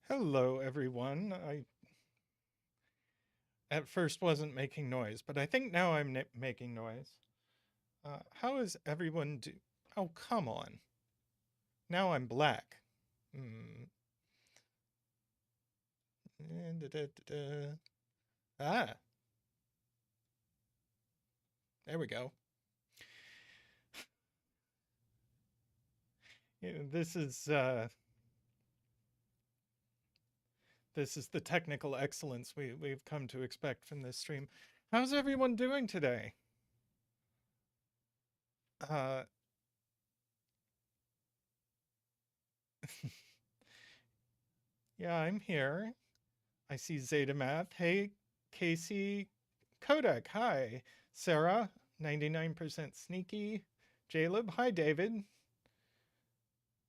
Hello, everyone. I at first wasn't making noise, but I think now I'm making noise. How is everyone do? Oh, come on. Now I'm black. Hmm. Da-da-da-da. Ah, there we go. Yeah, this is the technical excellence we've come to expect from this stream. How's everyone doing today? Uh, yeah, I'm here. I see zetamath. Hey, Casey, Kodak. Hi, Sarah. 99% sneaky. Jaleb. Hi, David.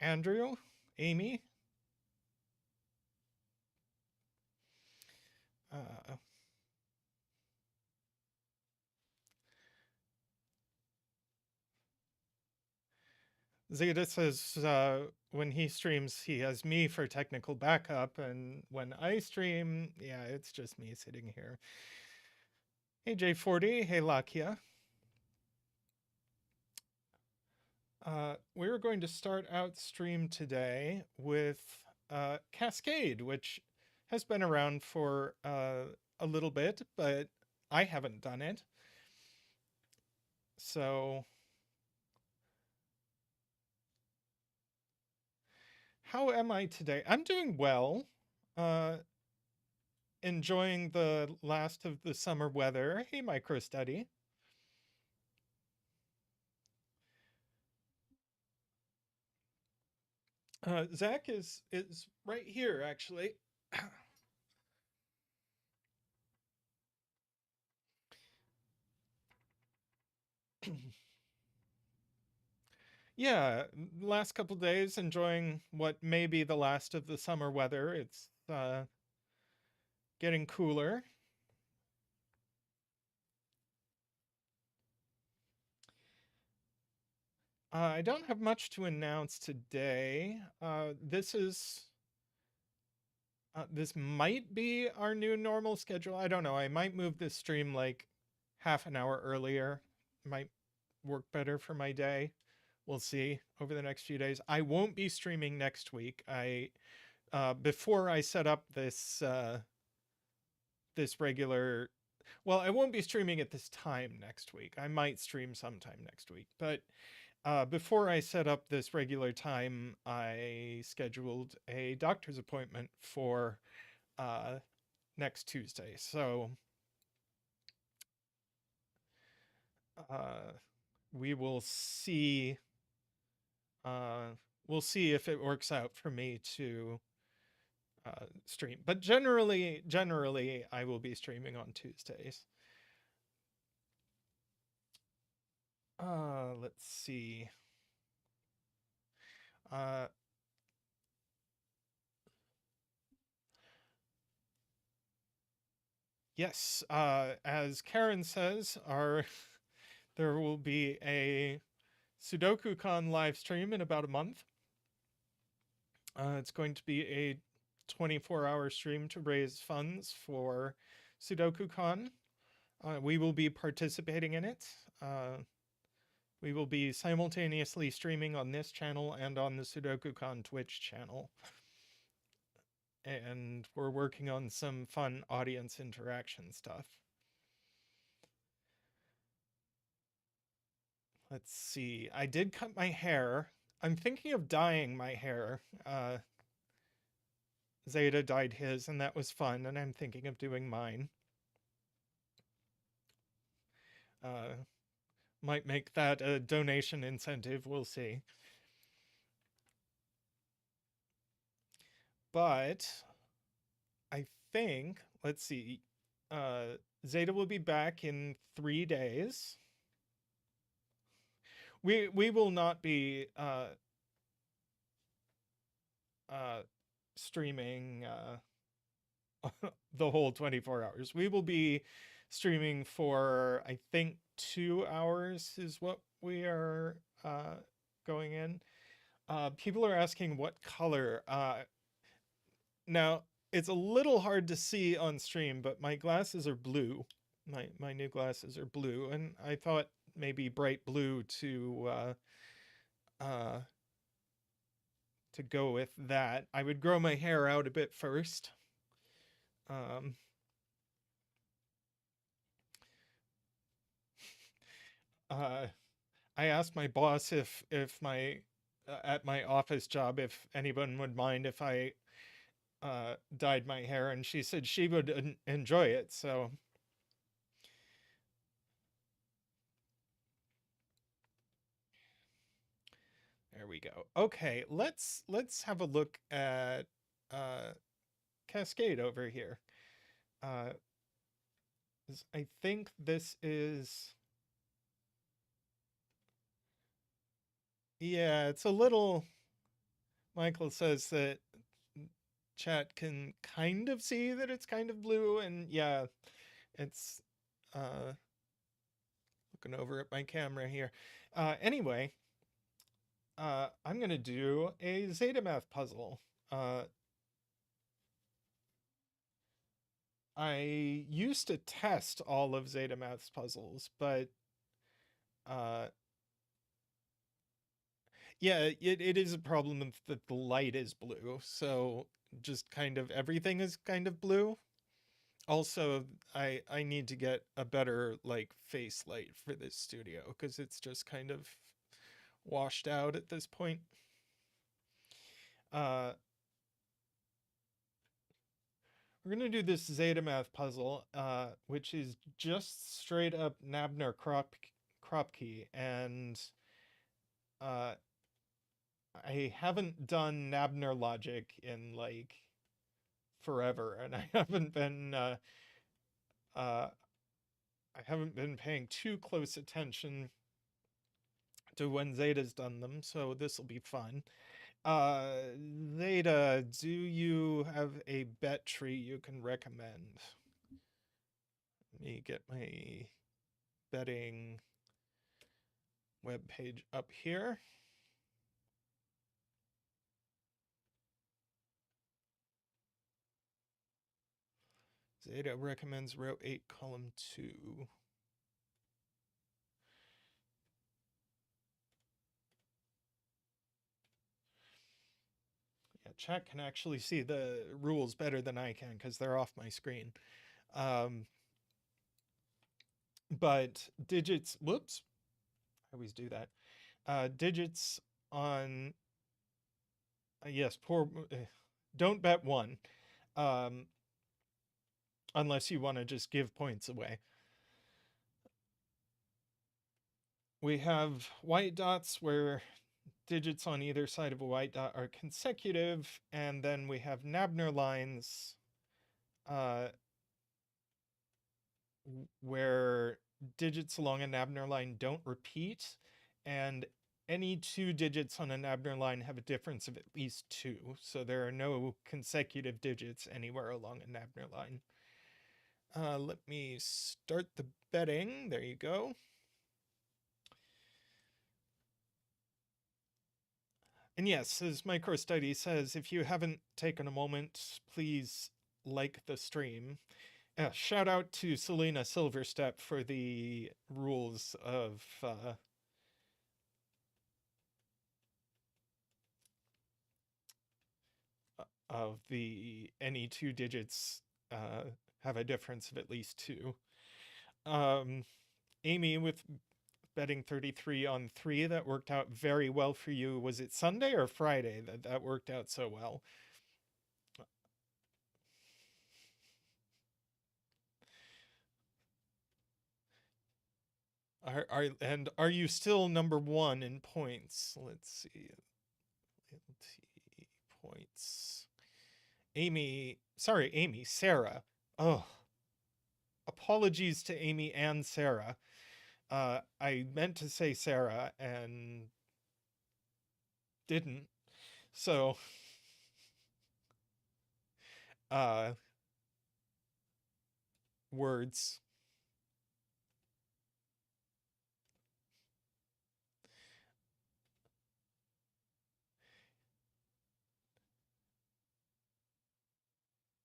Andrew. Amy. Uh, Zeta says when he streams, he has me for technical backup, and when I stream, yeah, it's just me sitting here. Hey, J40. Hey, Lakia. We're going to start out stream today with Cascade, which has been around for a little bit, but I haven't done it. So, how am I today? I'm doing well. Uh, Enjoying the last of the summer weather. Hey, Micro Study. Zach is right here, actually. Yeah, last couple days enjoying what may be the last of the summer weather. It's getting cooler. I don't have much to announce today. This might be our new normal schedule. I don't know. I might move this stream like half an hour earlier. Might work better for my day. We'll see over the next few days. I won't be streaming next week. I before I set up this regular, well, I won't be streaming at this time next week. I might stream sometime next week, but before I set up this regular time, I scheduled a doctor's appointment for uh, next Tuesday. So uh, we will see. Uh, we'll see if it works out for me to stream. But generally, I will be streaming on Tuesdays. Let's see. Uh, yes, as Karen says, our there will be a Sudoku Con live stream in about a month. It's going to be a 24-hour stream to raise funds for Sudoku Con. We will be participating in it. We will be simultaneously streaming on this channel and on the Sudoku Con Twitch channel. And we're working on some fun audience interaction stuff. Let's see. I did cut my hair. I'm thinking of dyeing my hair. Zeta dyed his, and that was fun, and I'm thinking of doing mine. Uh, might make that a donation incentive. We'll see. But I think, let's see, Zeta will be back in 3 days. We will not be uh, streaming the whole 24 hours. We will be streaming for, I think, 2 hours is what we are going in. People are asking what color. Now, it's a little hard to see on stream, but my glasses are blue. My new glasses are blue, and I thought maybe bright blue uh to go with that. I would grow my hair out a bit first. Um uh I asked my boss if my at my office job if anyone would mind if I dyed my hair, and she said she would enjoy it. So there we go. Okay, let's have a look at uh Cascade over here. Uh I think this is, yeah, it's a little, Michael says that chat can kind of see that it's kind of blue, and yeah, it's uh looking over at my camera here. Anyway, I'm gonna do a zetamath puzzle. Uh I used to test all of zetamath's puzzles, but uh yeah, it is a problem that the light is blue, so just kind of everything is kind of blue. Also, I need to get a better like face light for this studio because it's just kind of washed out at this point. Uh, we're gonna do this zetamath puzzle, which is just straight up Nabner crop key, and uh, I haven't done Nabner logic in like forever, and uh, I haven't been paying too close attention to when Zeta's done them, so this will be fun. Uh, Zeta, do you have a bet tree you can recommend? Let me get my betting web page up here. Zeta recommends row 8, column 2. Yeah, chat can actually see the rules better than I can because they're off my screen. Um, but digits, whoops, I always do that. Digits on, yes, poor, don't bet 1. Um, unless you want to just give points away. We have white dots where digits on either side of a white dot are consecutive, and then we have Nabner lines uh, where digits along a Nabner line don't repeat, and any 2 digits on a Nabner line have a difference of at least 2, so there are no consecutive digits anywhere along a Nabner line. Let me start the betting. There you go. And yes, as MicroStudy says, if you haven't taken a moment, please like the stream. Shout out to Selena Silverstep for the rules of the any 2 digits have a difference of at least 2. Um, Amy with betting 33 on 3, that worked out very well for you. Was it Sunday or Friday that worked out so well? Are you still number 1 in points? Let's see. Points. Amy, Sarah. Oh, apologies to Amy and Sarah. I meant to say Sarah and didn't. So, uh, words.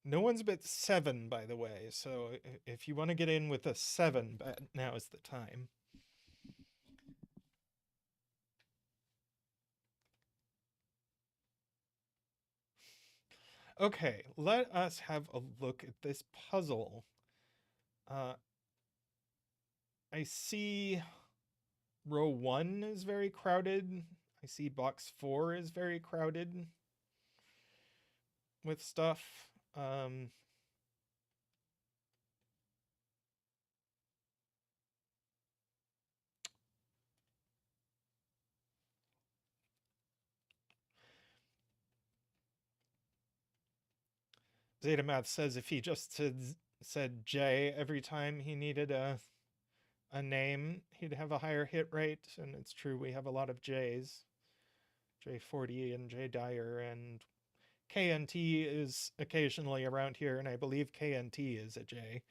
No one's bet 7, by the way, so if you want to get in with a 7 bet, now is the time. Okay, let us have a look at this puzzle. I see row 1 is very crowded. I see box 4 is very crowded with stuff. Zetamath says if he just said J every time he needed a name, he'd have a higher hit rate, and it's true, we have a lot of J's. J40 and J Dyer, and KNT is occasionally around here, and I believe KNT is a J.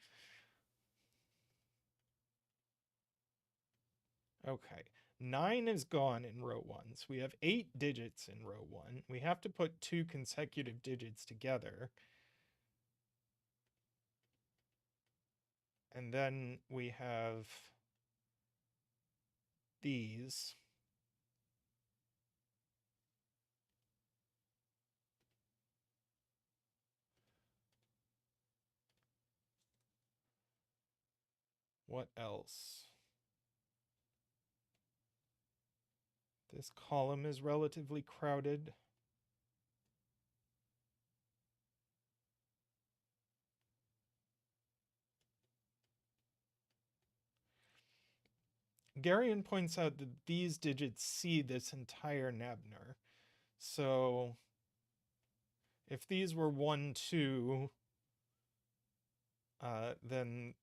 Okay. 9 is gone in row 1, so we have 8 digits in row 1. We have to put 2 consecutive digits together. And then we have these. What else? This column is relatively crowded. Garion points out that these digits see this entire Nabner. So if these were 1, 2, then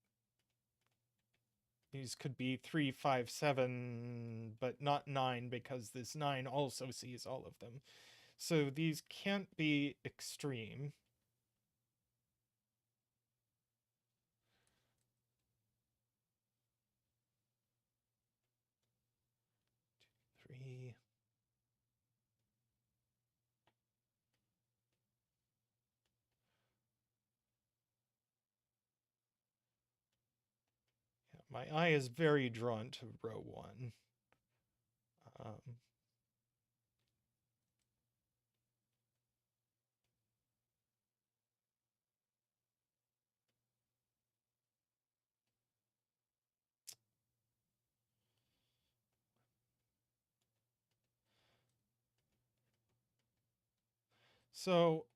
these could be 3, 5, 7, but not 9, because this 9 also sees all of them. So these can't be extreme. Three. Yeah, my eye is very drawn to row 1. So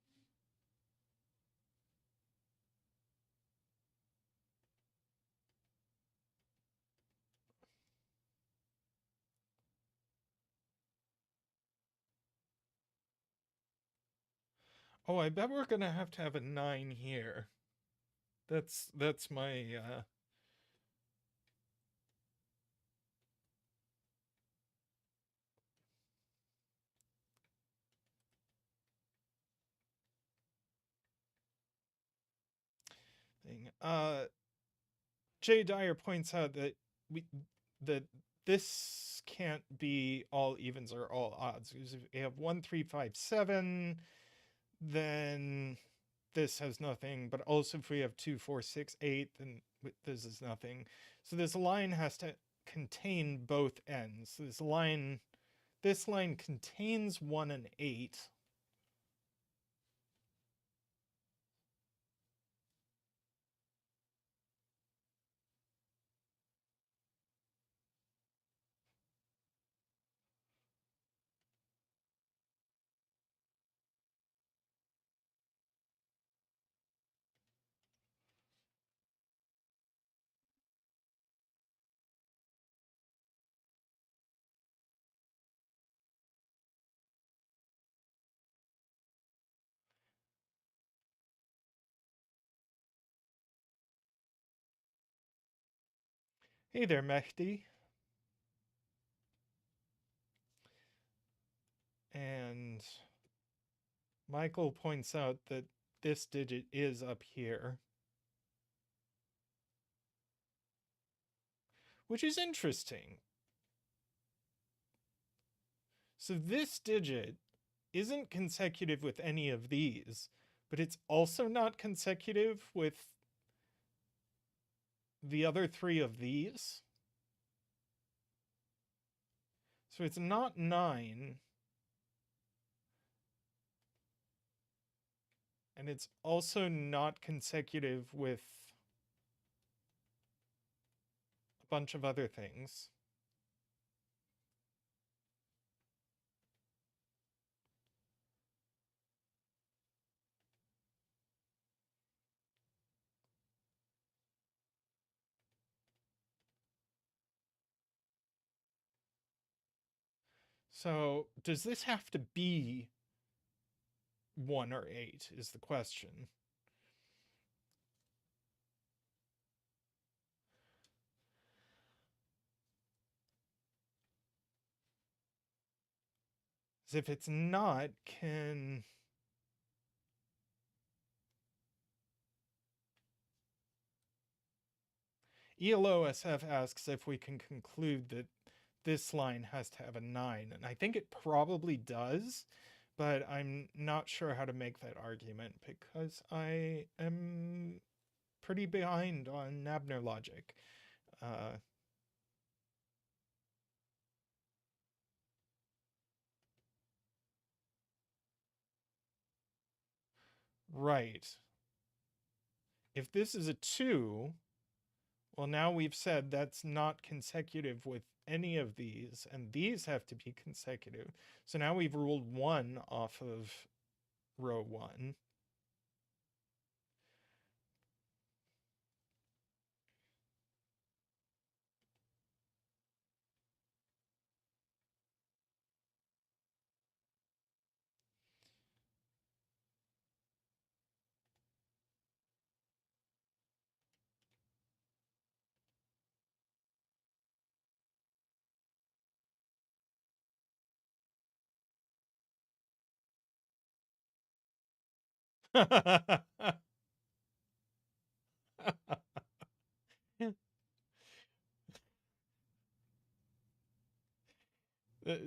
oh, I bet we're gonna have to have a 9 here. That's my thing. Jay Dyer points out that that this can't be all evens or all odds, because if you have 1, 3, 5, 7, then this has nothing. But also if we have 2, 4, 6, 8, then this is nothing. So this line has to contain both ends. So this line contains 1 and 8. Hey there, Mehdi. And Michael points out that this digit is up here, which is interesting. So this digit isn't consecutive with any of these, but it's also not consecutive with the other three of these. So it's not 9. And it's also not consecutive with a bunch of other things. So does this have to be 1 or 8 is the question. If it's not, can ELOSF asks if we can conclude that this line has to have a 9, and I think it probably does, but I'm not sure how to make that argument because I am pretty behind on Nabner logic. Right. If this is a 2, well, now we've said that's not consecutive with any of these, and these have to be consecutive. So now we've ruled 1 off of row 1.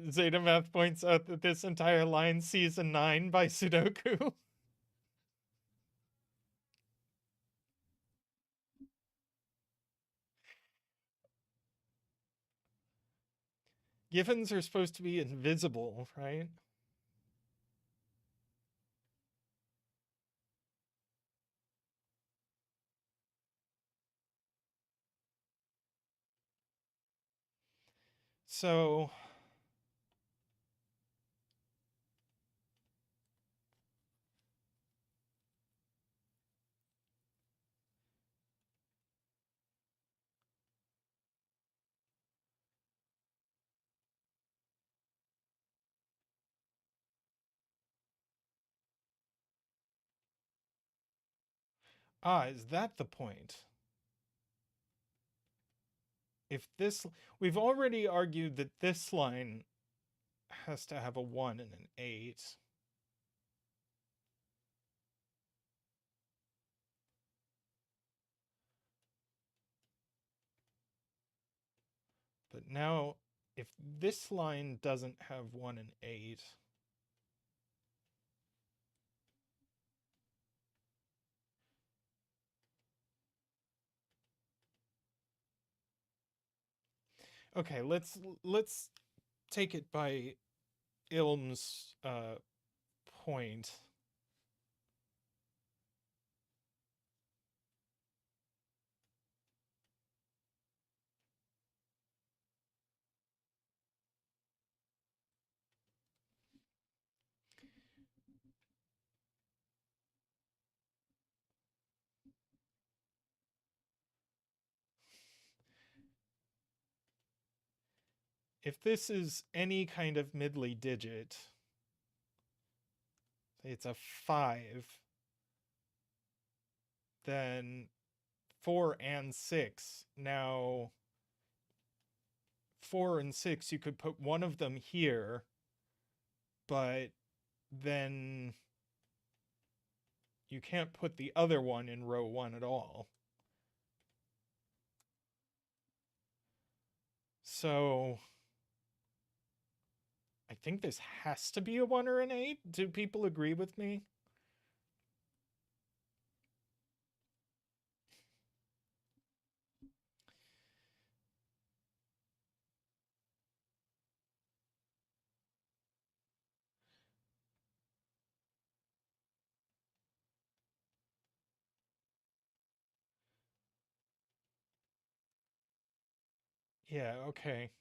Zetamath points out that this entire line sees a 9 by Sudoku. Givens are supposed to be invisible, right? So is that the point? If this, we've already argued that this line has to have a 1 and an 8. But now, if this line doesn't have 1 and 8, okay, let's take it by Ilm's point. If this is any kind of middly digit, say it's a 5, then 4 and 6. Now, 4 and 6, you could put one of them here, but then you can't put the other one in row 1 at all. So I think this has to be a 1 or an 8. Do people agree with me? Yeah, okay.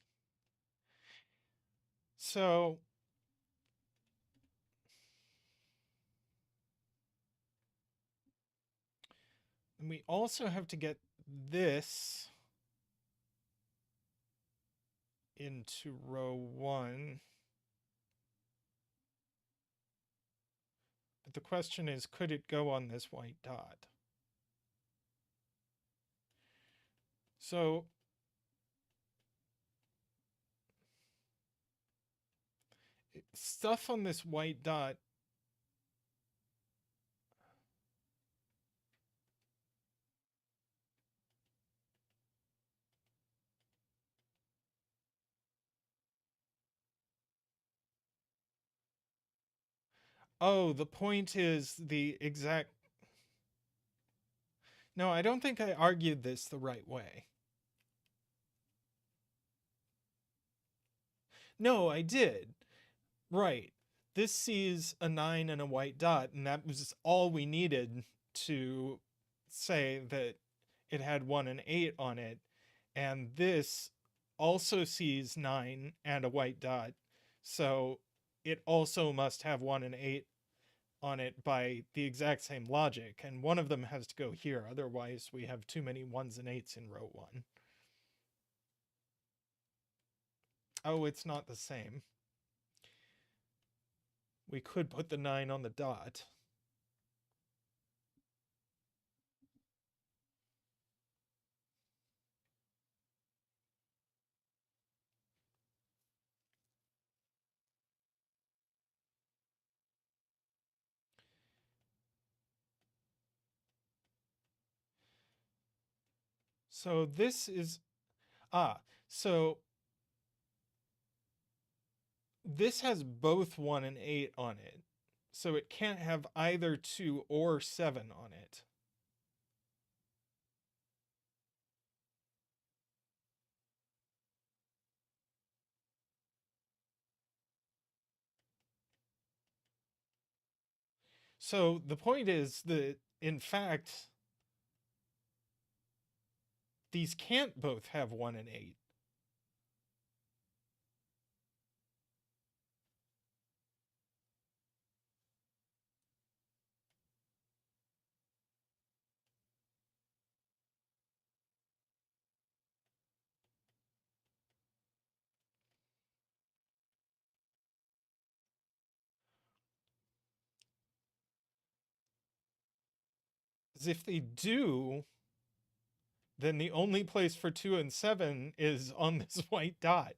So we also have to get this into row 1. But the question is, could it go on this white dot? So stuff on this white dot. Oh, the point is the exact. No, I don't think I argued this the right way. No, I did. Right. This sees a 9 and a white dot, and that was all we needed to say that it had 1 and 8 on it. And this also sees 9 and a white dot, so it also must have 1 and 8 on it by the exact same logic. And one of them has to go here, otherwise we have too many 1s and 8s in row 1. Oh, it's not the same. We could put the 9 on the dot. So this is, so this has both 1 and 8 on it. So it can't have either 2 or 7 on it. So the point is that, in fact, these can't both have 1 and 8. Because if they do, then the only place for 2 and 7 is on this white dot.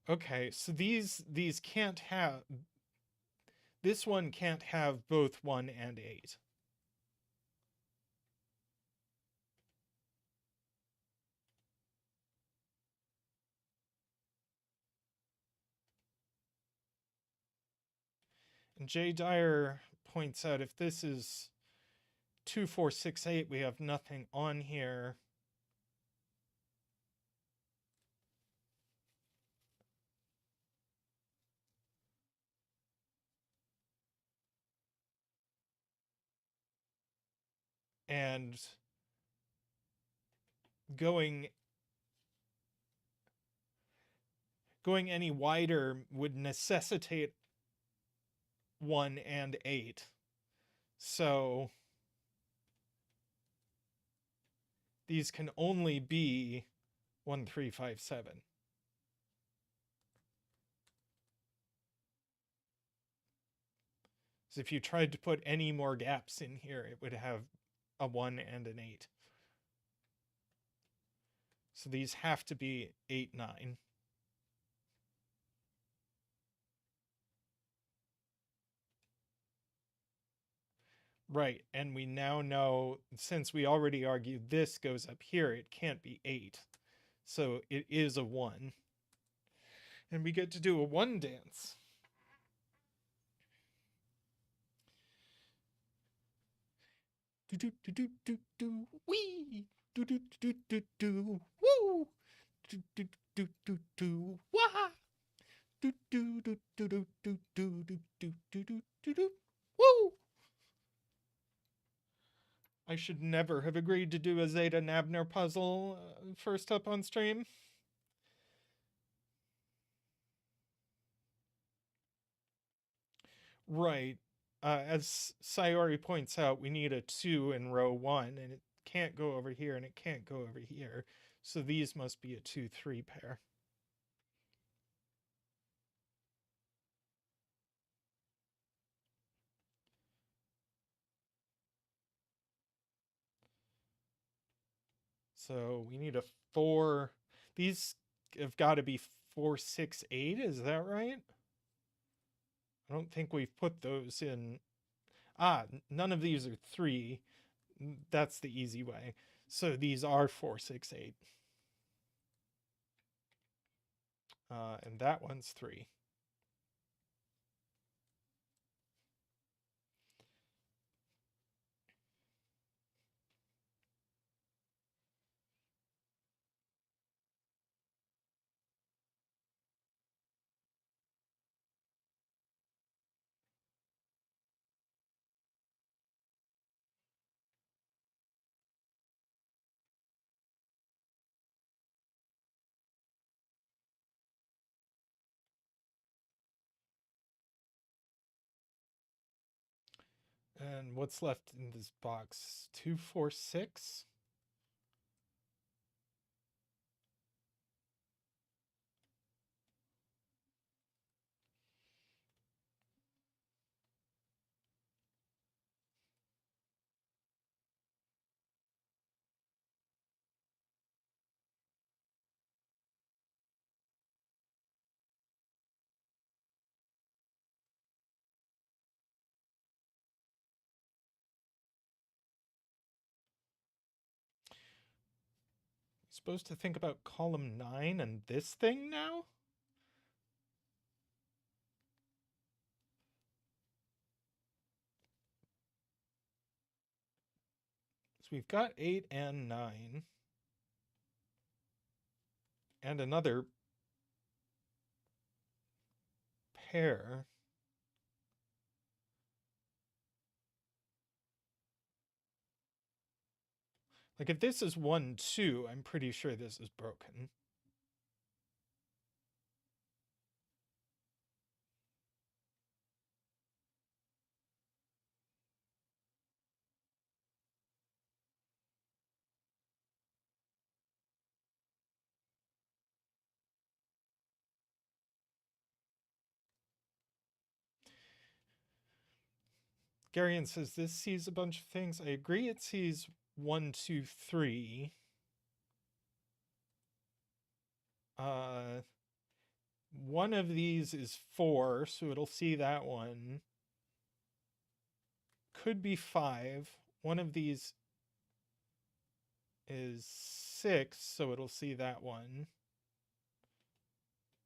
Okay, so these can't have, this one can't have both 1 and 8. And Jay Dyer points out if this is 2, 4, 6, 8, we have nothing on here. And going any wider would necessitate 1 and 8. So these can only be 1, 3, 5, 7. So if you tried to put any more gaps in here, it would have a 1 and an 8. So these have to be 8, 9. Right, and we now know, since we already argued this goes up here, it can't be 8. So it is a 1. And we get to do a 1 dance. Do do do do do do wee. Do do do do do woo. do do do do do. Wah! Do do do do do do do do do do do do. Woo! I should never have agreed to do a Zeta Nabner puzzle first up on stream. Right. As Sayori points out, we need a 2 in row 1, and it can't go over here, and it can't go over here. So these must be a 2-3 pair. So we need a 4. These have got to be 4, 6, 8. Is that right? I don't think we've put those in. None of these are 3. That's the easy way. So these are 4, 6, 8. And that one's 3. And what's left in this box? 2, 4, 6? Supposed to think about column 9 and this thing now? So we've got 8 and 9. And another pair. Like if this is 1, 2, I'm pretty sure this is broken. Garion says this sees a bunch of things. I agree it sees 1, 2, 3. One of these is 4, so it'll see that one. Could be 5. One of these is 6, so it'll see that one.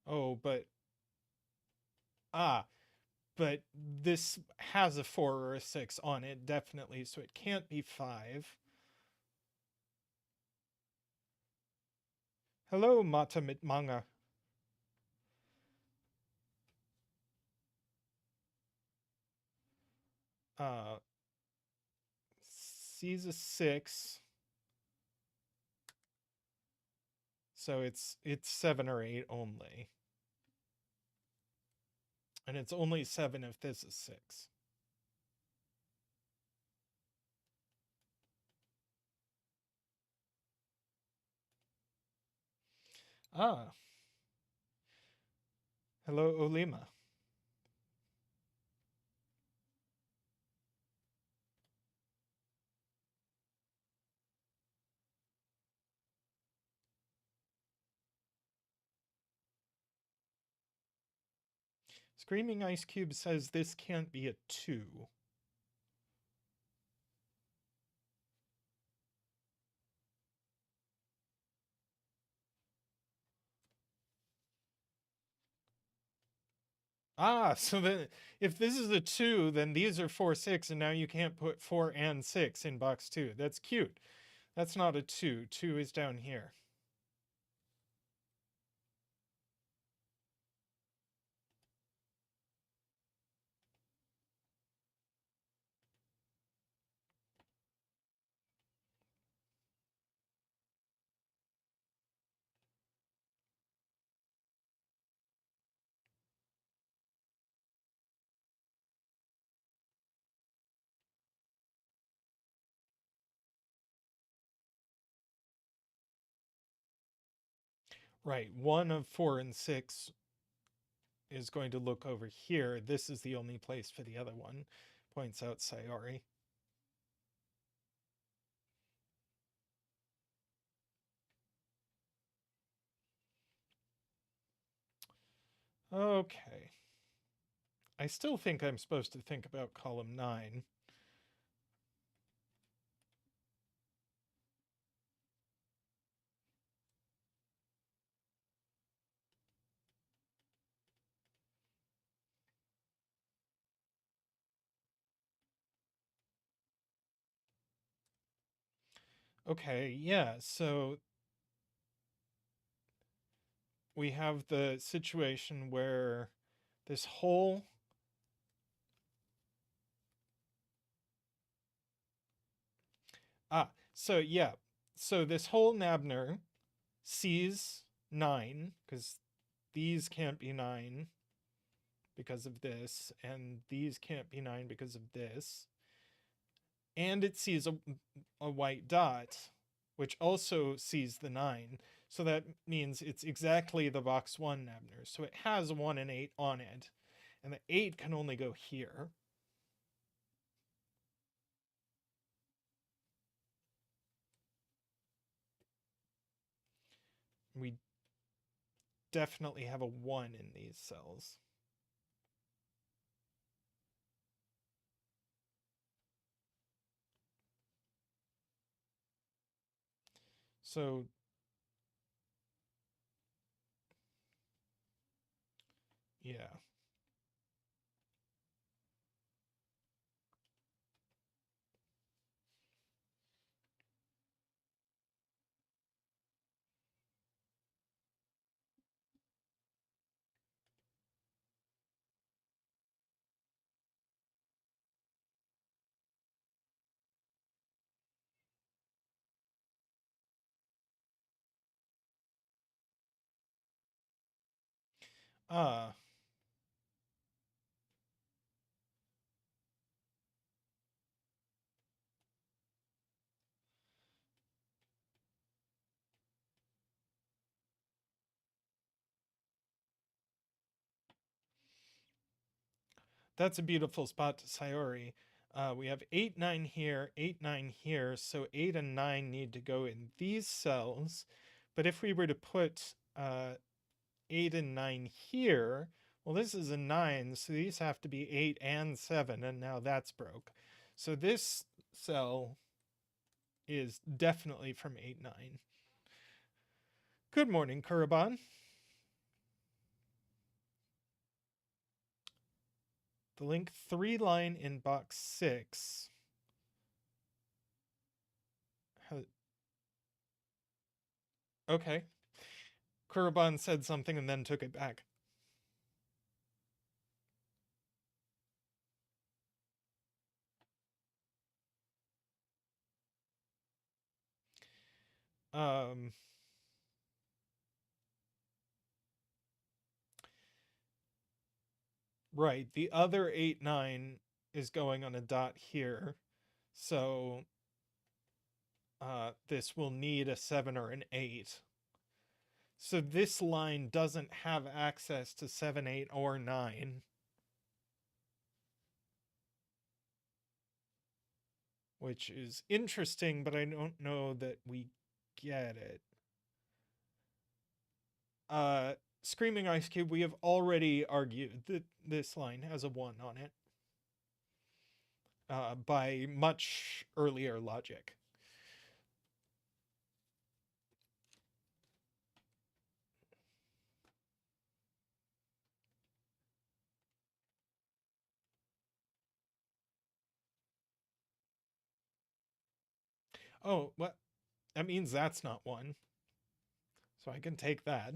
Oh, but but this has a 4 or a 6 on it, definitely, so it can't be 5. Hello, Mata Mitmanga. C's a 6. So it's 7 or 8 only. And it's only 7 if this is 6. Hello, Olima. Screaming Ice Cube says this can't be a 2. So then if this is a 2, then these are 4, 6, and now you can't put 4 and 6 in box 2. That's cute. That's not a 2. 2 is down here. Right, 1 of 4 and 6 is going to look over here. This is the only place for the other one, points out Sayori. Okay. I still think I'm supposed to think about column 9. Okay, yeah, so we have the situation where this whole so yeah, so this whole Nabner sees 9 because these can't be 9 because of this, and these can't be 9 because of this, and it sees a white dot which also sees the 9. So that means it's exactly the box 1 Nabner. So it has 1 and 8 on it. And the 8 can only go here. We definitely have a 1 in these cells. So yeah. Ah, that's a beautiful spot to Sayori. We have 8, 9 here, 8, 9 here, so 8 and 9 need to go in these cells. But if we were to put 8 and 9 here, well, this is a 9, so these have to be 8 and 7, and now that's broke. So this cell is definitely from 8, 9. Good morning, Kuraban. The link 3 line in box 6. Okay. Kuraban said something and then took it back. Um, right. The other 8, 9 is going on a dot here. So this will need a 7 or an 8. So this line doesn't have access to 7, 8, or 9. Which is interesting, but I don't know that we get it. Screaming Ice Cube, we have already argued that this line has a 1 on it. By much earlier logic. Oh, what? That means that's not 1. So I can take that.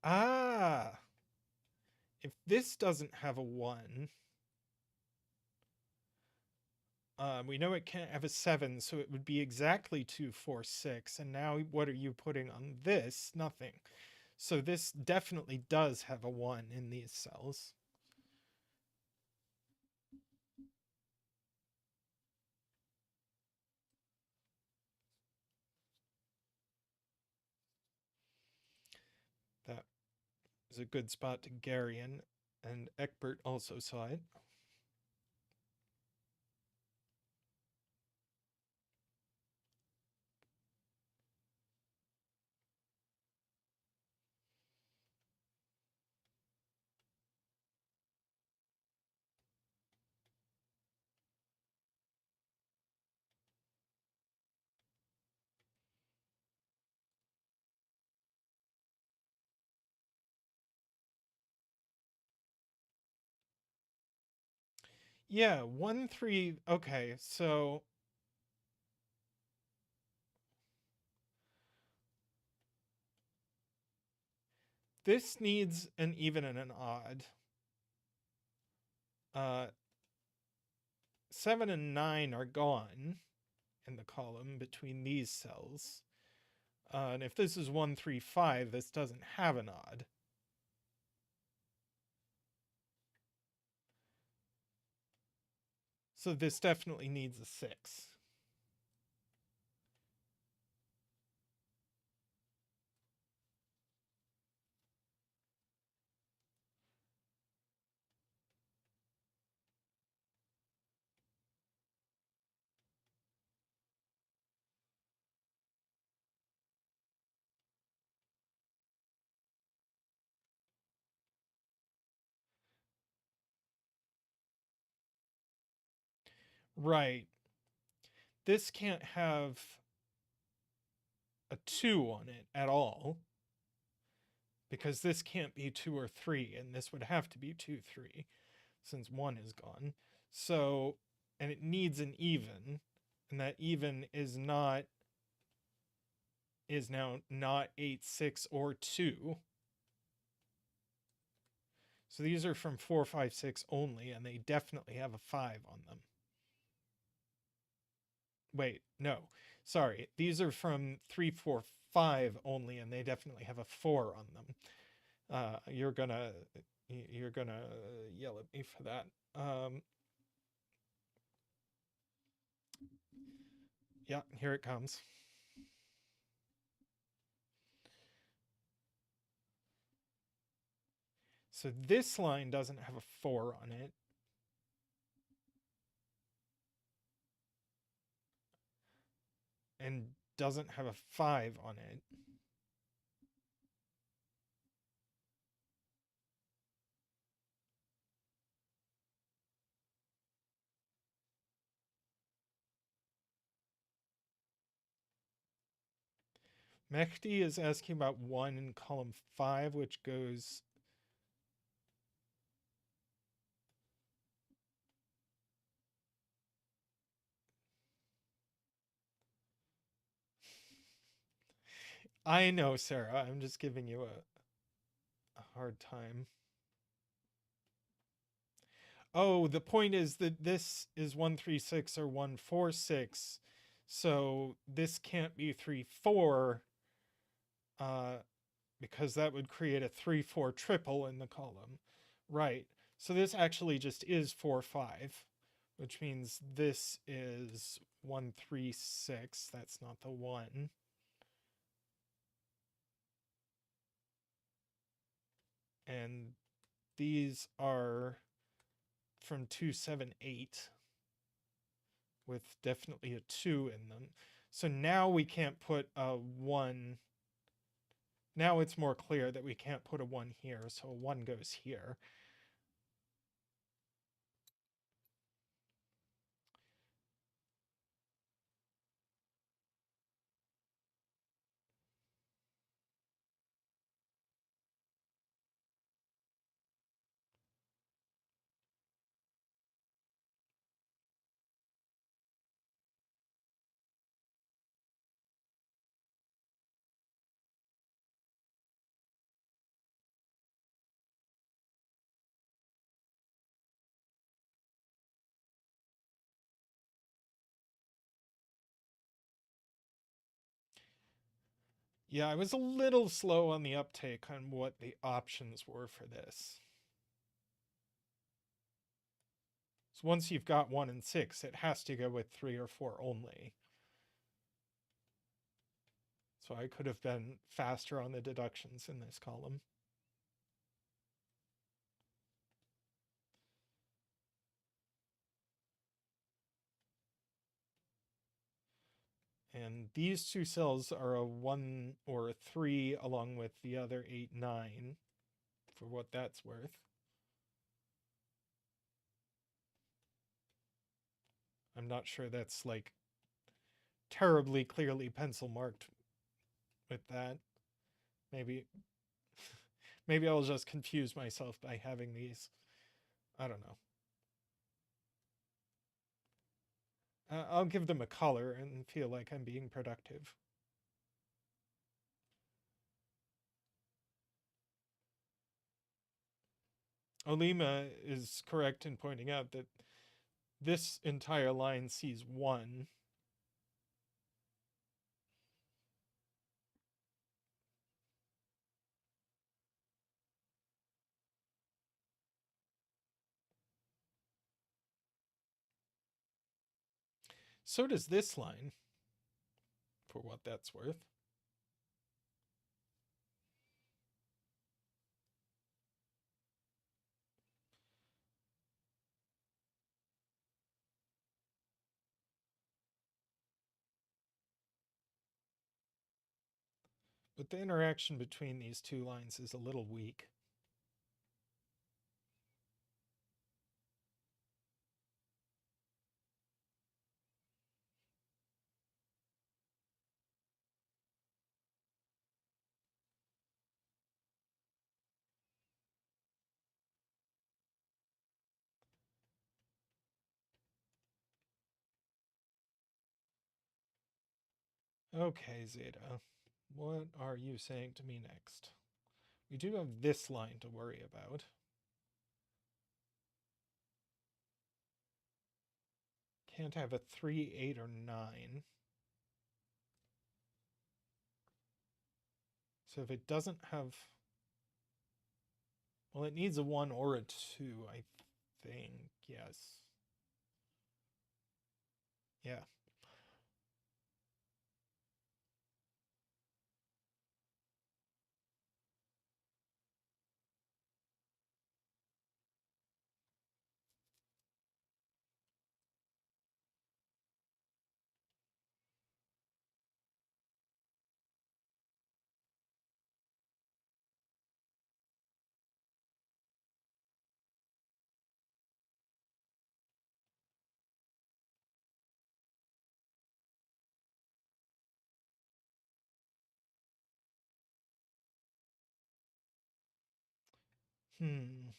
Ah! If this doesn't have a 1, we know it can't have a 7, so it would be exactly 2, 4, 6. And now what are you putting on this? Nothing. So this definitely does have a 1 in these cells. was a good spot to Garion, and Eckbert also saw it. Yeah, 1, 3. Okay, so this needs an even and an odd. 7 and 9 are gone in the column between these cells. And if this is 1, 3, 5, this doesn't have an odd. So this definitely needs a 6. Right. This can't have a 2 on it at all, because this can't be 2 or 3, and this would have to be 2, 3, since 1 is gone. So, and it needs an even, and that even is now not 8, 6, or 2. So these are from 4, 5, 6 only, and they definitely have a 5 on them. Wait, no. Sorry. These are from 3, 4, 5 only, and they definitely have a 4 on them. You're gonna yell at me for that. Yeah, here it comes. So this line doesn't have a 4 on it. And doesn't have a 5 on it. Mehdi is asking about 1 in column 5, which goes... I know, Sarah. I'm just giving you a hard time. Oh, the point is that this is 136 or 146, so this can't be 3-4, because that would create a 3-4 triple in the column. Right. So this actually just is 4-5, which means this is 136. That's not the 1. And these are from 278 with definitely a 2 in them. So now we can't put a 1. Now it's more clear that we can't put a 1 here, so a 1 goes here. Yeah, I was a little slow on the uptake on what the options were for this. So once you've got 1 and 6, it has to go with 3 or 4 only. So I could have been faster on the deductions in this column. And these two cells are a 1 or a 3 along with the other 8, 9, for what that's worth. I'm not sure that's like terribly clearly pencil marked with that. Maybe maybe I'll just confuse myself by having these. I don't know. I'll give them a color and feel like I'm being productive. Olima is correct in pointing out that this entire line sees 1. So does this line, for what that's worth. But the interaction between these two lines is a little weak. Okay, Zeta, what are you saying to me next? We do have this line to worry about. Can't have a 3, 8, or 9. So if it doesn't have... Well, it needs a 1 or a 2, I think. Yes. Yeah. Hmm.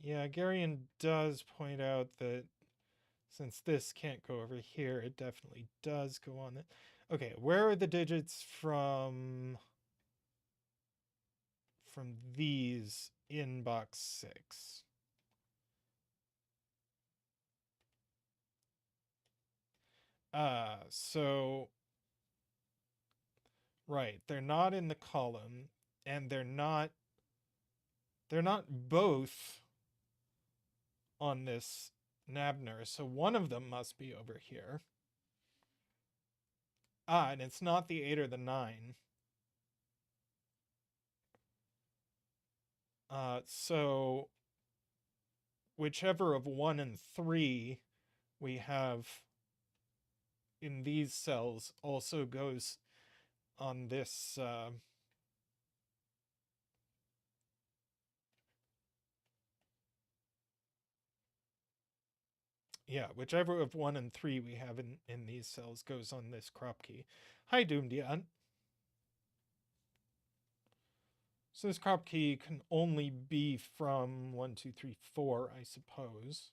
Yeah, Garion does point out that since this can't go over here, it definitely does go on it. Okay, where are the digits from these in box 6? So right, they're not in the column, and they're not both on this Nabner, so one of them must be over here. And it's not the 8 or the 9. So whichever of 1 and 3 we have in these cells also goes on this yeah, whichever of 1 and 3 we have in these cells goes on this crop key. Hi, Doomdian. So this crop key can only be from 1, 2, 3, 4, I suppose.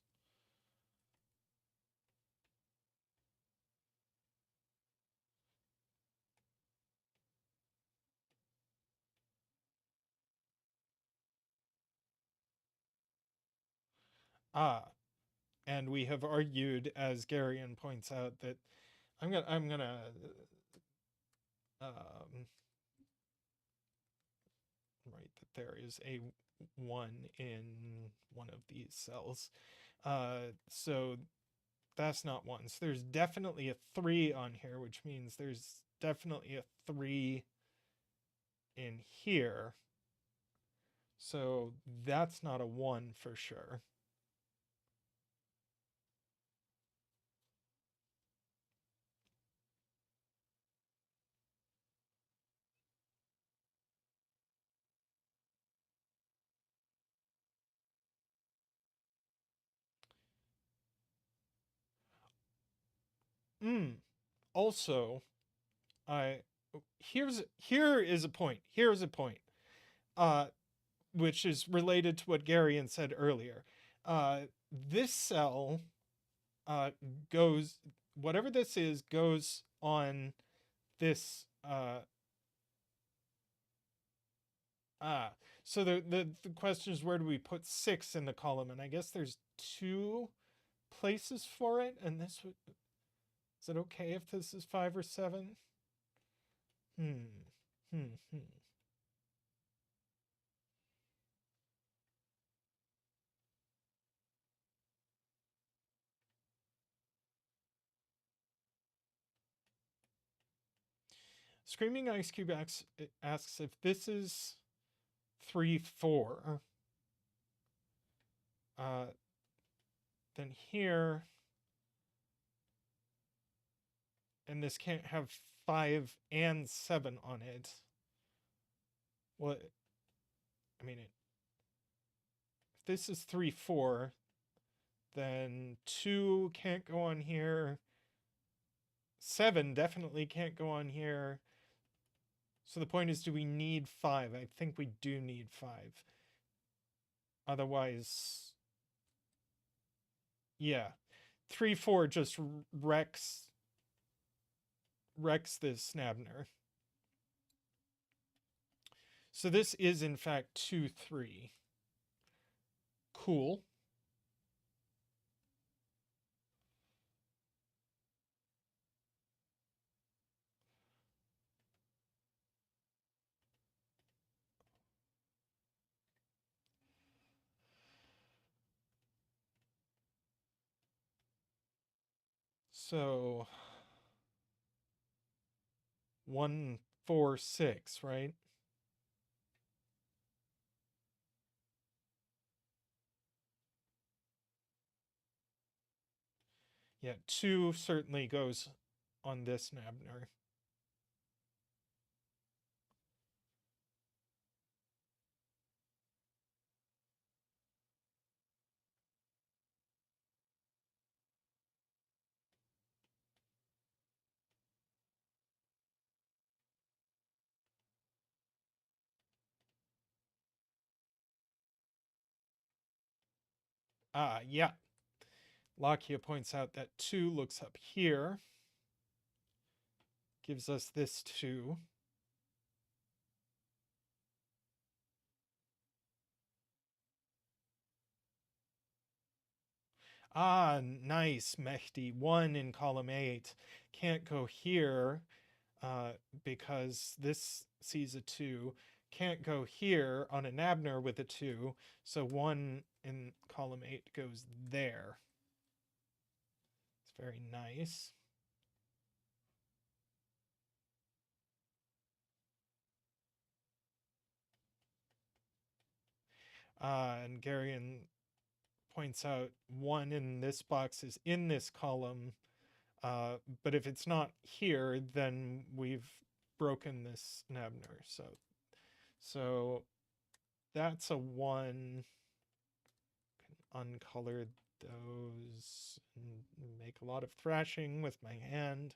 And we have argued, as Garion points out, that I'm gonna um, right, that there is a 1 in one of these cells. So that's not 1. So there's definitely a 3 on here, which means there's definitely a 3 in here. So that's not a 1 for sure. Also, I here is a point. Here's a point. Uh, which is related to what Garion said earlier. This cell goes, whatever this is, goes on this. So the question is, where do we put 6 in the column? And I guess there's 2 places for it. And this would, is it okay if this is 5 or 7? Hmm. Hmm. Hmm. Screaming Ice Cube asks if this is 3, 4. Then here, and this can't have 5 and 7 on it. Well, I mean, if this is 3, 4, then 2 can't go on here. 7 definitely can't go on here. So the point is, do we need 5? I think we do need 5. Otherwise, yeah. 3, 4 just wrecks this Nabner. So this is in fact 2, 3. Cool. So 1, 4, 6, right? Yeah, 2 certainly goes on this Nabner. Yeah. Lakia points out that 2 looks up here. Gives us this 2. Nice, Mehdi. 1 in column 8. Can't go here because this sees a 2. Can't go here on a Nabner with a 2. So 1 in column 8 goes there. It's very nice. And Garion points out 1 in this box is in this column. But if it's not here, then we've broken this Nabner. So that's a 1. Can uncolor those and make a lot of thrashing with my hand.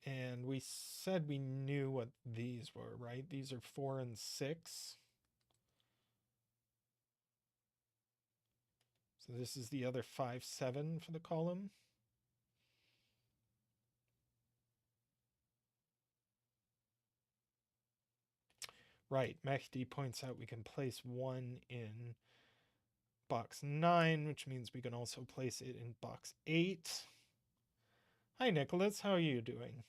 And we said we knew what these were, right? These are 4 and 6. So this is the other 5, 7 for the column. Right, Mehdi points out we can place 1 in box 9, which means we can also place it in box 8. Hi, Nicholas. How are you doing?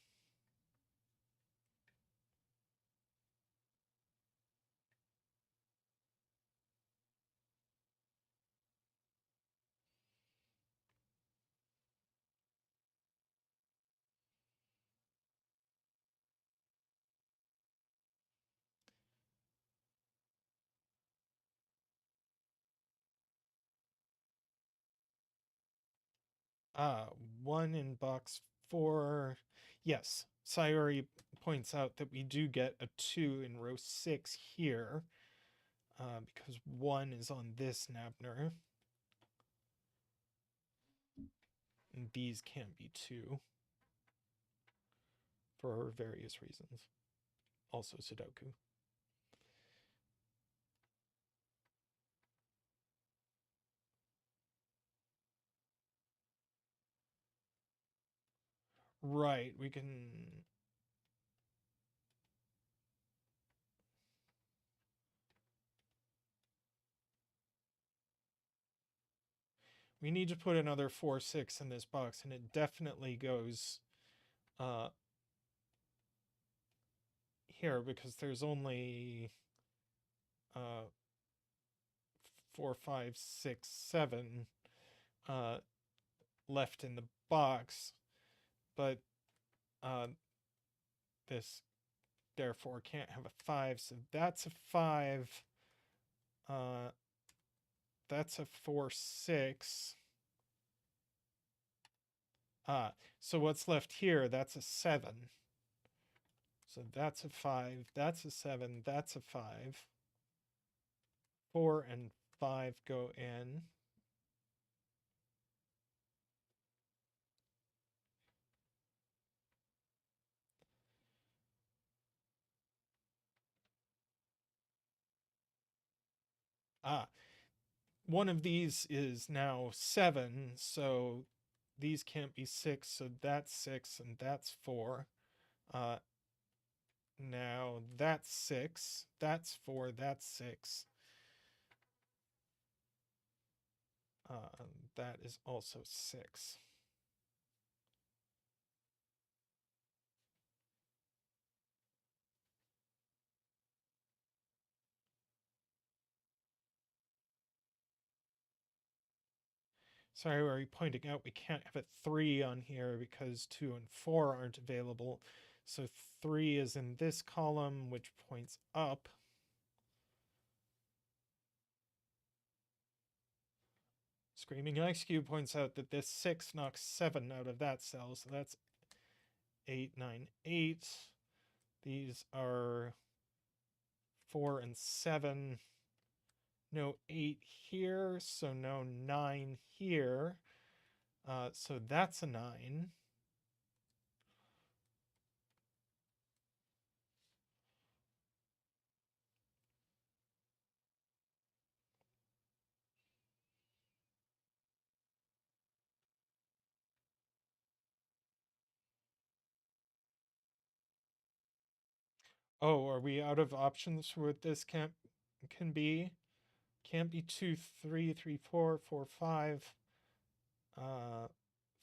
Uh, one in box 4. Yes, Sayori points out that we do get a 2 in row 6 here, because 1 is on this Nabner, and these can't be 2 for various reasons. Also Sudoku. Right, we can... We need to put another 4, 6 in this box, and it definitely goes uh, here, because there's only 4, 5, 6, 7 left in the box, but this therefore can't have a 5, so that's a 5. Uh, that's a 4, 6. So what's left here? That's a 7. So that's a 5, that's a 7, that's a 5. 4 and 5 go in. One of these is now 7, so these can't be 6, so that's 6 and that's 4. Uh, Now that's 6, that's 4, that's 6. That is also 6. Sorry, are you pointing out we can't have a 3 on here because 2 and 4 aren't available. So 3 is in this column, which points up. Screaming Ice Cube points out that this 6 knocks 7 out of that cell, so that's 8, 9, 8. These are 4 and 7. No 8 here, so no 9 here. So that's a 9. Oh, are we out of options for what this can be? Can't be 2, 3, 3, 4, 4, 5,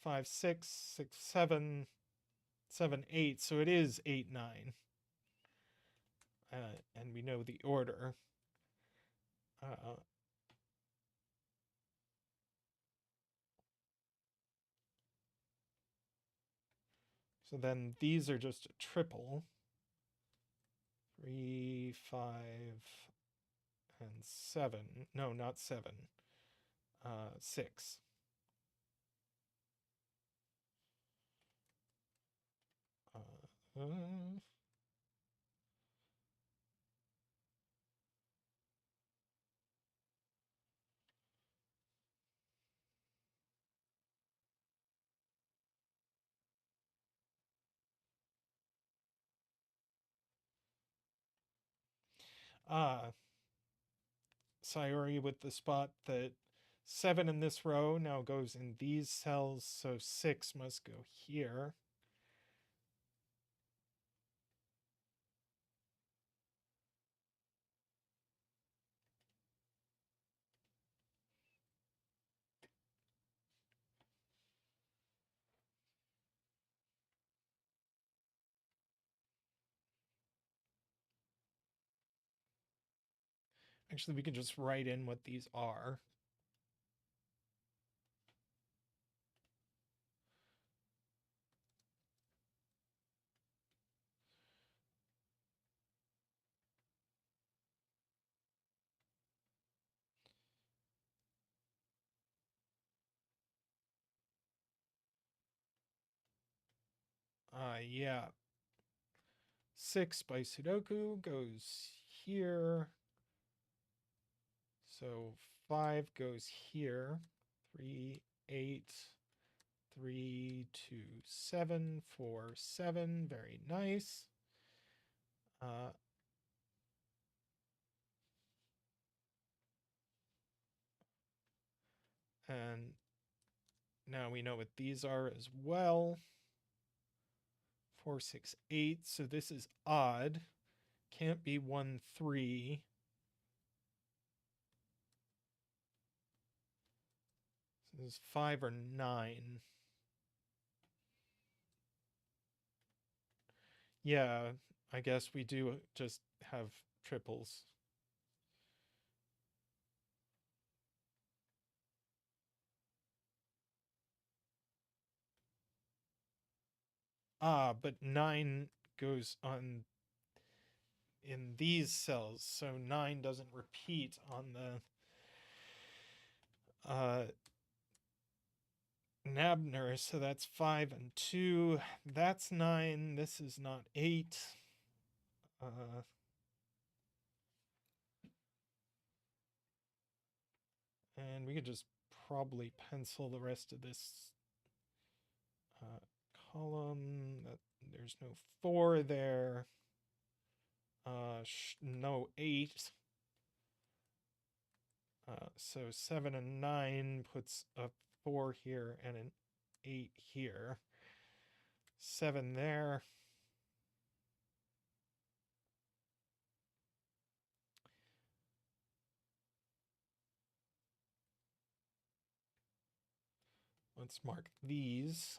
5, 6, 6, 7, 7, 8. So it is 8, 9. And we know the order. So then these are just a triple. 3, 5, and 7. No, not 7. 6. Uh, ah, Sayori with the spot that 7 in this row now goes in these cells, so 6 must go here. Actually, we can just write in what these are. Yeah. 6 by Sudoku goes here. So 5 goes here. 3, 8, 3, 2, 7, 4, 7. Very nice. And now we know what these are as well. 4, 6, 8. So this is odd. Can't be 1, 3. So this is 5 or 9. Yeah, I guess we do just have triples. But 9 goes on in these cells, so 9 doesn't repeat on the Nabner, so that's 5 and 2. That's 9. This is not 8. And we could just probably pencil the rest of this column. There's no 4 there. No 8. So 7 and 9 puts a 4 here and an 8 here. 7 there. Let's mark these.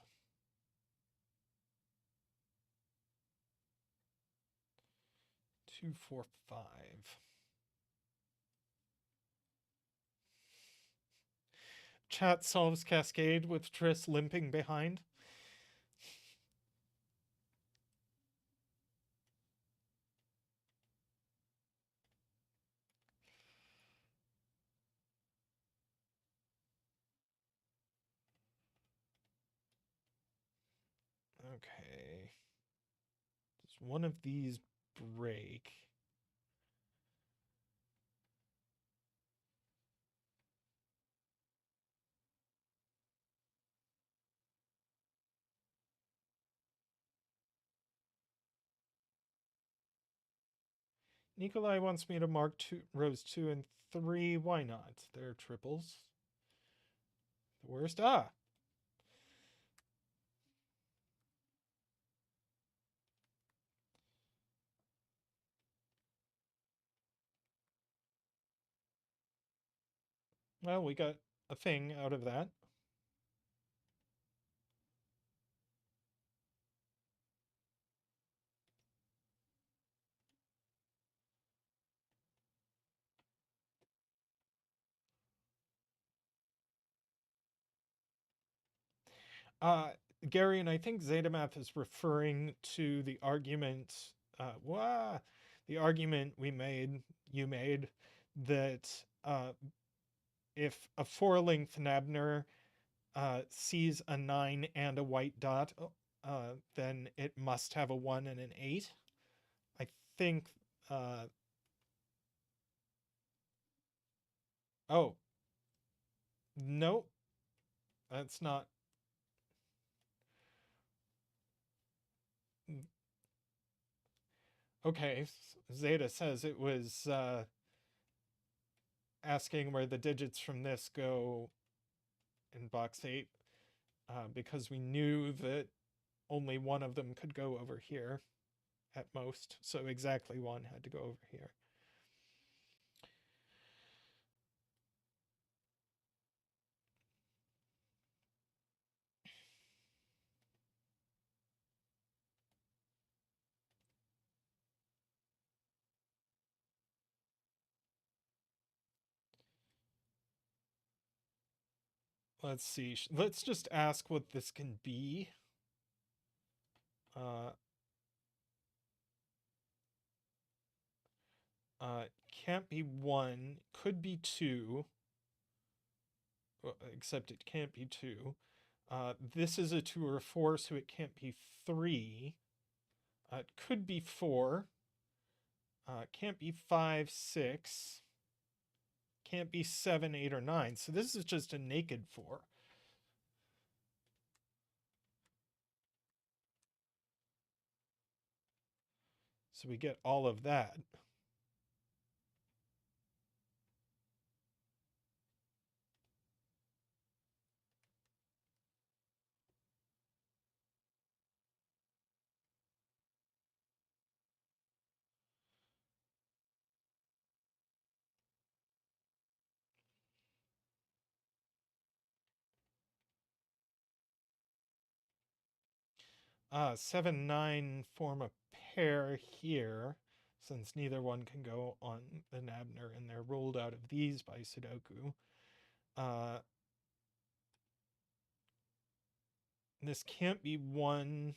2, 4, 5. Chat solves Cascade with Tris limping behind. Okay. Does one of these break? Nikolai wants me to mark rows 2 and 3. Why not? They're triples. The worst. Well, we got a thing out of that. Gary, and I think zetamath is referring to the argument, the argument you made, that if a 4-length Nabner sees a 9 and a white dot, then it must have a 1 and an 8. I think, oh, no, that's not. Okay, Zeta says it was asking where the digits from this go in box 8, because we knew that only one of them could go over here at most. So exactly one had to go over here. let's see. Let's just ask what this can be. Can't be 1, could be 2, except it can't be 2. This is a 2 or a 4, so it can't be 3. It could be 4. Can't be 5, 6. Can't be 7, 8, or 9. So this is just a naked 4. So we get all of that. Ah, 7, 9 form a pair here, since neither one can go on the Nabner, and they're ruled out of these by Sudoku. This can't be 1,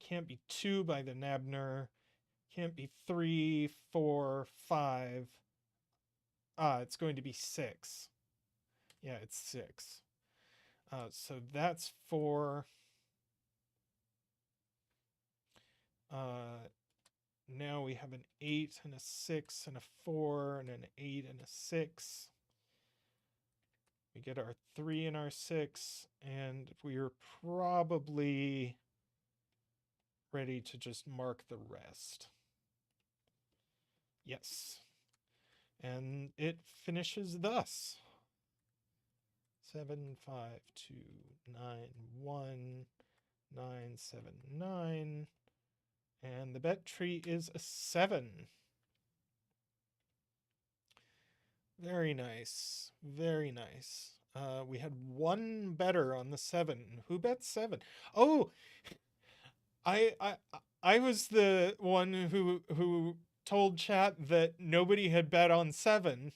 can't be 2 by the Nabner, can't be 3, 4, 5. It's going to be 6. Yeah, it's 6. So that's 4. Now we have an 8 and a 6 and a 4 and an 8 and a 6. We get our 3 and our 6, and we're probably ready to just mark the rest. Yes. And it finishes thus. 7, 5, 2, 9, 1, 9, 7, 9. And the bet tree is a 7. Very nice. Very nice. We had one better on the 7. Who bet 7? Oh, I was the one who told chat that nobody had bet on 7.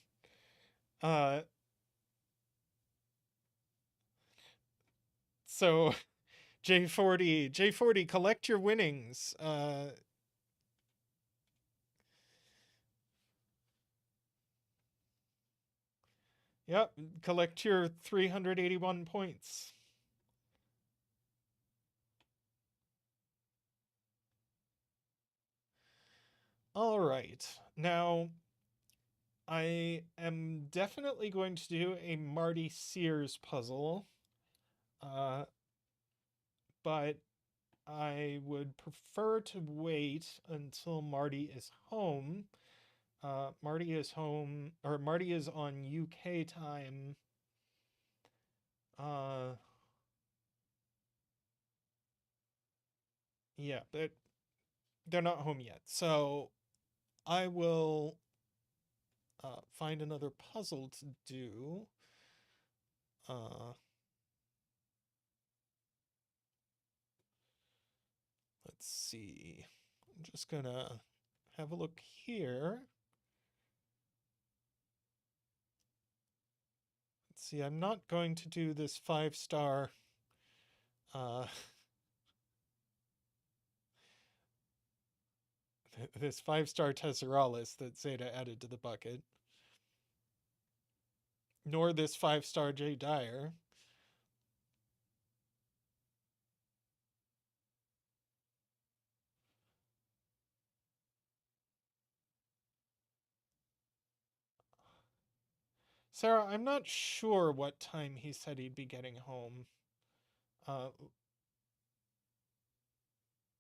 So J40, collect your winnings. Yep, collect your 381 points. All right. Now, I am definitely going to do a Marty Sears puzzle. But I would prefer to wait until Marty is home. Marty is home, or Marty is on UK time. Yeah, but they're not home yet. So I will find another puzzle to do. Let's see. I'm just gonna have a look here. Let's see, I'm not going to do this 5-star this 5-star Tesseralis that Zeta added to the bucket, nor this 5-star J Dyer. Sarah, I'm not sure what time he said he'd be getting home.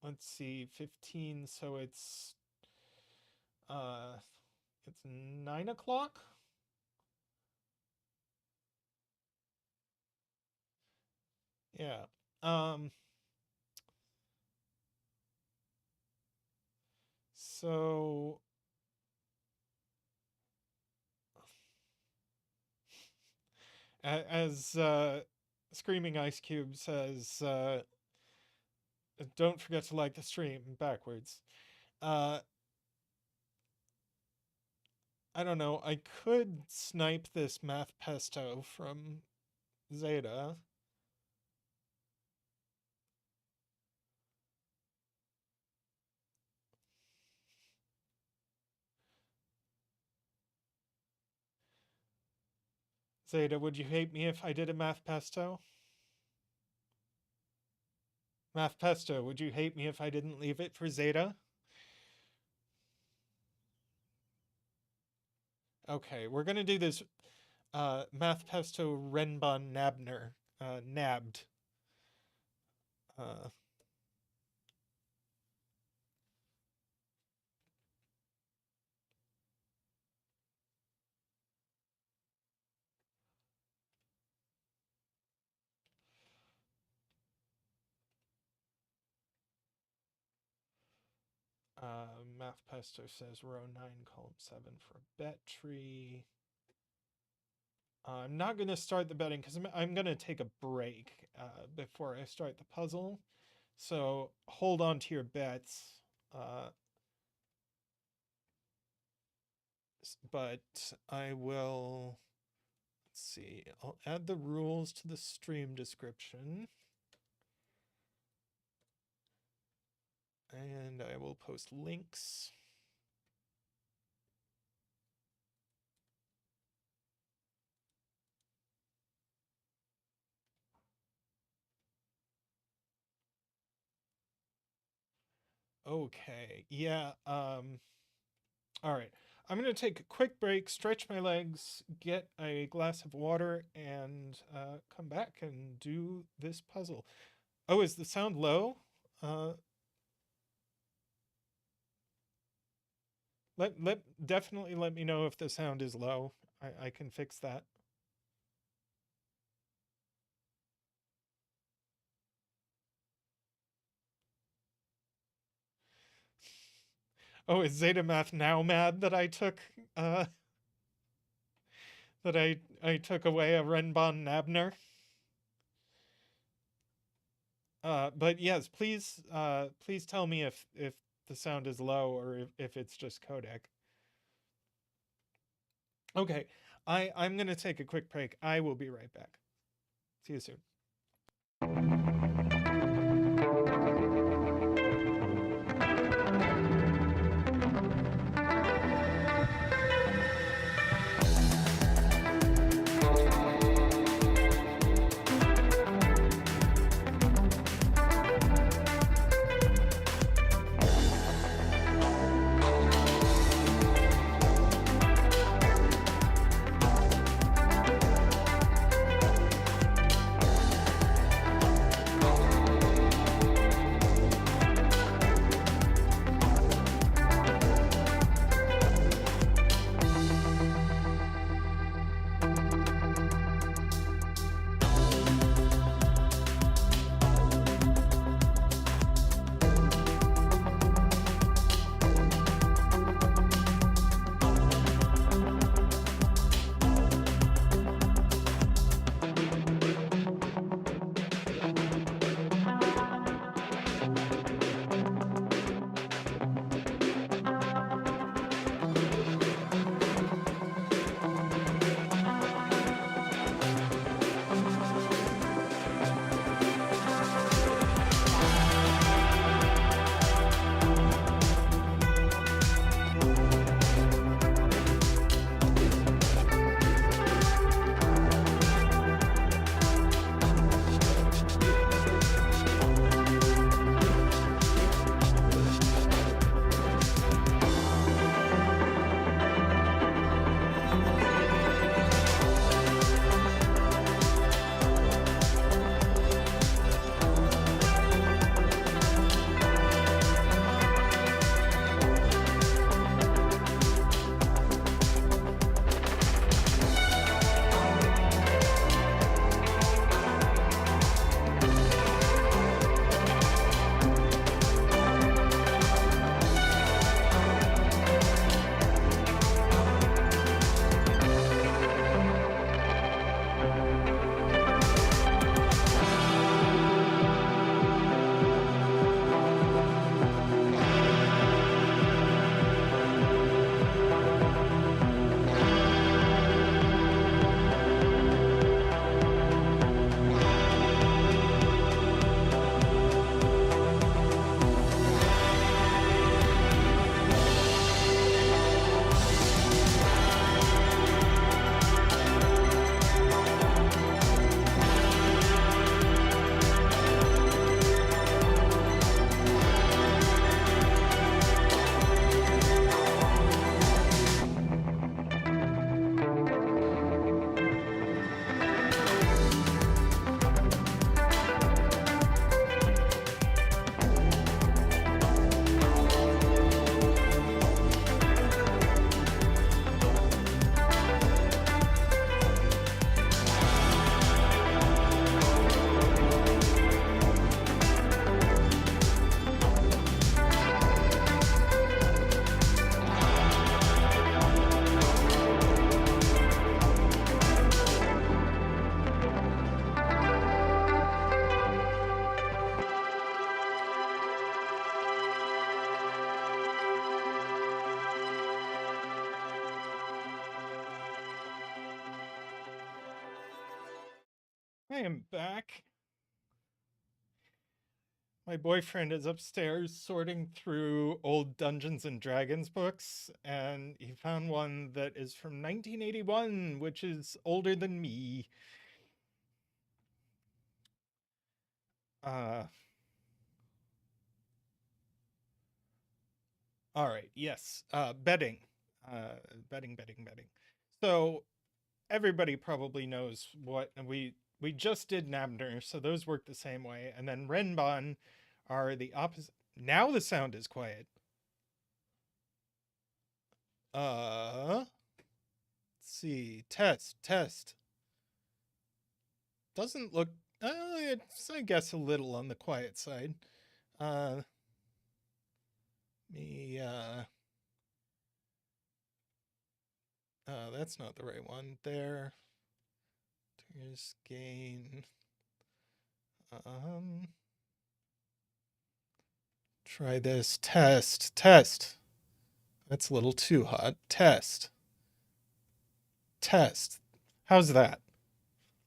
Let's see, 15, so it's 9 o'clock? Yeah. So as Screaming Ice Cube says, don't forget to like the stream backwards. I don't know. I could snipe this math pesto from zeta. Zeta, would you hate me if I did a math pesto? Math pesto, would you hate me if I didn't leave it for zeta? Okay, we're gonna do this math pesto Renbon Nabner, nabbed. Math pesto says row 9, column 7 for bet tree. I'm not going to start the betting because I'm going to take a break before I start the puzzle. So hold on to your bets. But I will, let's see, I'll add the rules to the stream description. And I will post links. Okay, yeah, all right. I'm going to take a quick break, stretch my legs, get a glass of water, and come back and do this puzzle. Oh, is the sound low? Definitely let me know if the sound is low. I can fix that. Oh, is zetamath now mad that I took I took away a Renbon Nabner? But yes, please tell me if the sound is low or if it's just codec. Okay, I'm gonna take a quick break. I will be right back. See you soon. I am back. My boyfriend is upstairs sorting through old Dungeons and Dragons books, and he found one that is from 1981, which is older than me. Uh, all right, yes. Betting. Betting. So everybody probably knows what we just did Nabner, so those work the same way. And then Renbon are the opposite. Now the sound is quiet. Let's see. Test. Doesn't look it's I guess a little on the quiet side. Uh me that's not the right one. There. There's gain. Try this. Test. That's a little too hot. Test. How's that?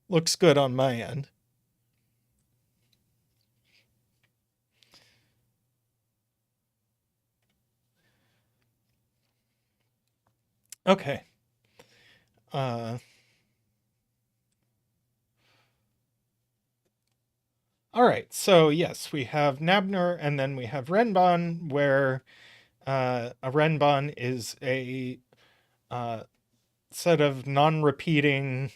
Looks good on my end. Okay. All right. So yes, we have Nabner, and then we have Renbon, where a Renbon is a set of non-repeating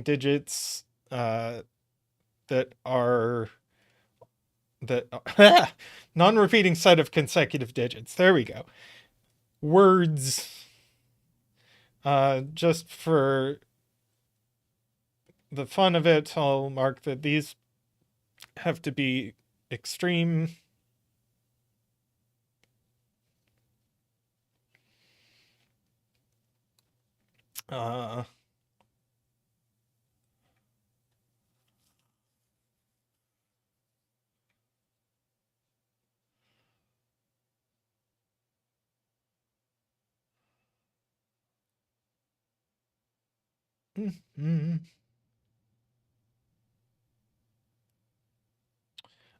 digits that are non-repeating set of consecutive digits. There we go. Words. Just for the fun of it, I'll mark that these have to be extreme. Mm-hmm.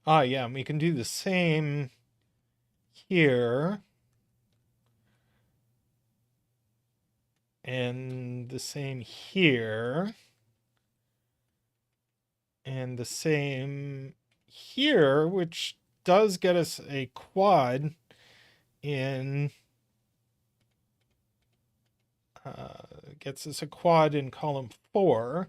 Yeah, and we can do the same here. And the same here. And the same here, which does get us a quad in gets us a quad in column 4.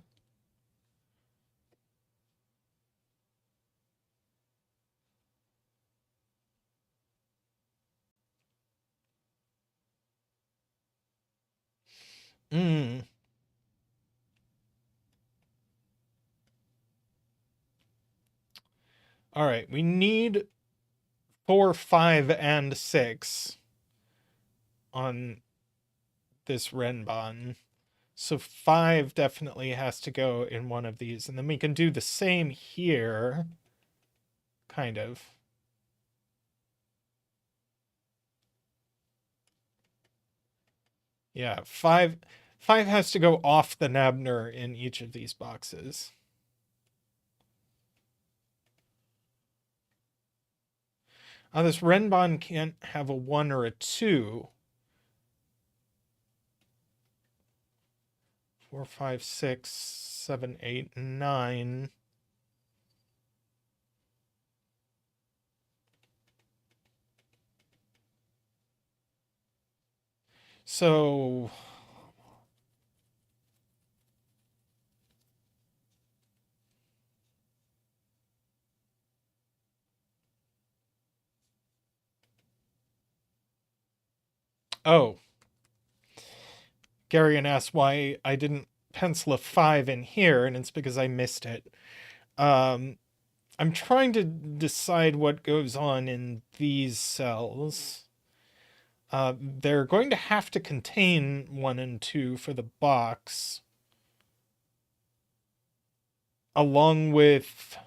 All right, we need 4, 5, and 6 on this Renbon. So 5 definitely has to go in one of these. And then we can do the same here. Kind of. Yeah, 5 has to go off the Nabner in each of these boxes. This Renbon can't have a 1 or a 2. 4, 5, 6, 7, 8, 9. So Garion asked why I didn't pencil a 5 in here, and it's because I missed it. I'm trying to decide what goes on in these cells. They're going to have to contain 1 and 2 for the box, along with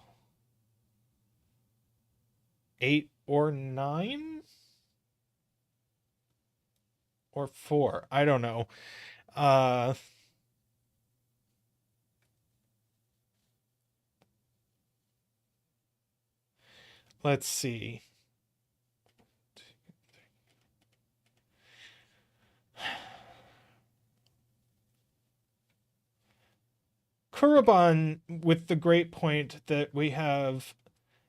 8 or 9? or 4. I don't know. Uh, let's see. Kuraban with the great point that we have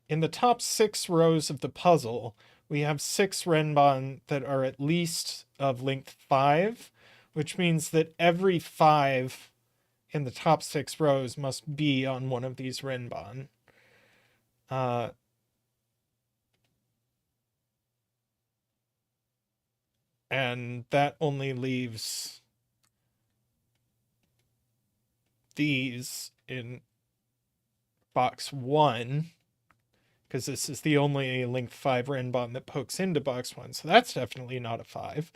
in the top 6 rows of the puzzle, we have 6 renban that are at least of length 5, which means that every 5 in the top 6 rows must be on one of these renban. And that only leaves these in box 1, because this is the only length 5 renban that pokes into box 1. So that's definitely not a 5.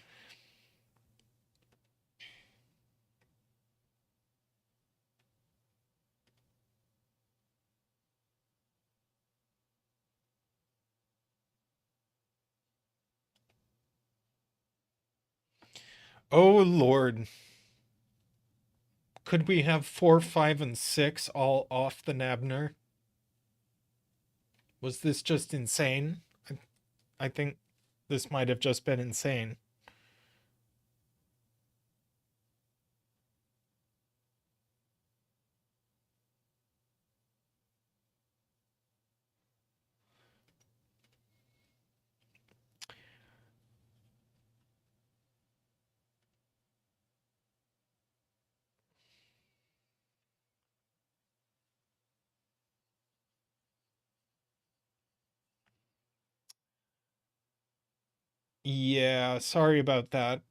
Oh, Lord. Could we have 4, 5, and 6 all off the Nabner? Was this just insane? I think this might have just been insane. Yeah, sorry about that.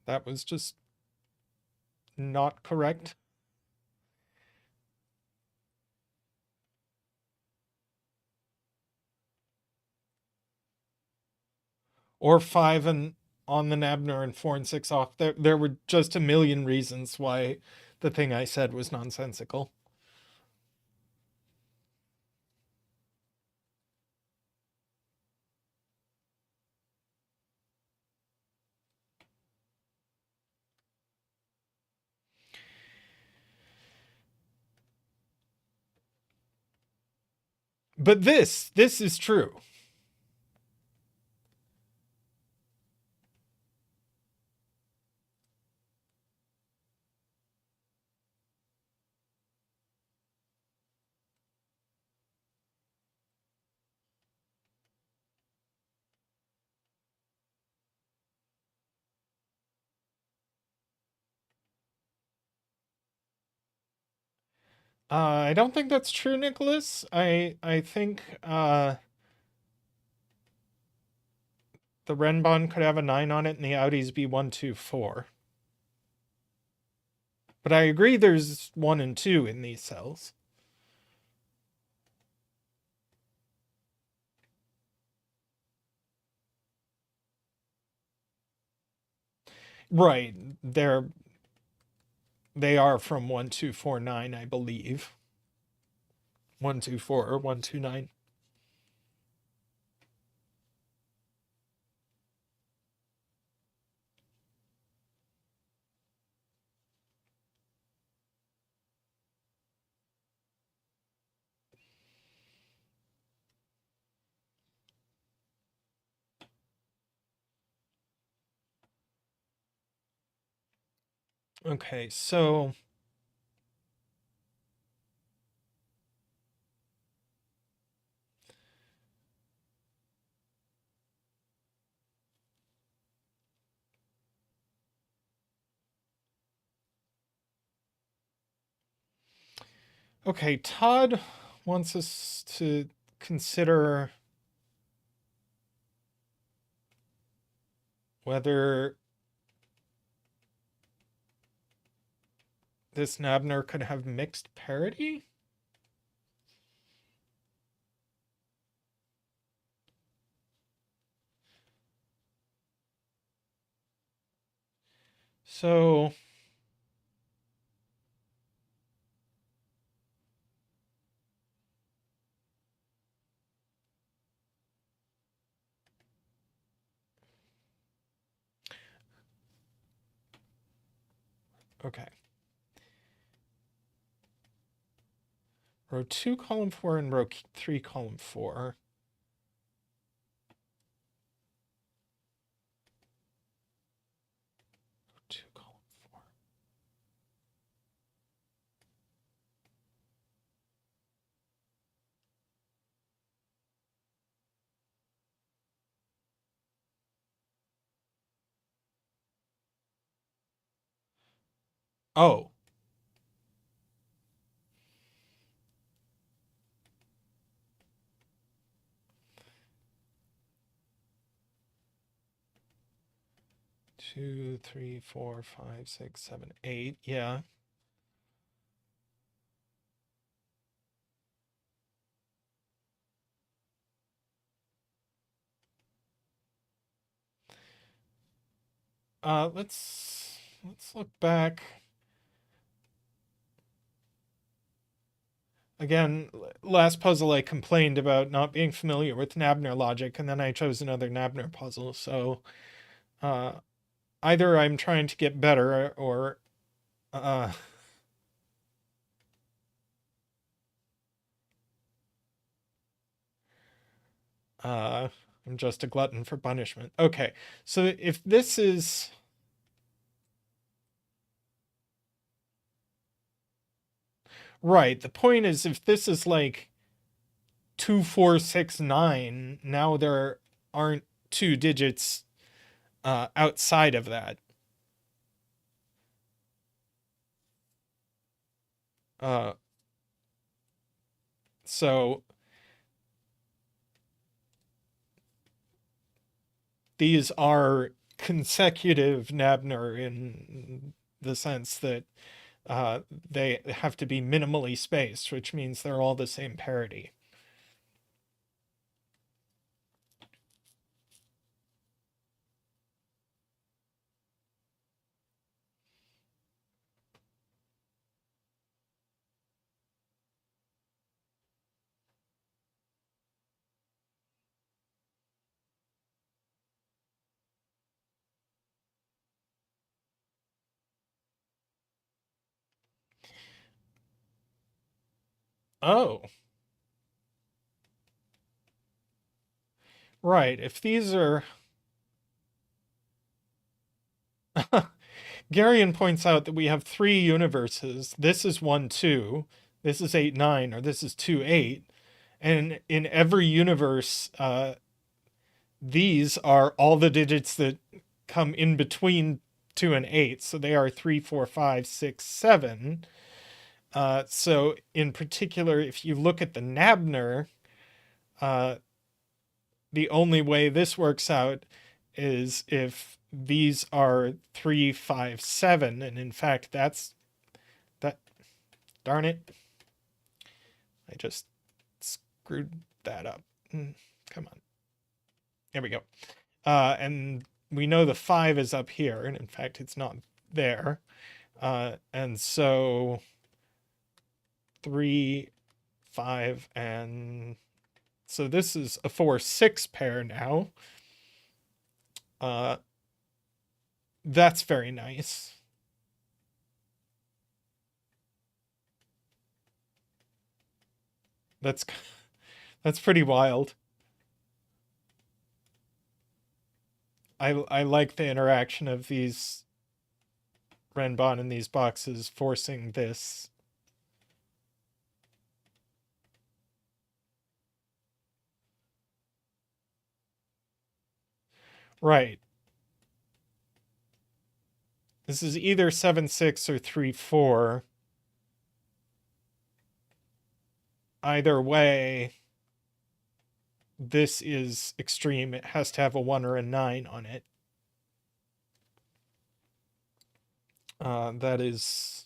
That was just not correct. Or 5 and on the Nabner and 4 and 6 off. There were just a million reasons why the thing I said was nonsensical. But this is true. I don't think that's true, Nicholas. I think the Renbon could have a 9 on it and the Audis be 1, 2, 4. But I agree there's 1 and 2 in these cells. Right. They are from 1, 2, 4, 9, I believe. 1, 2, 4 or 1, 2, 9. Okay, so okay, Todd wants us to consider whether this Nabner could have mixed parity. So Okay. Row 2, column 4, and row 3, column 4. Row 2, column 4. Oh. Two, three, four, five, six, seven, 8. Yeah. Let's look back. Again, last puzzle I complained about not being familiar with Nabner logic, and then I chose another Nabner puzzle. So uh, either I'm trying to get better, or uh, I'm just a glutton for punishment. Okay, so if this is right, the point is if this is like 2469, now there aren't two digits outside of that. Uh, so these are consecutive Nabner in the sense that they have to be minimally spaced, which means they're all the same parity. Oh, right. If these are. Garion points out that we have three universes. This is 1, 2. This is 8, 9, or this is 2, 8. And in every universe, these are all the digits that come in between 2 and 8. So they are 3, 4, 5, 6, 7. So in particular, if you look at the Nabner, uh, the only way this works out is if these are 3, 5, 7. And in fact, that's that. Darn it. I just screwed that up. Come on. There we go. And we know the 5 is up here, and in fact, it's not there. And so 3, 5, and so this is a 4, 6 pair now. That's very nice. That's that's pretty wild. I like the interaction of these Renbon in these boxes forcing this. Right. This is either 7, 6 or 3, 4. Either way, this is extreme. It has to have a 1 or a 9 on it. That is.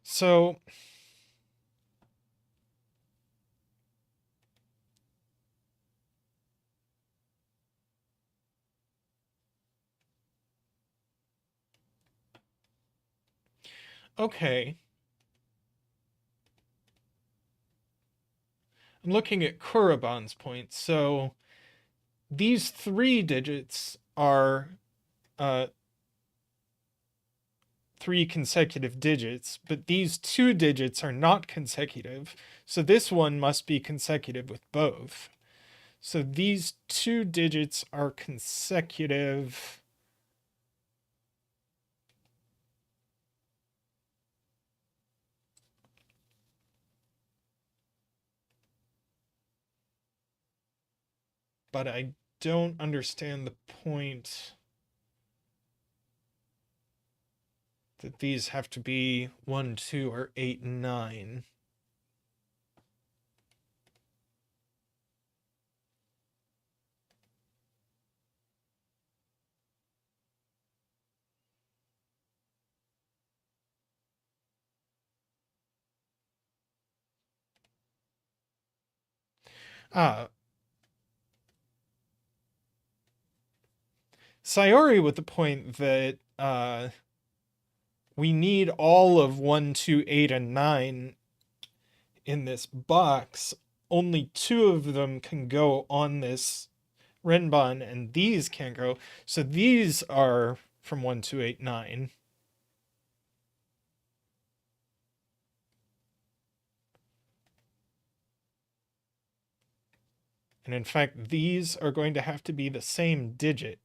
So okay. I'm looking at Kurobon's point. So these 3 digits are uh, 3 consecutive digits, but these 2 digits are not consecutive. So this one must be consecutive with both. So these 2 digits are consecutive. But I don't understand the point that these have to be 1, 2, or 8, and 9. Ah, Sayori with the point that we need all of 1, 2, 8, and 9 in this box. Only 2 of them can go on this Renbon, and these can't go. So these are from 1, 2, 8, 9. And in fact, these are going to have to be the same digit.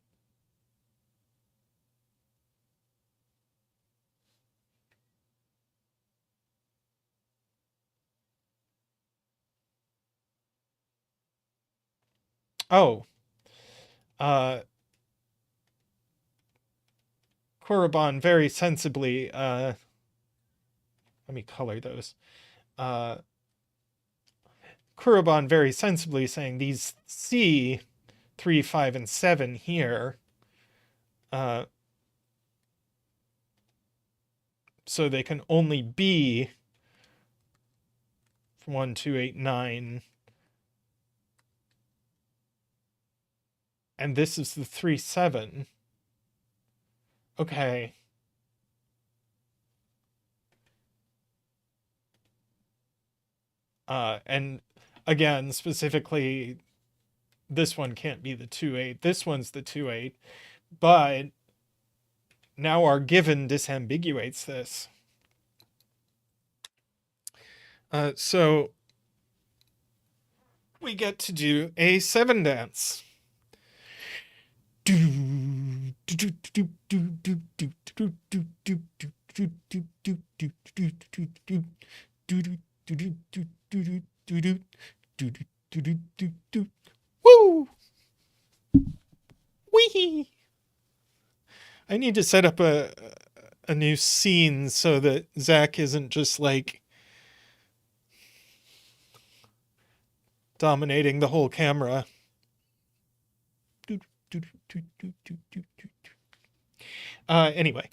Oh, uh, Korriban very sensibly, let me color those. Korriban very sensibly saying these C 3, 5, and 7 here, so they can only be 1, 2, 8, 9. And this is the 3, 7. Okay. And again, specifically, this one can't be the 2, 8. This one's the 2, 8. But now our given disambiguates this. So we get to do a 7 dance. Woo! Wee! I need to set up a new scene so that Zach isn't just like dominating the whole camera. Anyway.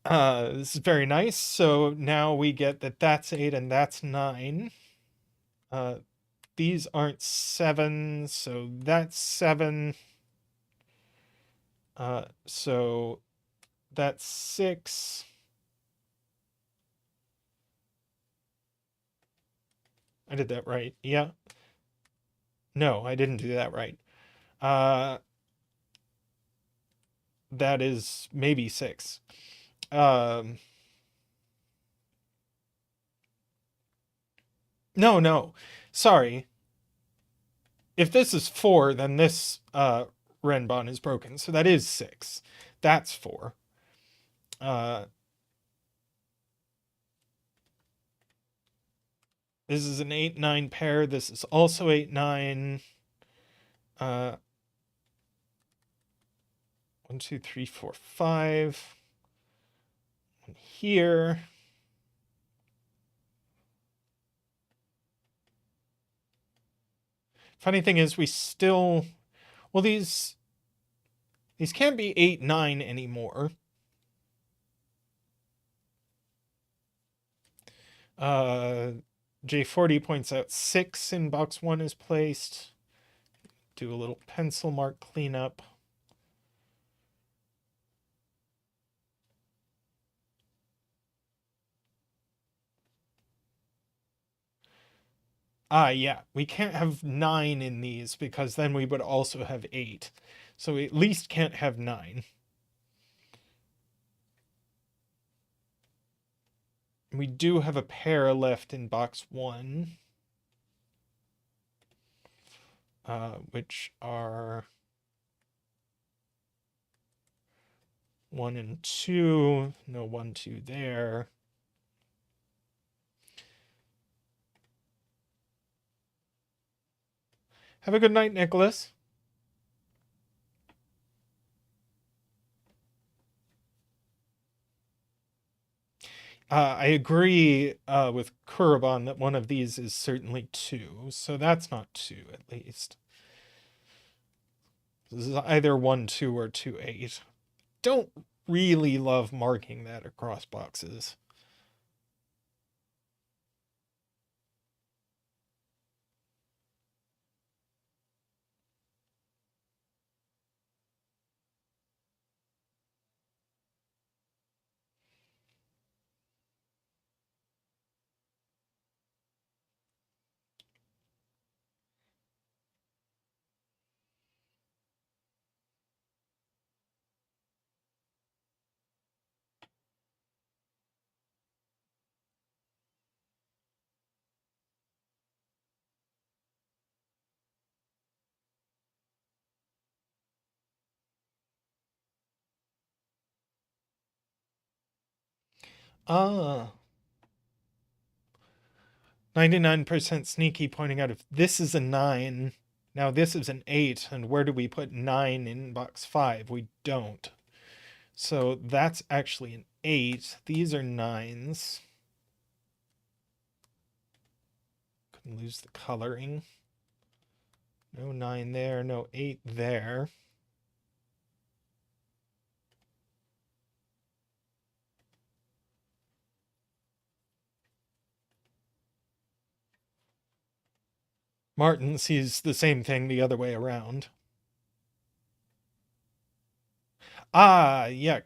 This is very nice. So now we get that that's 8 and that's 9. These aren't 7, so that's 7. So that's 6. I did that right. Yeah. No, I didn't do that right. That is maybe 6. No. Sorry. If this is 4, then this Renbon is broken. So that is 6. That's 4. This is an 8, 9 pair. This is also 8, 9. 1, 2, 3, 4, 5. One here. Funny thing is, we still, well, these can't be 8, 9 anymore. Uh, J40 points out 6 in box 1 is placed. Do a little pencil mark cleanup. Yeah, we can't have 9 in these because then we would also have 8. So we at least can't have 9. We do have a pair left in box 1, which are 1 and 2. No 1, 2 there. Have a good night, Nicholas. I agree with Kurban that one of these is certainly 2, so that's not 2 at least. This is either 1, 2, or 2, 8. Don't really love marking that across boxes. Ah, 99% sneaky pointing out if this is a 9, now this is an 8, and where do we put 9 in box 5? We don't. So that's actually an 8. These are 9s. Couldn't lose the coloring. No 9 there, no 8 there. Martin sees the same thing the other way around. Yeah.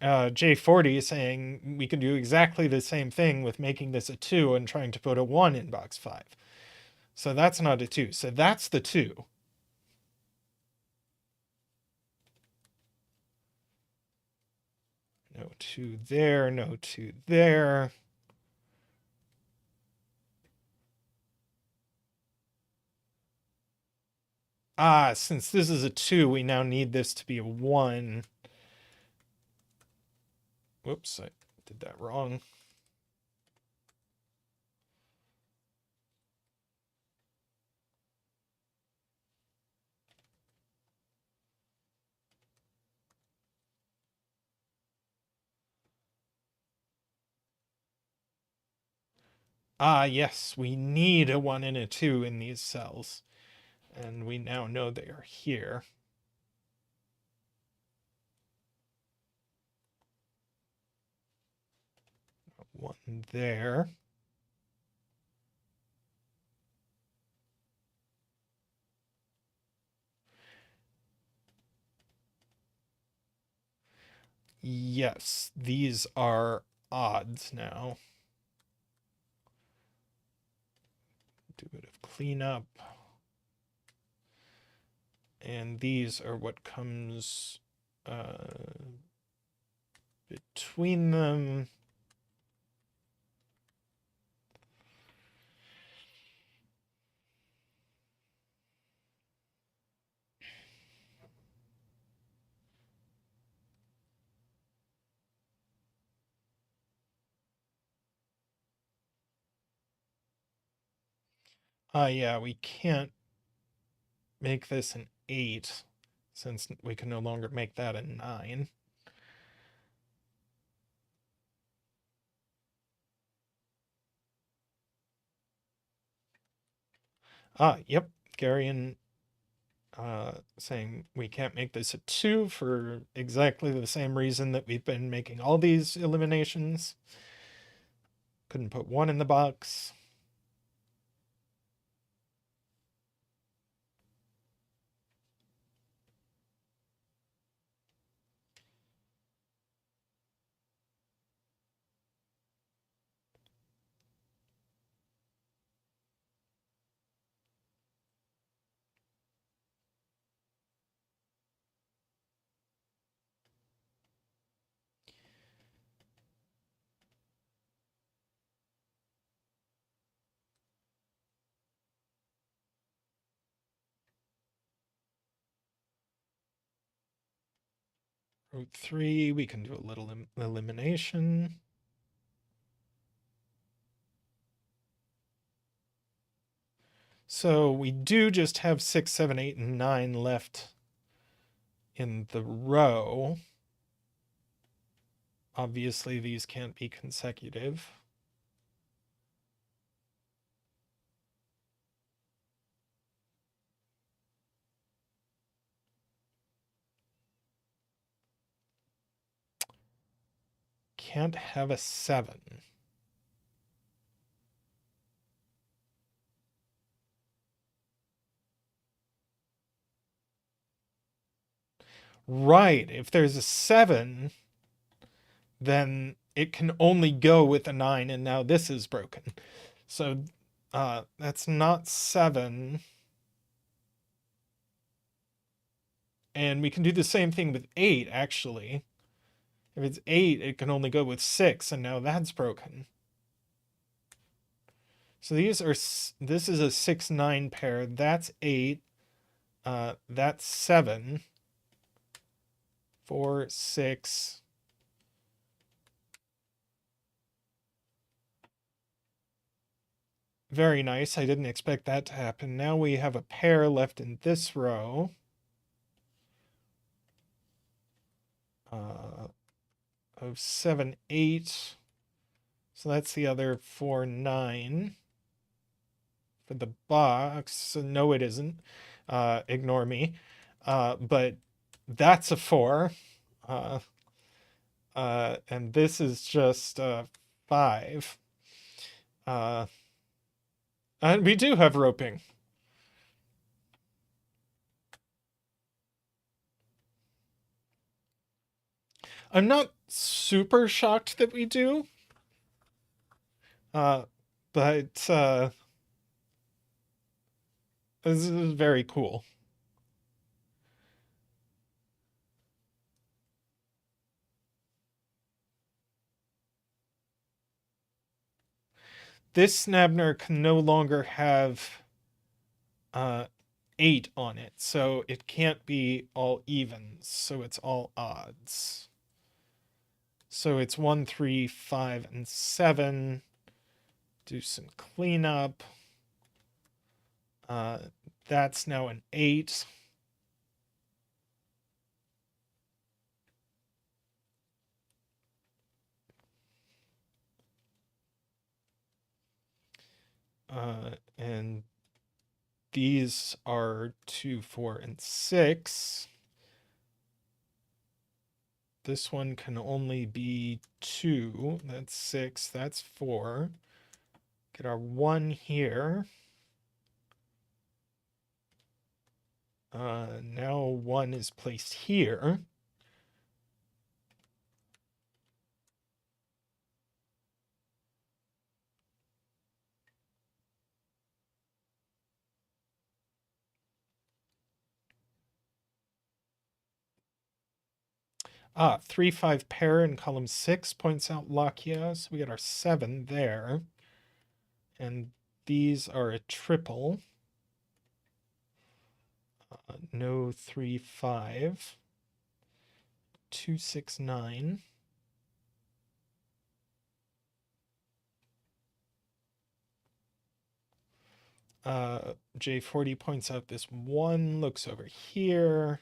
J40 is saying we can do exactly the same thing with making this a 2 and trying to put a 1 in box 5. So that's not a 2. So that's the 2. No 2 there, no 2 there. Since this is a 2, we now need this to be a 1. Whoops, I did that wrong. Yes, we need a 1 and a 2 in these cells. And we now know they are here. One there. Yes, these are odds now. Do a bit of cleanup. And these are what comes between them. Yeah, we can't make this an 8 since we can no longer make that a 9. Yep, Garion saying we can't make this a 2 for exactly the same reason that we've been making all these eliminations. Couldn't put 1 in the box. Row 3, we can do a little elimination. So we do just have 6, 7, 8, and 9 left in the row. Obviously, these can't be consecutive. Can't have a 7. Right. If there's a 7, then it can only go with a 9, and now this is broken. So that's not 7. And we can do the same thing with 8, actually. If it's 8, it can only go with 6, and now that's broken. So this is a 6-9 pair. That's 8. That's 7. 4, 6. Very nice. I didn't expect that to happen. Now we have a pair left in this row. Of 7, 8. So that's the other 4, 9. For the box. No, it isn't. Ignore me. But that's a 4. And this is just 5. And we do have roping. I'm not super shocked that we do. But this is very cool. This Nabner can no longer have 8 on it, so it can't be all evens, so it's all odds. So it's 1, 3, 5, and 7. Do some cleanup. That's now an 8. And these are 2, 4, and 6. This one can only be 2. That's 6. That's 4. Get our 1 here. Now 1 is placed here. Ah, 3, 5 pair in column 6 points out Lakia. So we got our 7 there. And these are a triple. No 3, 5. 2, 6, 9. J40 points out this 1, looks over here,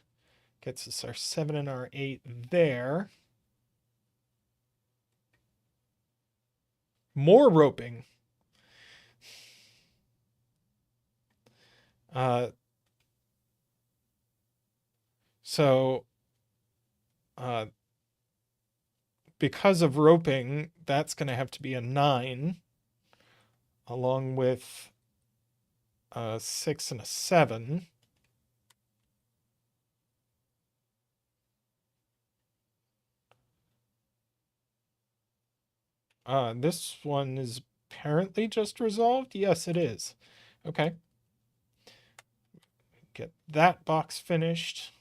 gets us our 7 and our 8 there. More roping. So because of roping, that's going to have to be a 9, along with a 6 and a 7. This one is apparently just resolved. Yes, it is. Okay. Get that box finished.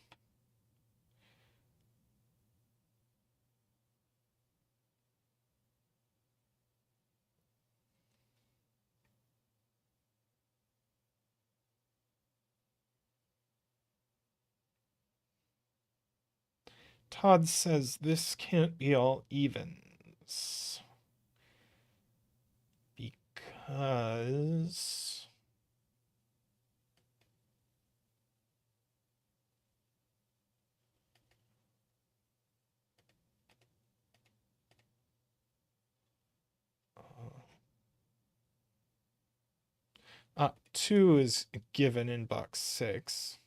Todd says this can't be all evens because uh, 2 is given in box 6.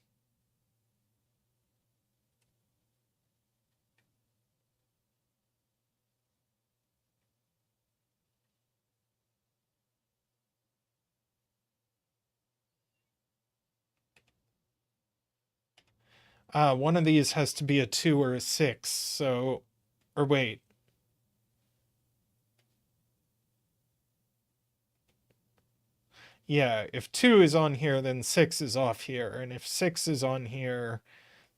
One of these has to be a 2 or a 6. So, or wait. Yeah, if 2 is on here, then 6 is off here. And if 6 is on here,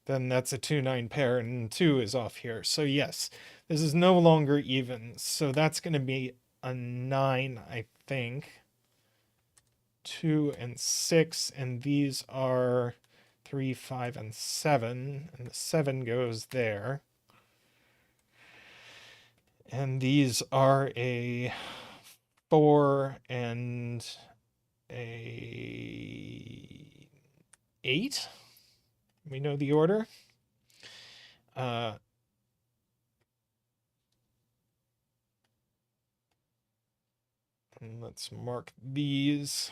then that's a 2-9 pair, and 2 is off here. So yes, this is no longer even. So that's going to be a 9, I think. 2 and 6, and these are 3, 5, and 7, and the 7 goes there. And these are a 4 and a 8. We know the order. And let's mark these.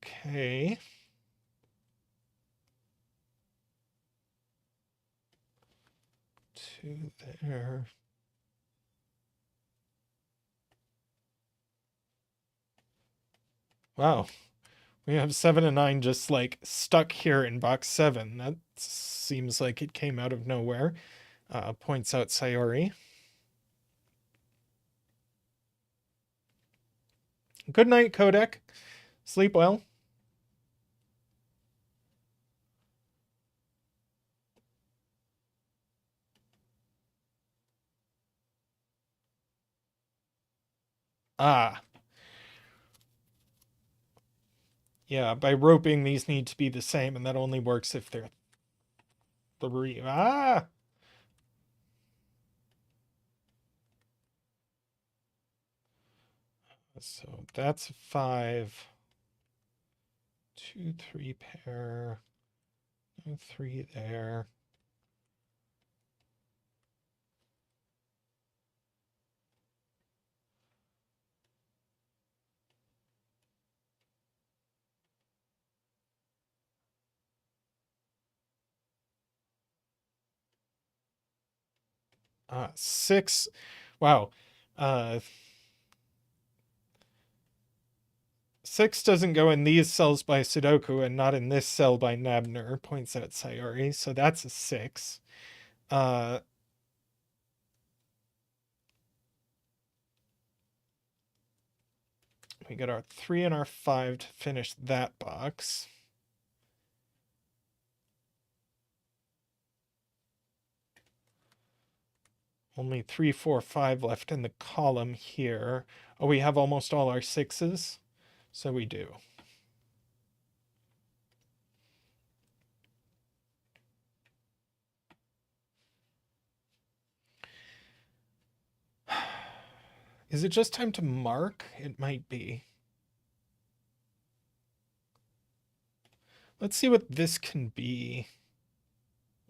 Okay. Two there. Wow. We have 7 and 9 just like stuck here in box 7. That seems like it came out of nowhere. Points out Sayori. Good night, Codec. Sleep well. Ah. Yeah, by roping, these need to be the same, and that only works if they're 3. Ah! So that's a 5. 2, 3 pair. No 3 there. Six. Wow. 6 doesn't go in these cells by Sudoku and not in this cell by Nabner, points out Sayori. So that's a 6. We got our 3 and our 5 to finish that box. Only 3, 4, 5 left in the column here. Oh, we have almost all our 6s. So we do. Is it just time to mark? It might be. Let's see what this can be.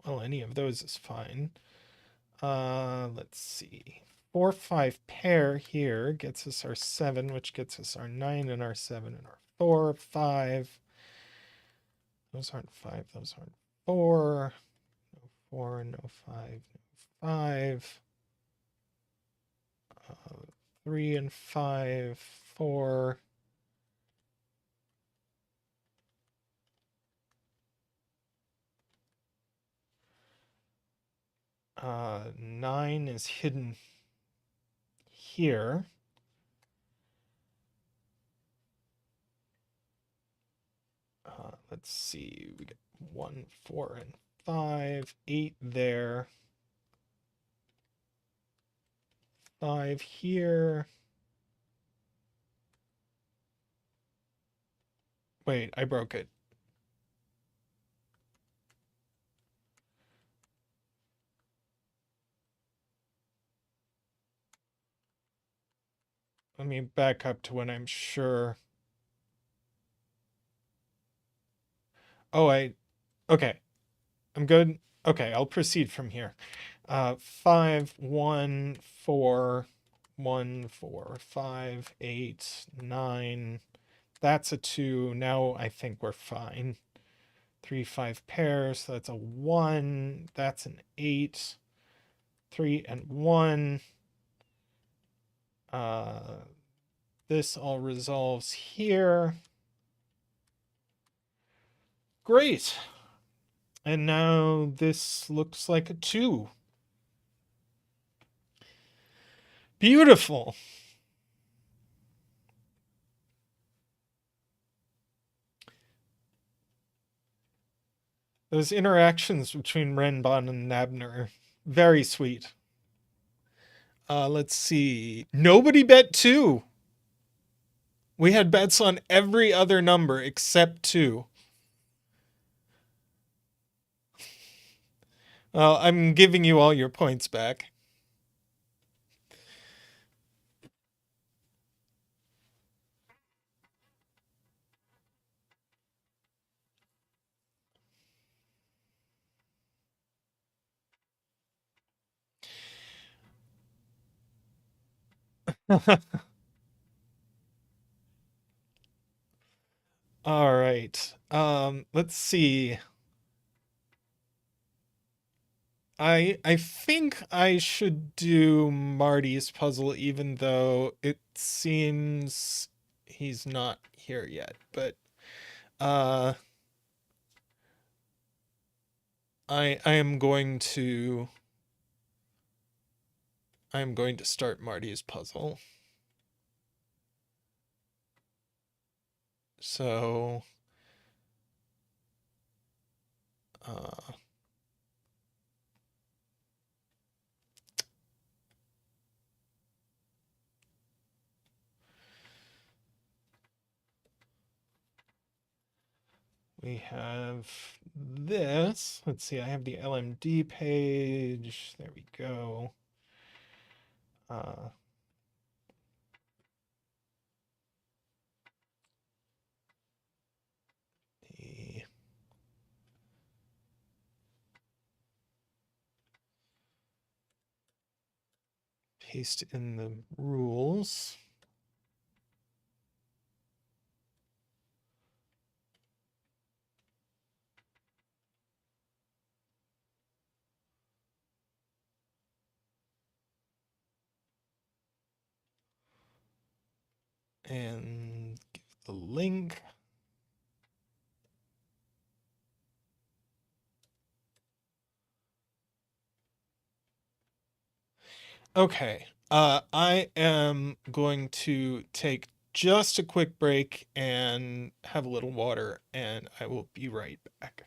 Well, any of those is fine. Let's see. 4, 5 pair here gets us our 7, which gets us our 9 and our 7 and our 4, 5. Those aren't 5, those aren't 4. 4, no 5, no 5. 3 and 5, 4. Uh, 9 is hidden here. Let's see, we get 1, 4, and 5, 8 there. 5 here. Wait, I broke it. Let me back up to when I'm sure. Oh, okay. I'm good. Okay, I'll proceed from here. 5, 1, 4, 1, 4, 5, 8, 9. That's a 2. Now I think we're fine. 3, 5 pairs. So that's a 1. That's an 8. 3 and 1. This all resolves here. Great. And now this looks like a 2. Beautiful. Those interactions between Renbon and Nabner, very sweet. Let's see. Nobody bet 2. We had bets on every other number except 2. Well, I'm giving you all your points back. All right. Let's see. I think I should do Marty's puzzle, even though it seems he's not here yet. But I am going to start Marty's puzzle. So we have this. Let's see, I have the LMD page. There we go. Paste in the rules. And give the link. Okay, I am going to take just a quick break and have a little water, and I will be right back.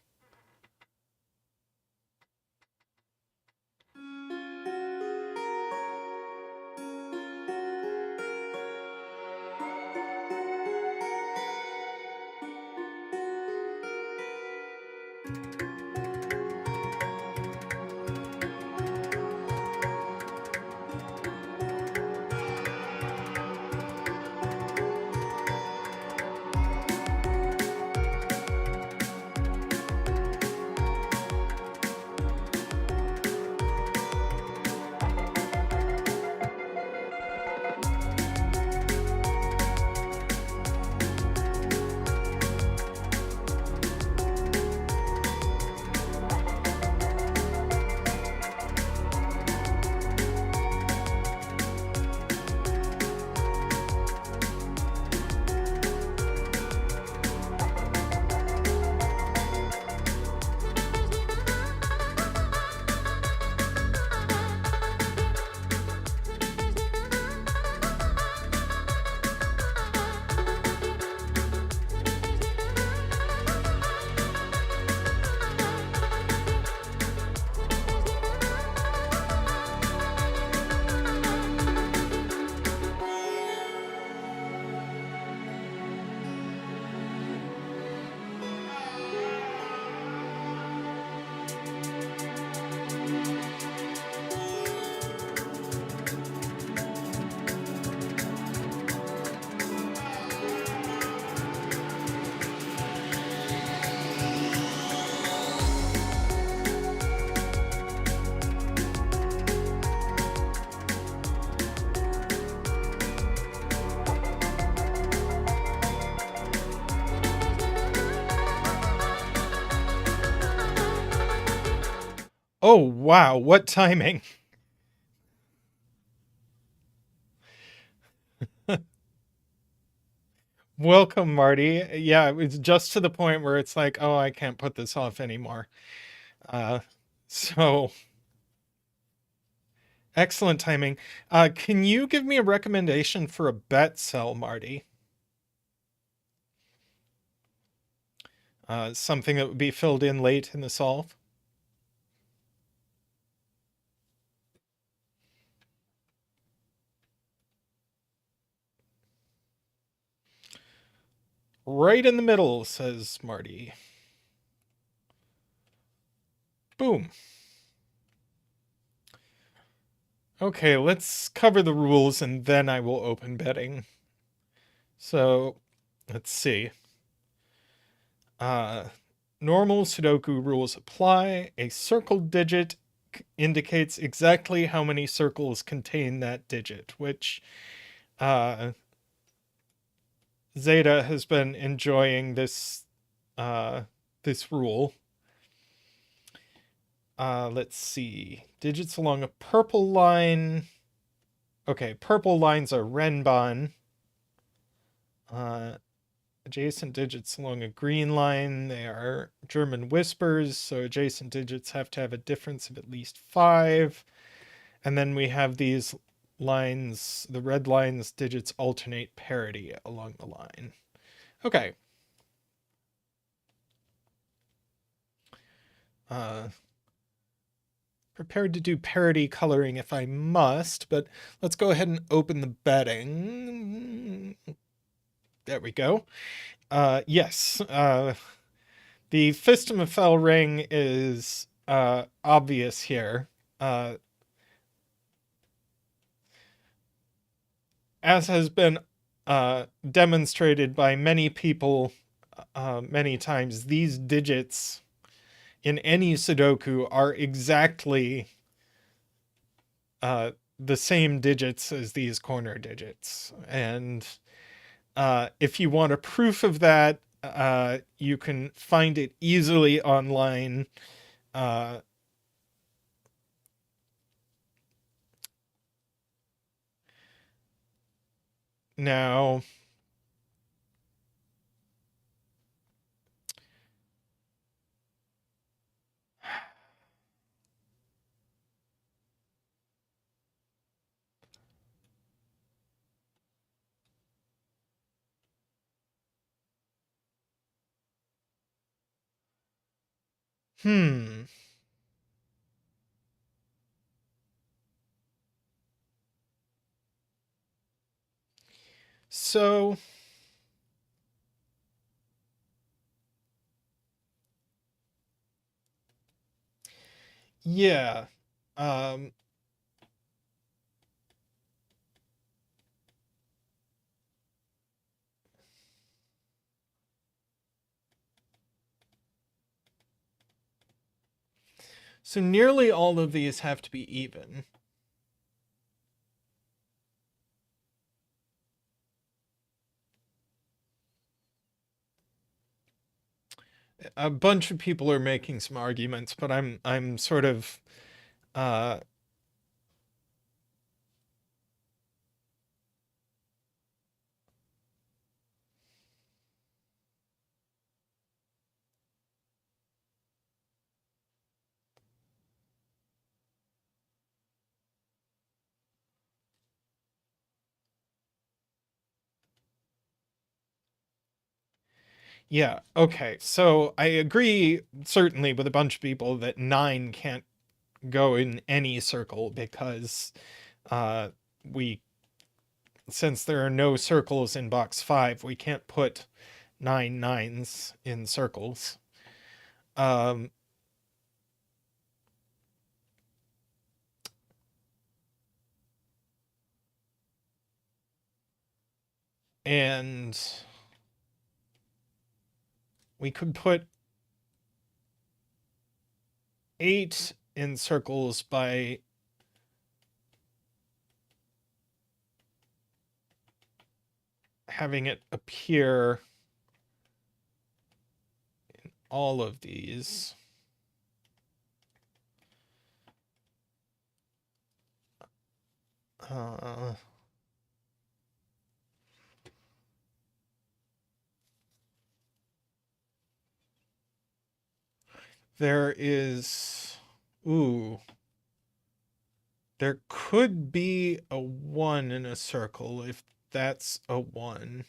Oh, wow. What timing. Welcome, Marty. Yeah, it was just to the point where it's like, oh, I can't put this off anymore. Uh, so excellent timing. Can you give me a recommendation for a bet cell, Marty? Something that would be filled in late in the solve? Right in the middle, says Marty. Boom. Okay, let's cover the rules and then I will open betting. So, let's see. Uh, Normal Sudoku rules apply. A circled digit indicates exactly how many circles contain that digit, which uh, Zeta has been enjoying uh, this rule. Let's see. Digits along a purple line. Okay, purple lines are Renban. Uh, Adjacent digits along a green line, they are German whispers, so adjacent digits have to have a difference of at least 5. And then we have these lines, the red lines, digits alternate parity along the line. Okay. Uh, Prepared to do parity coloring if I must, but let's go ahead and open the betting. There we go. Yes. The Phistful ring is obvious here. Uh, as has been demonstrated by many people many times, these digits in any Sudoku are exactly the same digits as these corner digits. And if you want a proof of that, you can find it easily online. Uh, Now, hmm. So, yeah. Um, so nearly all of these have to be even. A bunch of people are making some arguments, but I'm sort of uh yeah, okay. So I agree certainly with a bunch of people that 9 can't go in any circle because uh we since there are no circles in box 5, we can't put 9 nines in circles. Um and we could put 8 in circles by having it appear in all of these. Uh, there is. Ooh. There could be a 1 in a circle if that's a 1.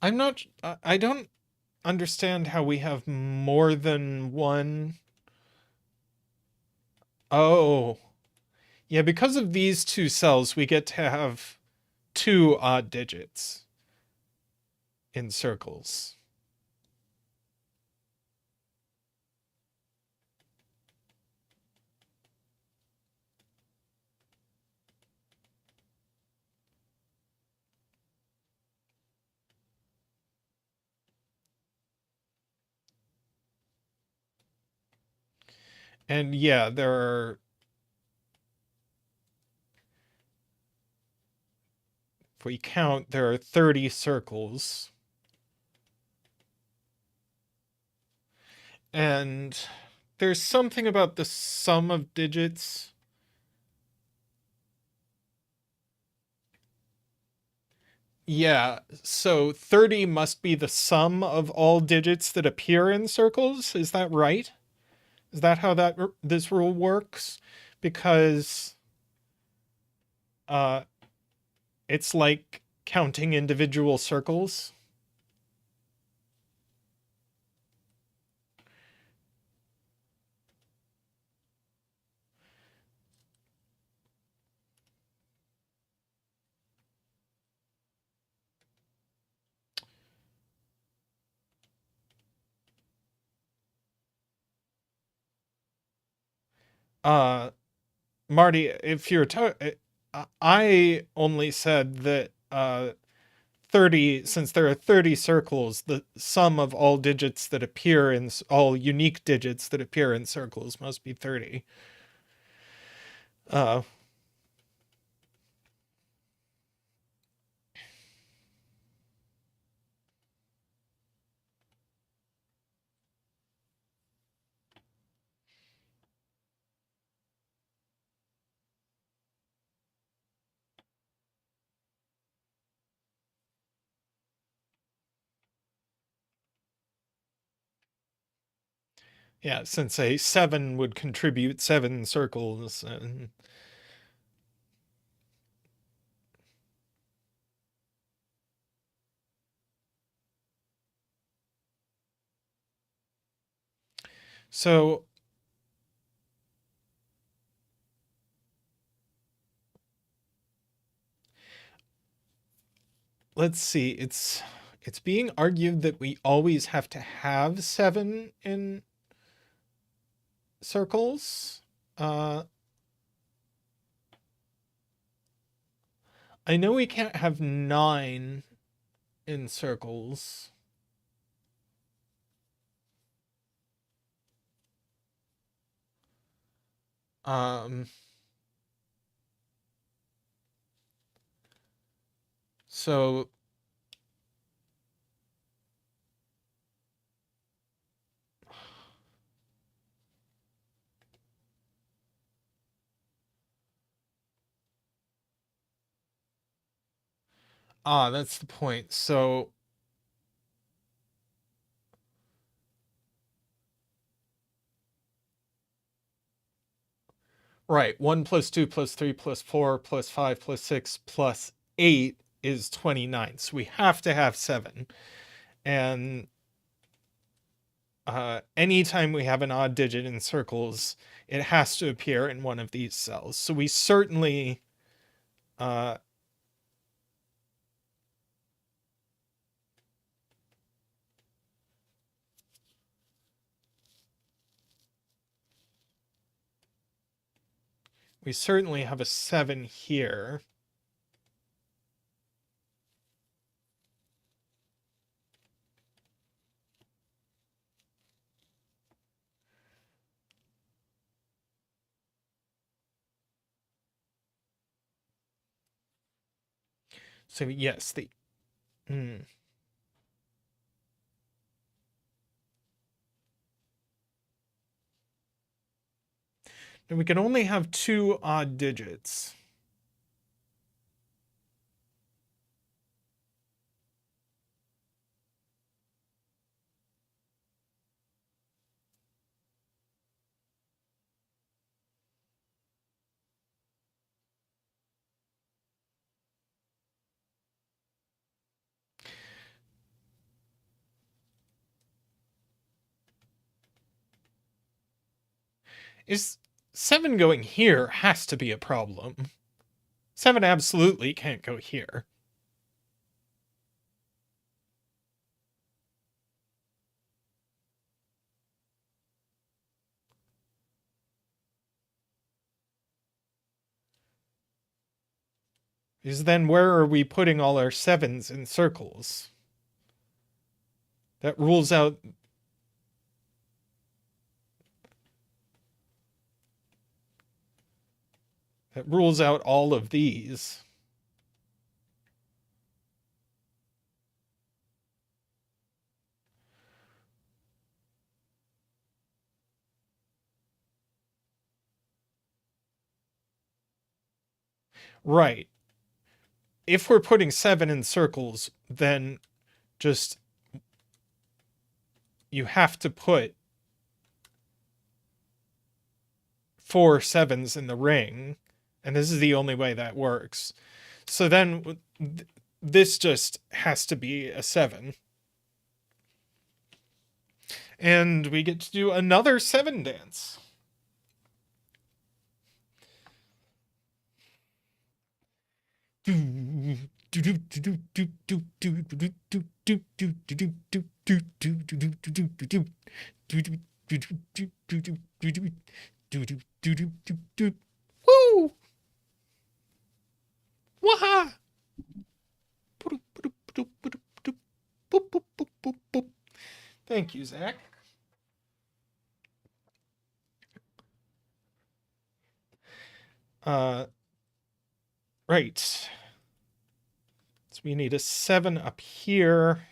I'm not. I don't understand how we have more than one. Oh. Yeah, because of these two cells, we get to have 2 odd digits in circles. And yeah, there are. If we count, there are 30 circles. And there's something about the sum of digits. Yeah, so 30 must be the sum of all digits that appear in circles. Is that right? Is that how this rule works? Because uh it's like counting individual circles. Uh Marty, if you're I only said that 30, since there are 30 circles, the sum of all digits that appear in all unique digits that appear in circles must be 30. Uh yeah, since a 7 would contribute 7 circles. And so let's see. It's being argued that we always have to have 7 in circles. Uh I know we can't have 9 in circles. Um so that's the point. So right, 1 plus 2 plus 3 plus 4 plus 5 plus 6 plus 8 is 29. So we have to have 7. And anytime we have an odd digit in circles, it has to appear in one of these cells. So uh, we certainly have a 7 here. So yes, the... And we can only have 2 odd digits. Is 7 going here has to be a problem. 7 absolutely can't go here. Is then where are we putting all our 7s in circles? That rules out... That rules out all of these. Right. If we're putting 7 in circles, then just... You have to put 4 7s in the ring. And this is the only way that works. So then this just has to be a 7. And we get to do another 7 dance. Woo! Waha! Thank you, Zach. Right. So we need a 7 up here.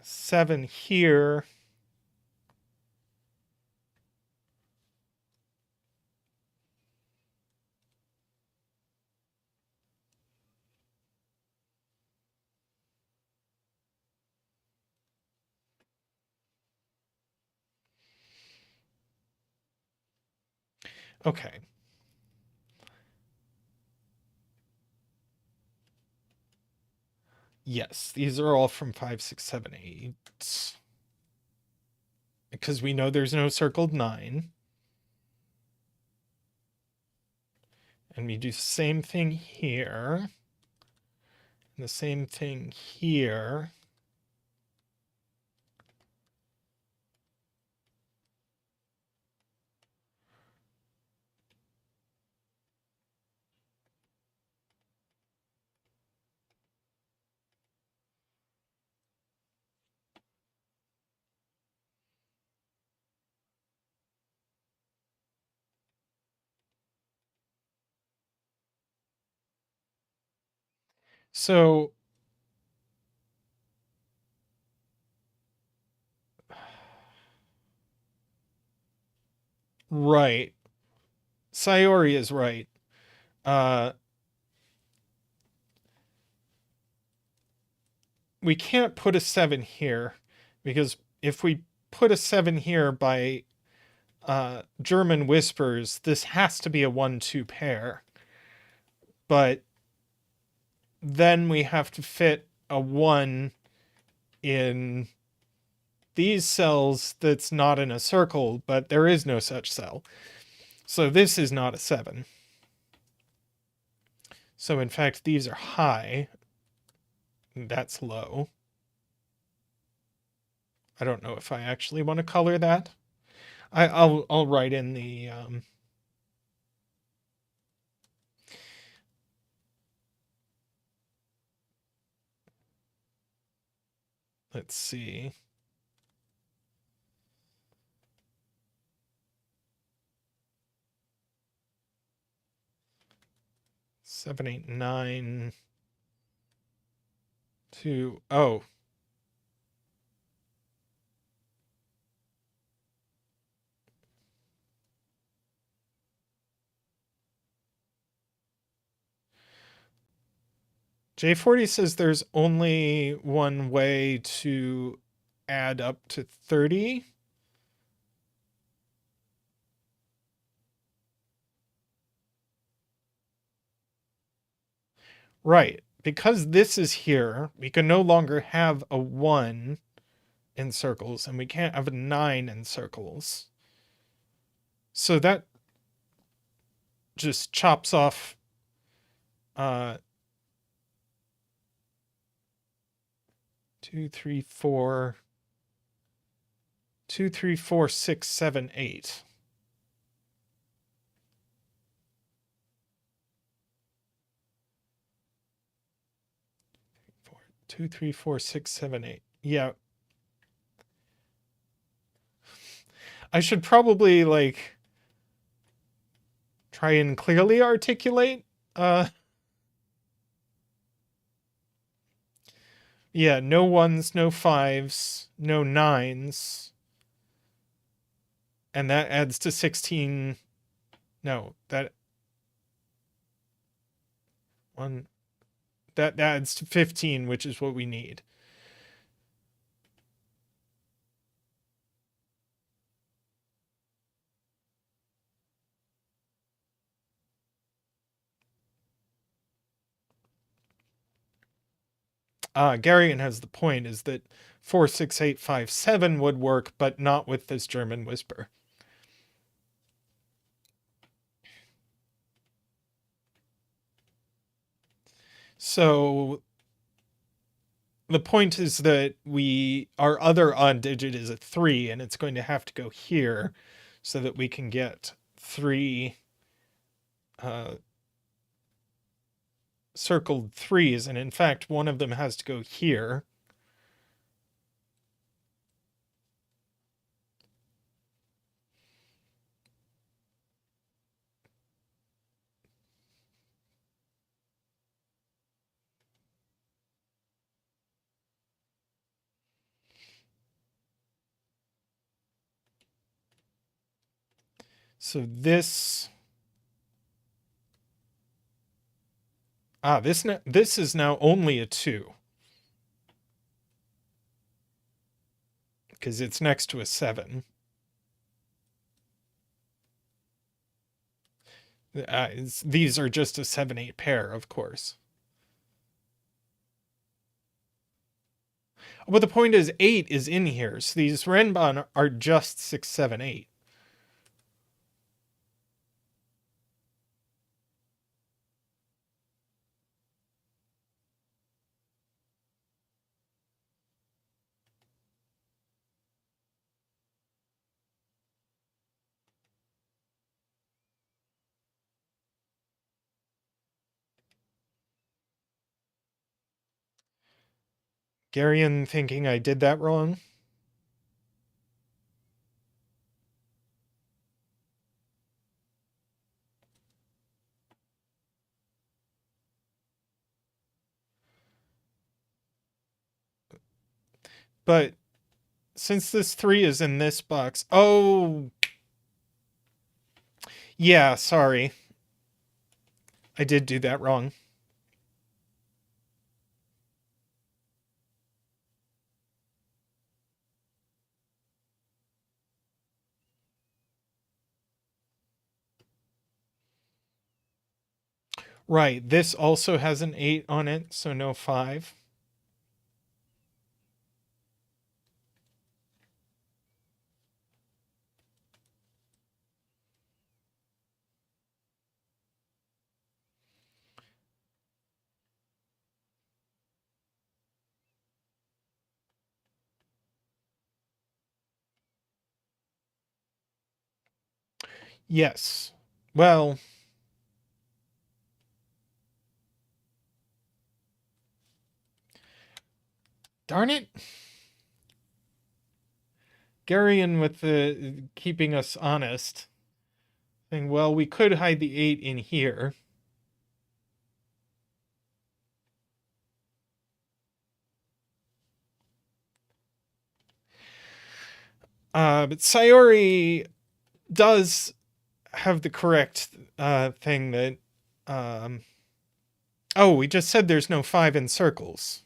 7 here. Okay. Yes, these are all from 5, 6, 7, 8. Because we know there's no circled 9. And we do the same thing here. And the same thing here. So right. Sayori is right. We can't put a 7 here because if we put a 7 here by German whispers, this has to be a 1-2 pair. But then we have to fit a 1 in these cells that's not in a circle, but there is no such cell. So this is not a 7. So in fact, these are high. That's low. I don't know if I actually want to color that. I'll write in the let's see. 7, 8, 9. 2. Oh. J40 says there's only one way to add up to 30. Right. Because this is here, we can no longer have a 1 in circles, and we can't have a 9 in circles. So that just chops off 2, 3, 4, 2, 3, 4, 6, 7, 8. 2, 3, 4, 6, 7, 8. Yeah. I should probably like try and clearly articulate. Yeah, no 1s, no 5s, no 9s. And that adds to 16. No, that one that adds to 15, which is what we need. Garion has the point is that 4, 6, 8, 5, 7 would work, but not with this German whisper. So the point is that our other odd digit is a 3, and it's going to have to go here so that we can get 3 circled 3s, and in fact one of them has to go here. So this this is now only a 2 because it's next to a 7. These are just a 7, 8 pair, of course. But the point is 8 is in here, so these Renban are just 6, 7, 8. Garion thinking I did that wrong. But since this 3 is in this box, oh, yeah, sorry. I did do that wrong. Right, this also has an 8 on it, so no 5. Yes. Well, darn it. Garion with the keeping us honest. Saying, well, we could hide the 8 in here. But Sayori does have the correct thing that. Um, oh, we just said there's no 5 in circles.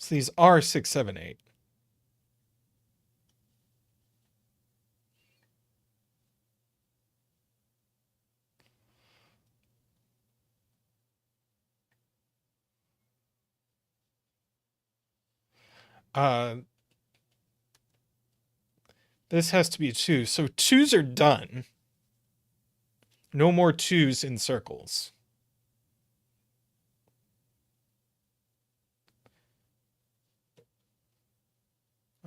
So these are 6, 7, 8. Uh, this has to be a 2. So 2s are done. No more 2s in circles.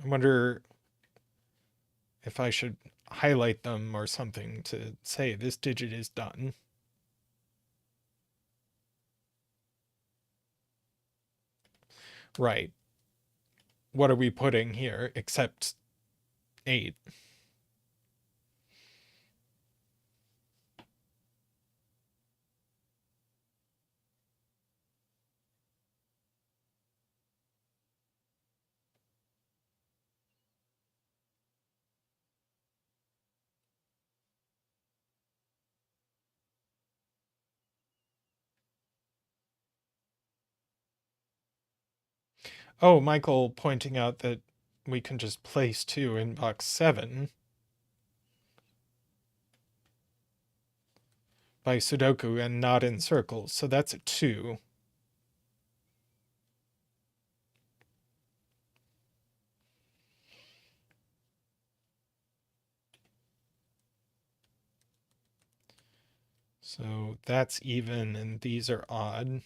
I wonder if I should highlight them or something to say this digit is done. Right. What are we putting here except 8? Oh, Michael pointing out that we can just place 2 in box 7 by Sudoku and not in circles. So that's a 2. So that's even and these are odd.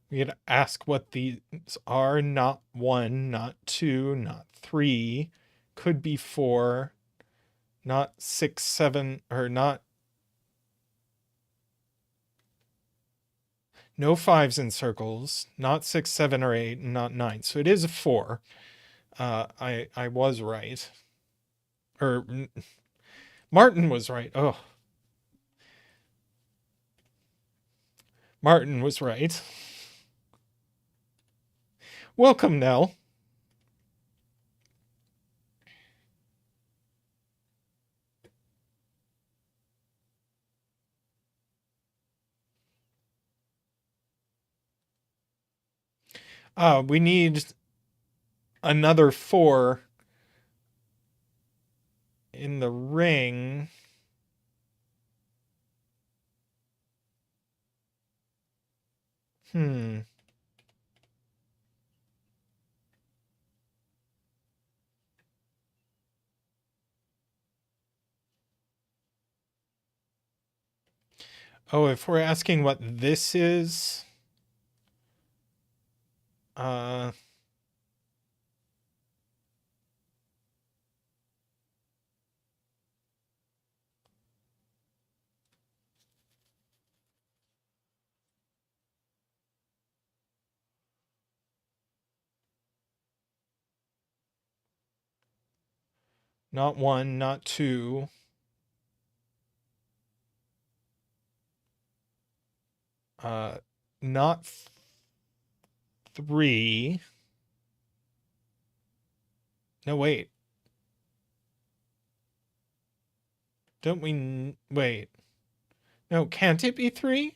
We had to ask what these are. Not 1, not 2, not 3. Could be 4. Not 6, 7, or not. No 5s in circles. Not 6, 7, or 8, and not 9. So it is a 4. I was right. Or Martin was right. Oh, Martin was right. Welcome, Nell. We need another 4 in the ring. Hmm. Oh, if we're asking what this is, uh, not 1, not 2. Uh, not 3. No, wait. Don't we wait? No, can't it be 3?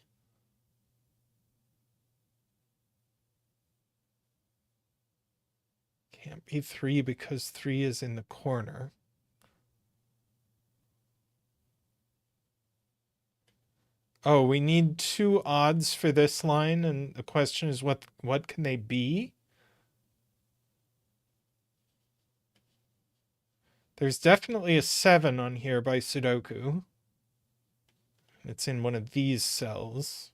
Can't be 3 because 3 is in the corner. Oh, we need two odds for this line, and the question is what can they be? There's definitely a 7 on here by Sudoku. It's in one of these cells.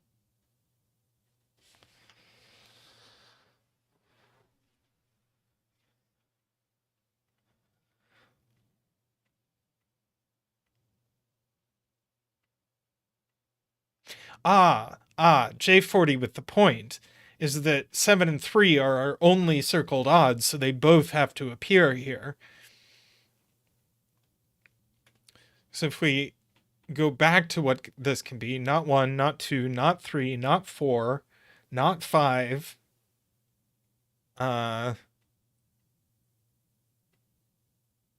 J40 with the point is that 7 and 3 are our only circled odds, so they both have to appear here. So if we go back to what this can be, not 1, not 2, not 3, not 4, not 5,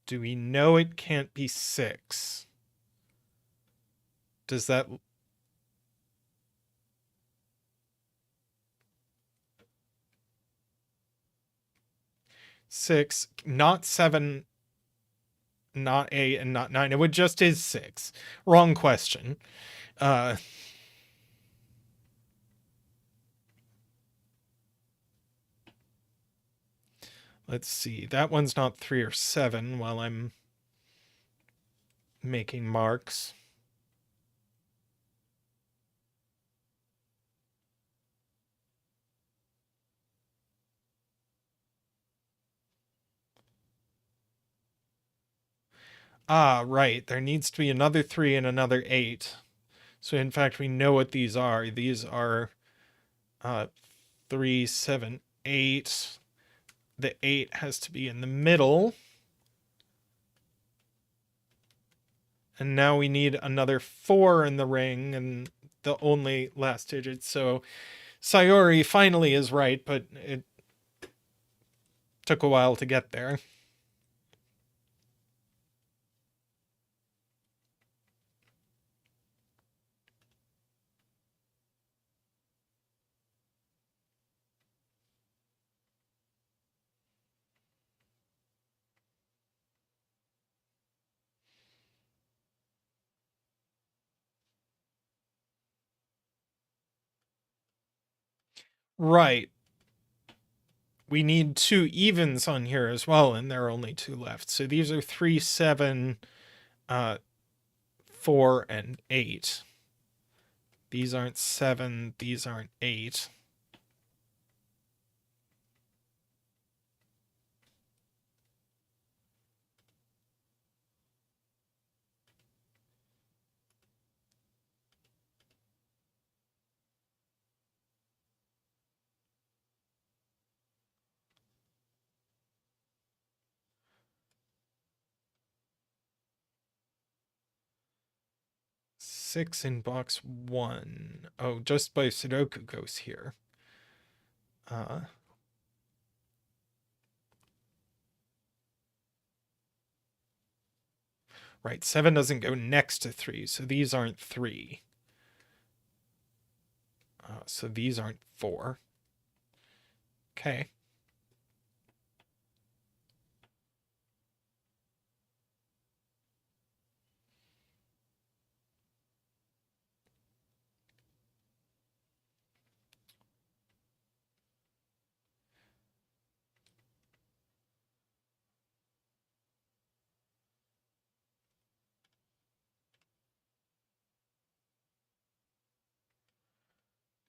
do we know it can't be 6? Does that... Six, not 7, not 8, and not 9. It just is 6. Wrong question. Let's see. That one's not 3 or 7 while I'm making marks. Right. There needs to be another 3 and another 8. So in fact, we know what these are. These are 3, 7, 8. The 8 has to be in the middle. And now we need another 4 in the ring and the only last digit. So Sayori finally is right, but it took a while to get there. Right. We need 2 evens on here as well, and there are only 2 left. So these are 3, 7, 4, and 8. These aren't 7, these aren't 8. Six in box 1. Oh, just by Sudoku goes here. Right, 7 doesn't go next to 3, so these aren't 3. So these aren't 4. Okay.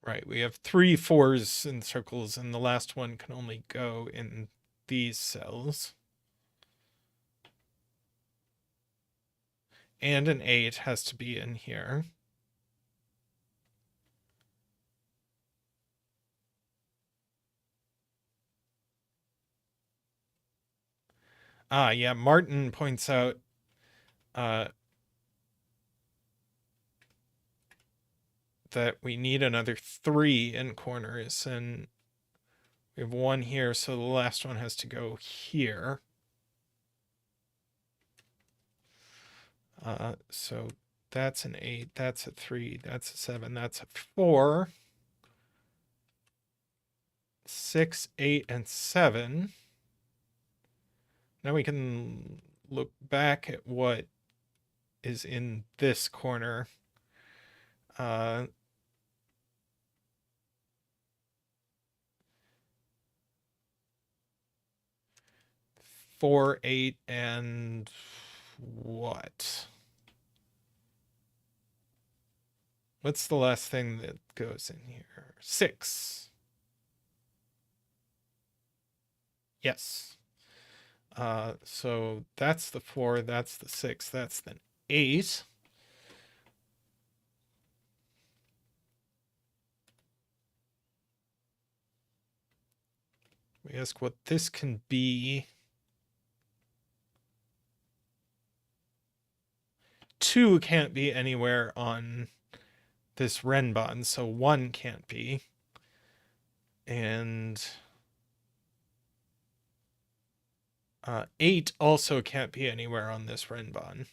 Right, we have 3 4s in circles, and the last one can only go in these cells. And an 8 has to be in here. Yeah, Martin points out that we need another 3 in corners, and we have 1 here, so the last one has to go here. So that's an 8, that's a 3, that's a 7, that's a 4. 6, 8, and 7. Now we can look back at what is in this corner. Uh, 4, 8, and what? What's the last thing that goes in here? 6. Yes. So that's the 4, that's the 6, that's the 8. We ask what this can be. 2 can't be anywhere on this Renbon, so 1 can't be. And 8 also can't be anywhere on this Renbon,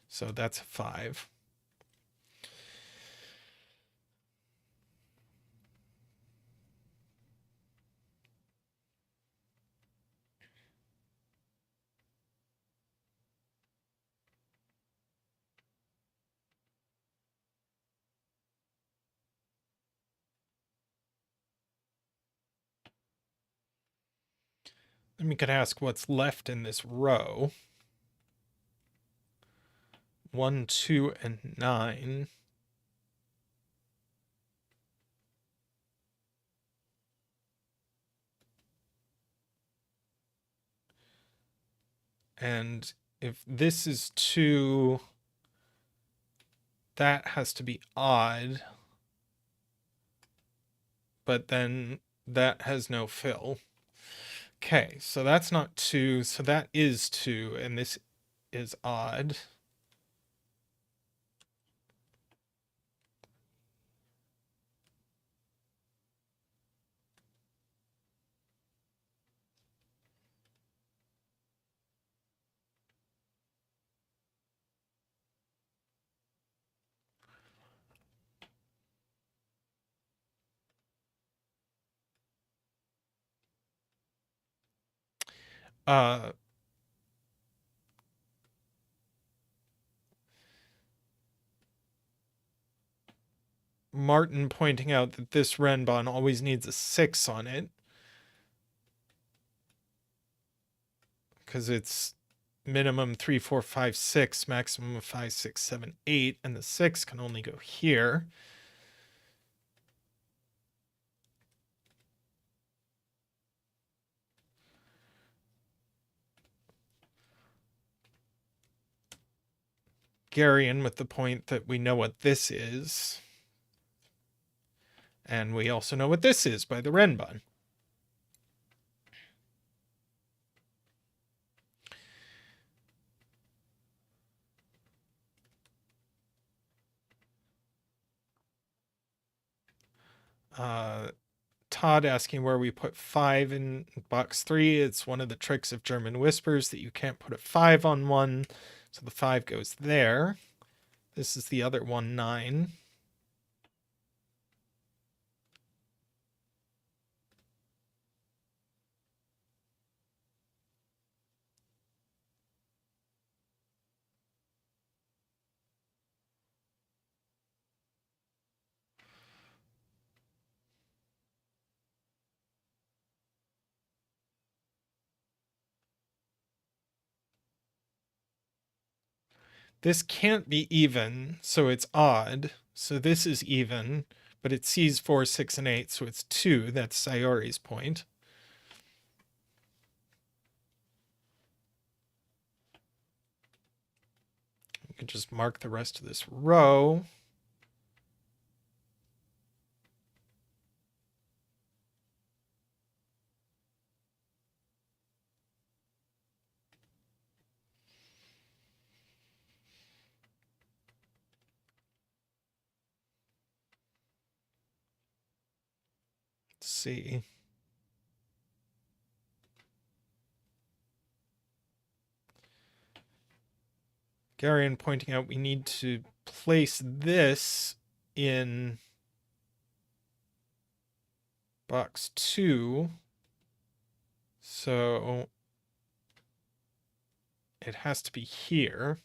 so that's a 5. Then we could ask what's left in this row. 1, 2, and 9. And if this is 2, that has to be odd. But then that has no fill. Okay, so that's not 2, so that is 2, and this is odd. Martin pointing out that this Renbon always needs a 6 on it. Because it's minimum 3, 4, 5, 6, maximum of 5, 6, 7, 8, and the 6 can only go here. Garian with the point that we know what this is. And we also know what this is by the Renbon. Todd asking where we put 5 in box 3. It's one of the tricks of German whispers that you can't put a 5 on one. So the 5 goes there. This is the other one, 9. This can't be even, so it's odd. So this is even, but it sees 4, 6, and 8, so it's 2. That's Sayori's point. We can just mark the rest of this row. Let's see. Garian pointing out we need to place this in box 2. So it has to be here.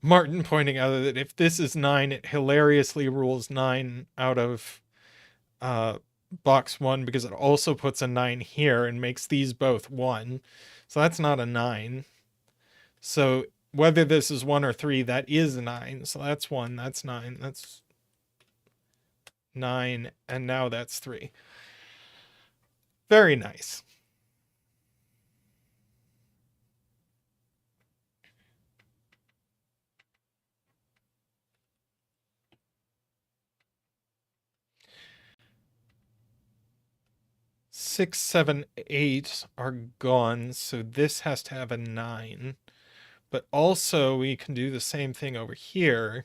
Martin pointing out that if this is 9, it hilariously rules 9 out of uh, box 1 because it also puts a 9 here and makes these both 1. So that's not a 9. So whether this is 1 or 3, that is a 9. So that's 1, that's 9, that's 9, and now that's 3. Very nice. Six, seven, eight are gone, so this has to have a 9. But also we can do the same thing over here.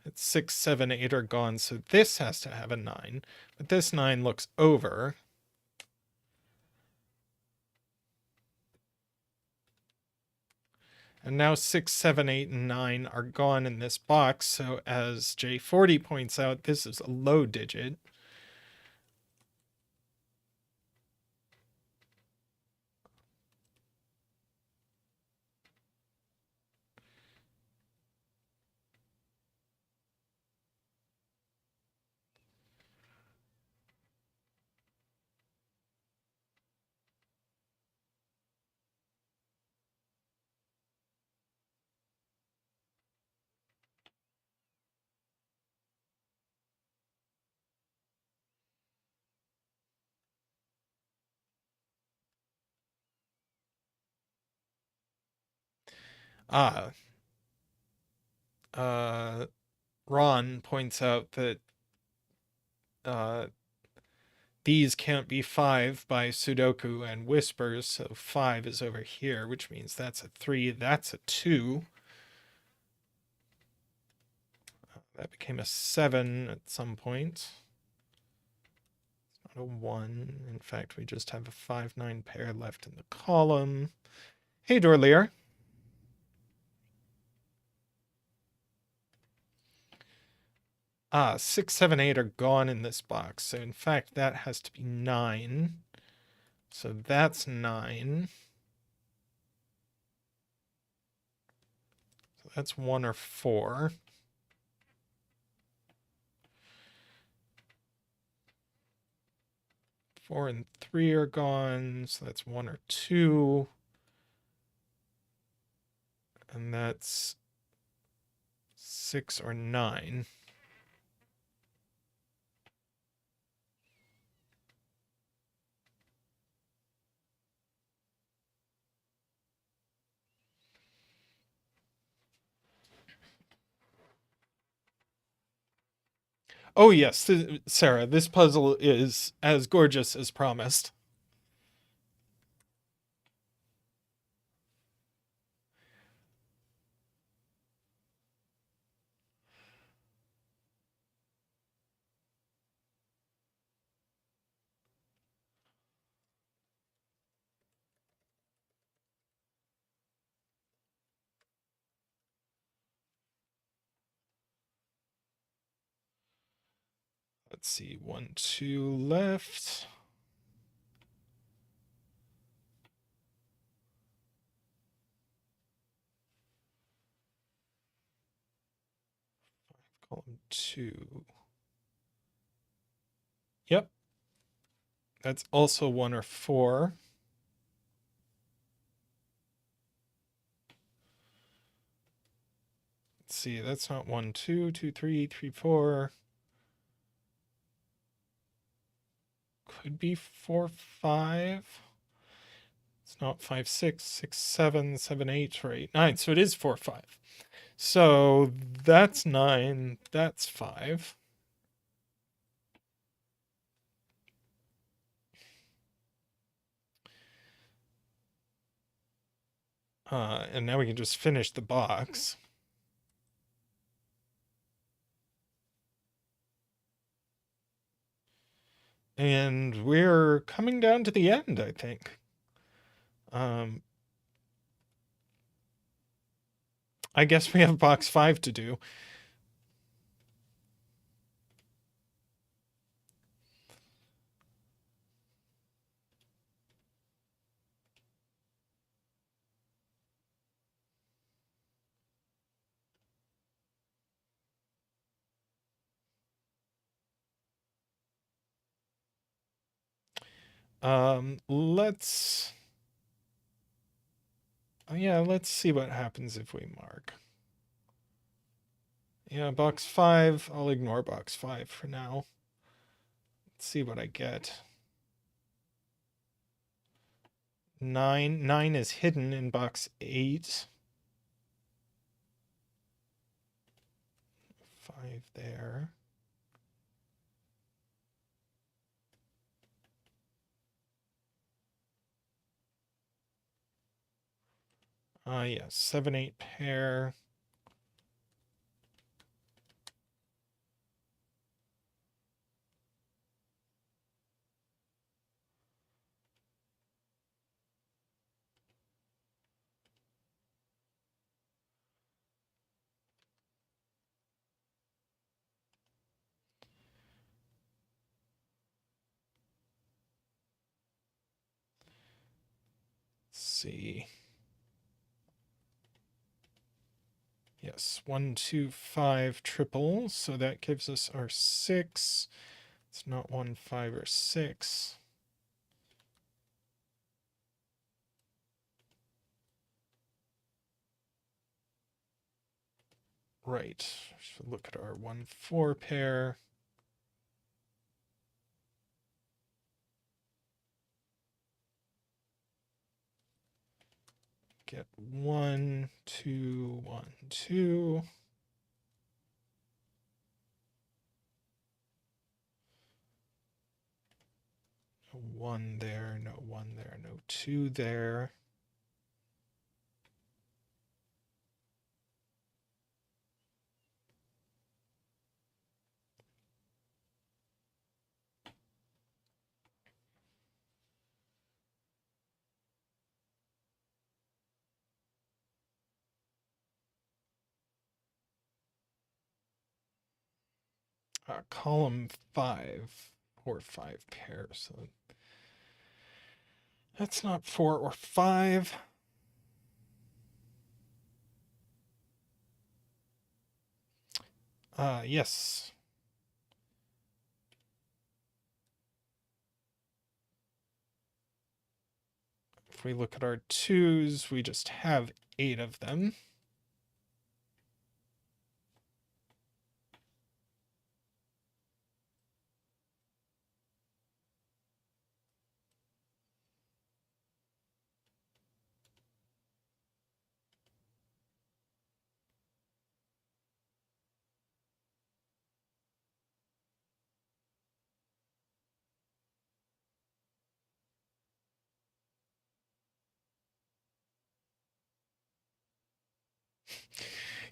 It's 6, 7, 8 are gone, so this has to have a 9. But this 9 looks over. And now 6, 7, 8, and 9 are gone in this box, so as J40 points out, this is a low digit. Ah, Ron points out that uh, these can't be 5 by Sudoku and Whispers, so 5 is over here, which means that's a 3, that's a 2. That became a 7 at some point. It's not a 1. In fact, we just have a 5-9 pair left in the column. Hey, Dorlier. 6, 7, 8 are gone in this box. So in fact, that has to be 9. So that's 9. So that's 1 or 4. 4 and 3 are gone. So that's 1 or 2. And that's 6 or 9. Oh, yes, Sarah, this puzzle is as gorgeous as promised. Let's see, 1, 2 left. Column 2. Yep. That's also 1 or 4. Let's see, that's not 1, 2, 2, 3, 3, 4. Could be 4, 5. It's not 5, 6, 6, 7, 7, 8, or 8, 9. So it is 4, 5. So that's 9. That's 5. And now we can just finish the box. And we're coming down to the end, I think. I guess we have box 5 to do. Let's... yeah, let's see what happens if we mark. Yeah, box 5. I'll ignore box 5 for now. Let's see what I get. 9. 9 is hidden in box 8. 5 there. Yeah, 7, 8 pair. Let's see. Yes, 1, 2, 5 triple. So that gives us our 6. It's not 1, 5, or 6. Right. Should look at our 1, 4 pair. Get 1, 2, 1, 2. No 1 there, no 1 there, no 2 there. Column 5, 4, 5 pairs. So that's not 4 or 5. Yes. If we look at our 2s, we just have 8 of them.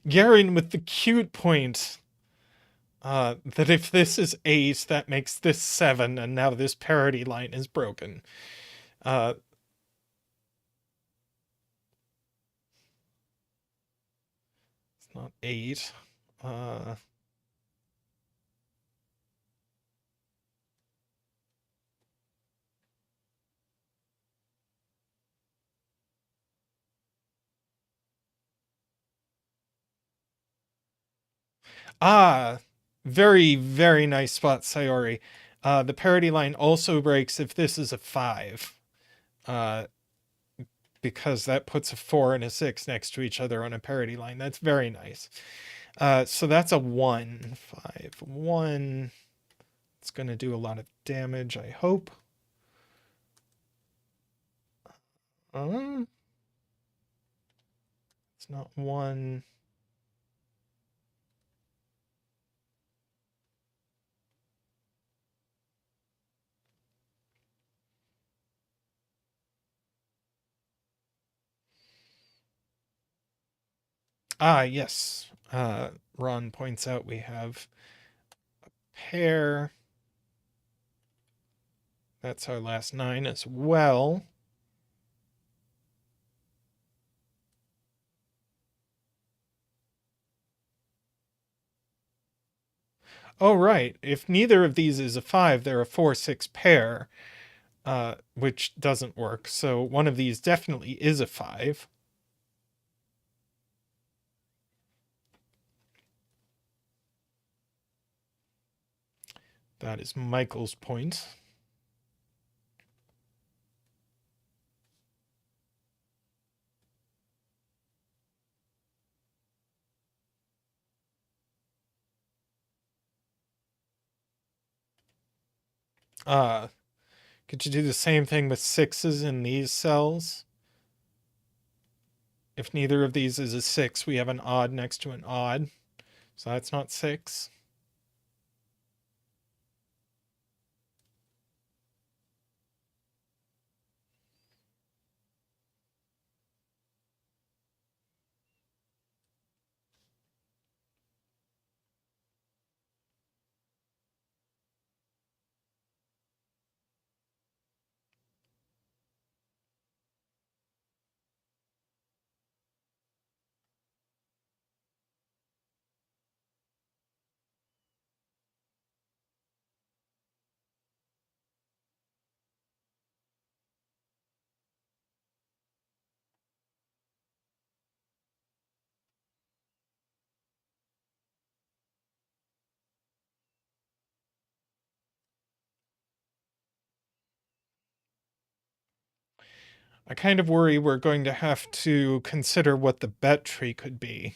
Garen with the cute point. That if this is 8, that makes this 7, and now this parity line is broken. It's not 8. Very, very nice spot, Sayori. The parity line also breaks if this is a 5. Because that puts a 4 and a 6 next to each other on a parity line. That's very nice. So that's a 1, 5, 1. It's going to do a lot of damage, I hope. It's not 1. Yes. Ron points out we have a pair. That's our last 9 as well. Oh, right. If neither of these is a 5, they're a 4, 6 pair, which doesn't work. So one of these definitely is a 5. That is Michael's point. Could you do the same thing with sixes in these cells? If neither of these is a 6, we have an odd next to an odd. So that's not 6. I kind of worry we're going to have to consider what the bet tree could be.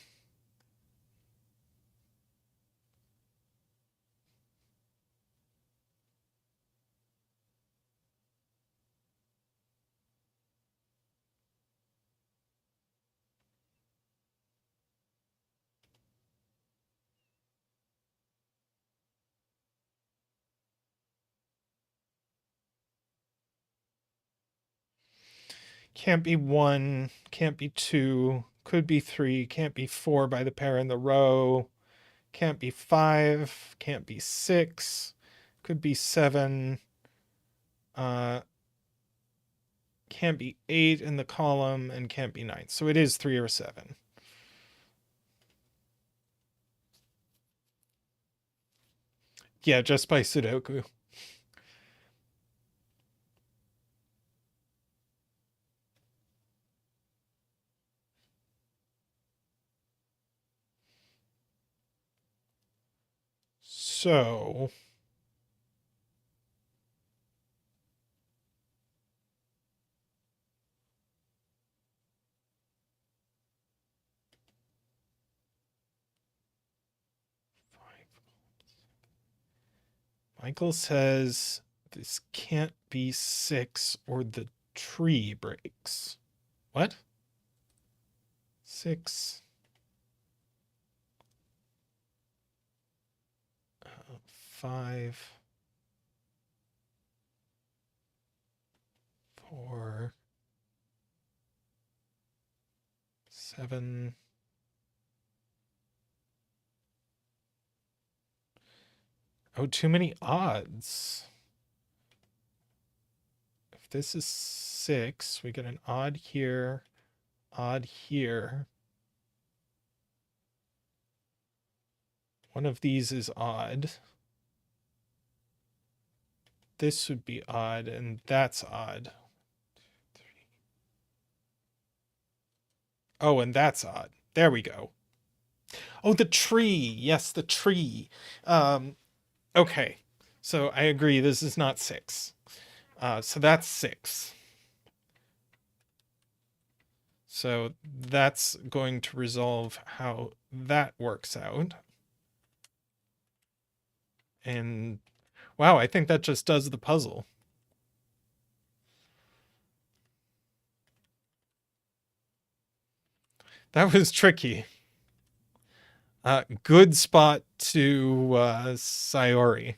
Can't be 1, can't be 2, could be 3, can't be 4 by the pair in the row, can't be 5, can't be 6, could be 7, uh, can't be 8 in the column, and can't be 9. So it is 3 or 7. Yeah, just by Sudoku. So Michael says this can't be 6 or the tree breaks. What? 6. 5. 4. 7. Oh, too many odds. If this is 6, we get an odd here, odd here. One of these is odd. This would be odd, and that's odd. Oh, and that's odd. There we go. Oh, the tree. Yes, the tree. Okay. So I agree. This is not 6. So that's 6. So that's going to resolve how that works out. And wow, I think that just does the puzzle. That was tricky. Good spot to Sayori.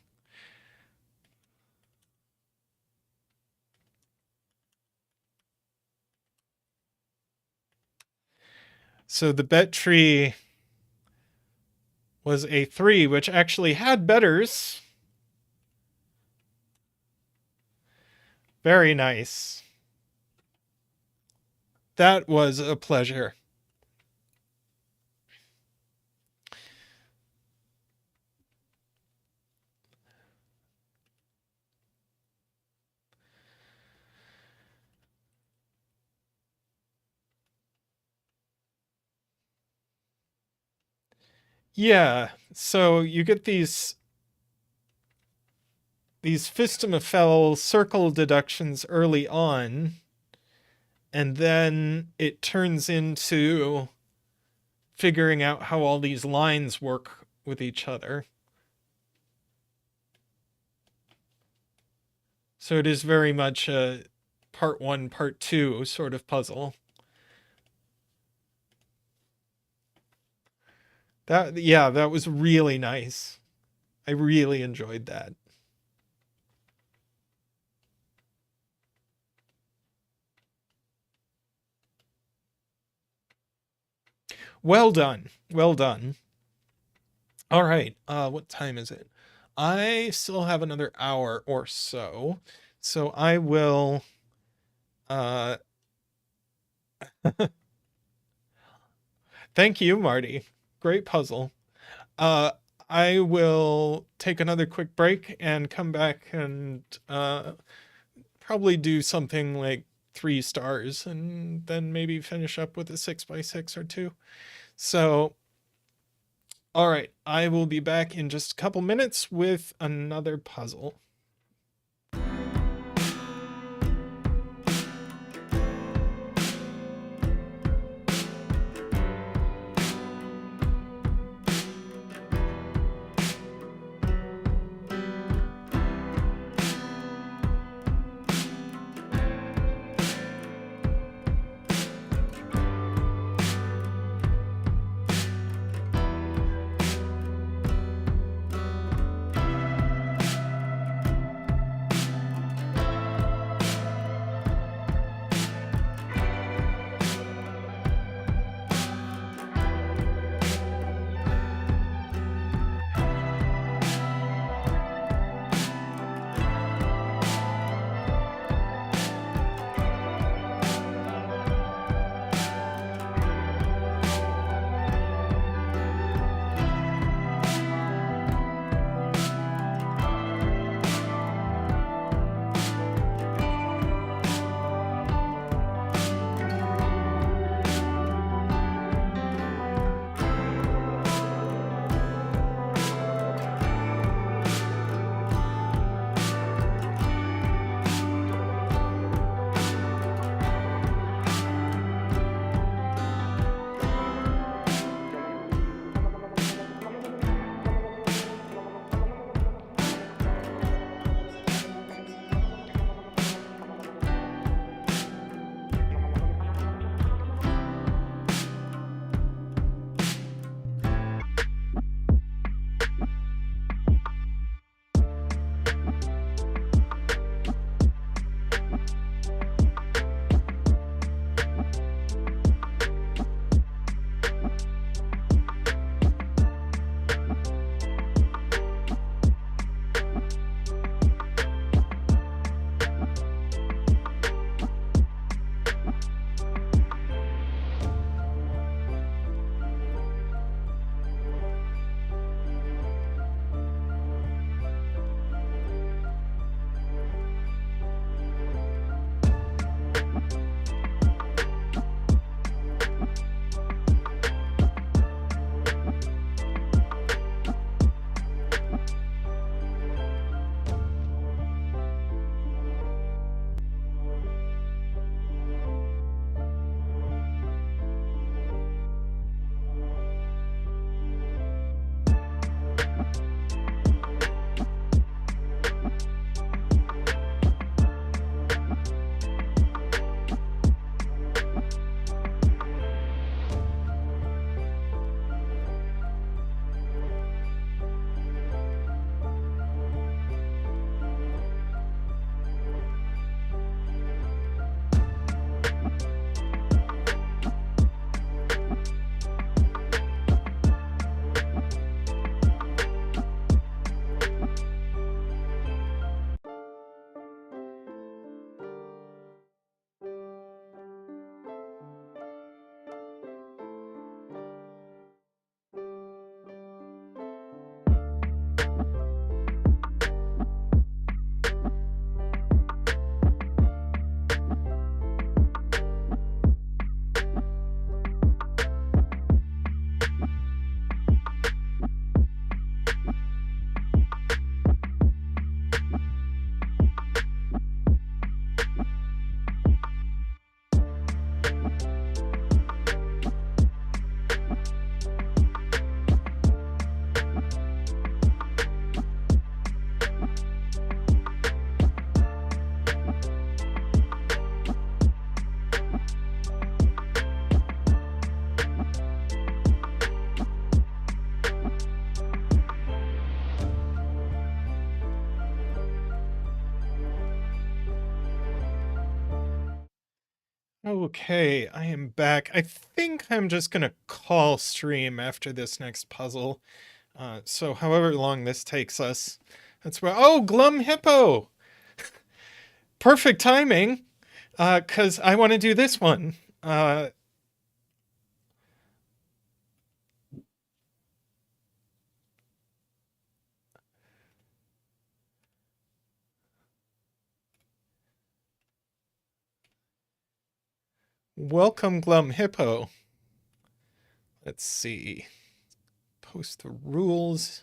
So the bet tree was a 3, which actually had betters. Very nice. That was a pleasure. Yeah, so you get these Phistful circle deductions early on, and then it turns into figuring out how all these lines work with each other. So it is very much a part 1, part 2 sort of puzzle. That was really nice. I really enjoyed that. Well done. Well done. All right. What time is it? I still have another hour or so. So I will thank you, Marty. Great puzzle. Uh I will take another quick break and come back and probably do something like 3 stars and then maybe finish up with a 6x6 or 2. So, all right, I will be back in just a couple minutes with another puzzle. Okay, I am back. I think I'm just gonna call stream after this next puzzle. So however long this takes us, that's where. Oh, Glum Hippo! Perfect timing, 'cause I want to do this one. Welcome, Glum Hippo. Let's see. Post the rules.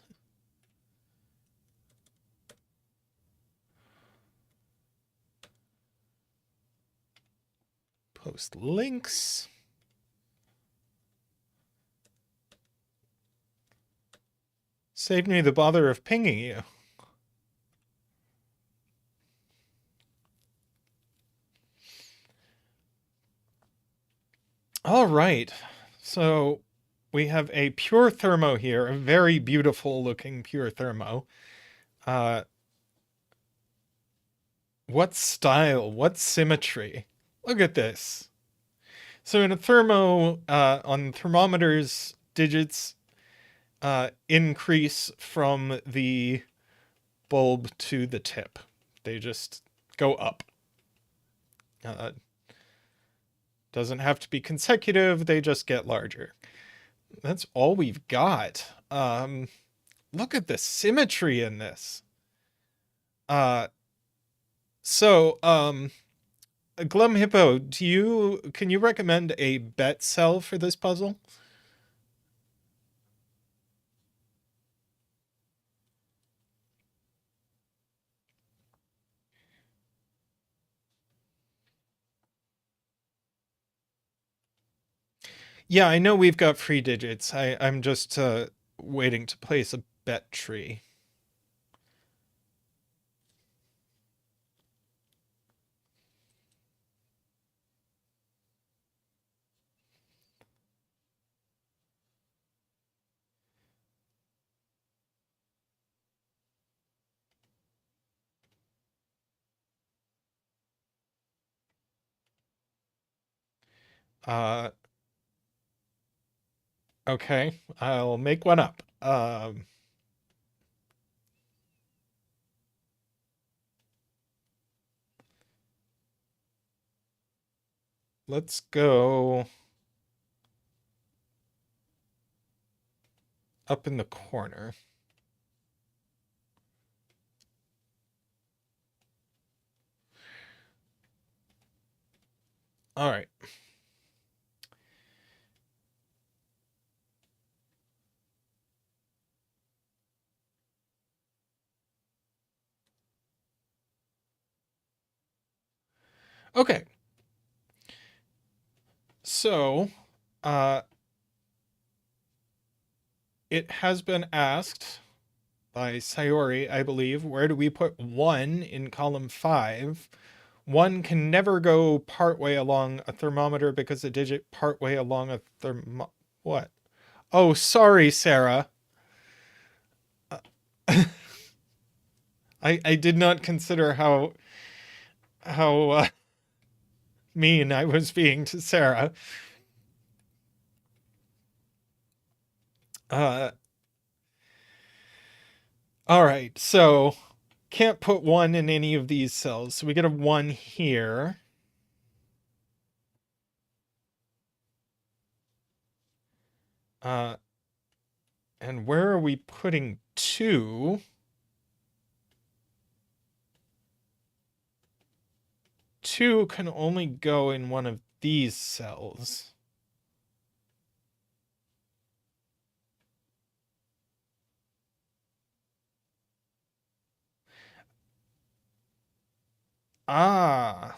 Post links. Save me the bother of pinging you. All right. So we have a pure thermo here, a very beautiful looking pure thermo. What style? What symmetry? Look at this. So in a thermo, on thermometers, digits increase from the bulb to the tip. They just go up. Uh, doesn't have to be consecutive. They just get larger. That's all we've got. Look at the symmetry in this. Uh, so, Glum Hippo, can you recommend a bet cell for this puzzle? Yeah, I know we've got free digits. I'm just waiting to place a bet tree. Uh, okay, I'll make one up. Let's go up in the corner. All right. Okay. So, it has been asked by Sayori, I believe, where do we put 1 in column 5? 1 can never go partway along a thermometer because a digit partway along a what? Oh, sorry, Sarah. I did not consider how mean I was being to Sarah. Uh, all right, so can't put 1 in any of these cells, so we get a 1 here. And where are we putting 2? 2 can only go in one of these cells. Ah.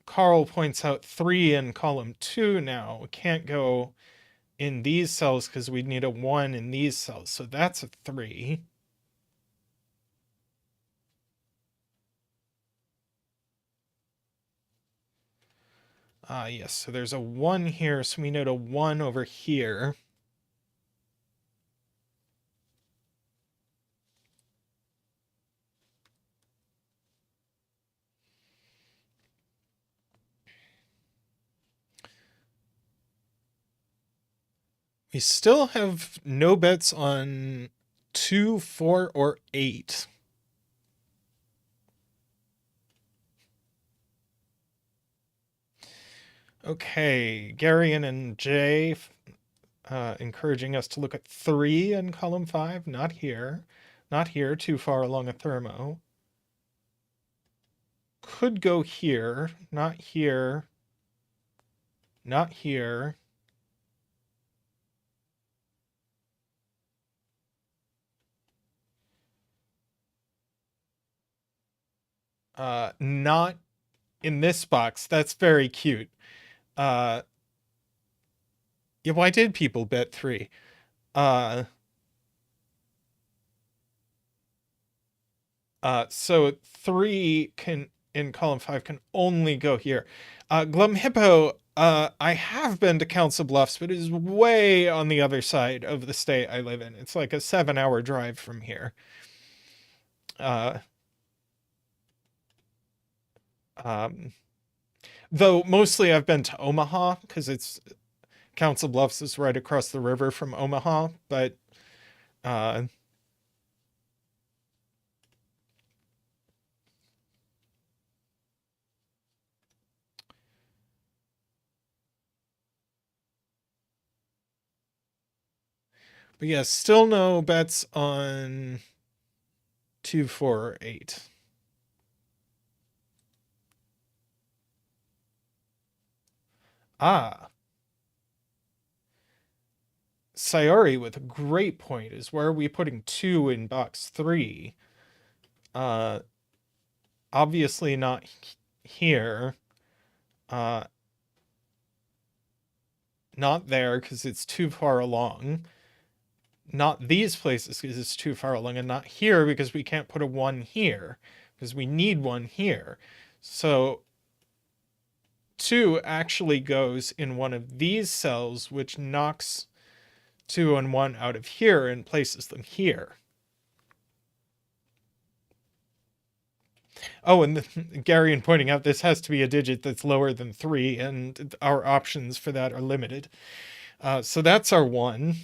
Carl points out 3 in column 2 now. We can't go in these cells because we'd need a 1 in these cells. So that's a 3. Ah, yes. So there's a 1 here. So we need a 1 over here. We still have no bets on 2, 4, or 8. Okay, Garion and Jay encouraging us to look at 3 in column 5. Not here. Not here, too far along a thermo. Could go here. Not here. Not here. Not in this box. That's very cute. Yeah, why did people bet 3? So 3 can in column 5 can only go here. Glum Hippo, I have been to Council Bluffs, but it is way on the other side of the state I live in. It's like a 7-hour drive from here. Uh, um, though mostly I've been to Omaha because it's Council Bluffs is right across the river from Omaha, uh, but yeah, still no bets on 2, 4, or 8. Ah, Sayori with a great point is where are we putting 2 in box 3? Uh, Obviously not here. Not there because it's too far along. Not these places because it's too far along, and not here because we can't put a 1 here because we need 1 here. So 2 actually goes in one of these cells, which knocks 2 and 1 out of here and places them here. Oh, and Garion pointing out this has to be a digit that's lower than 3, and our options for that are limited. So that's our 1.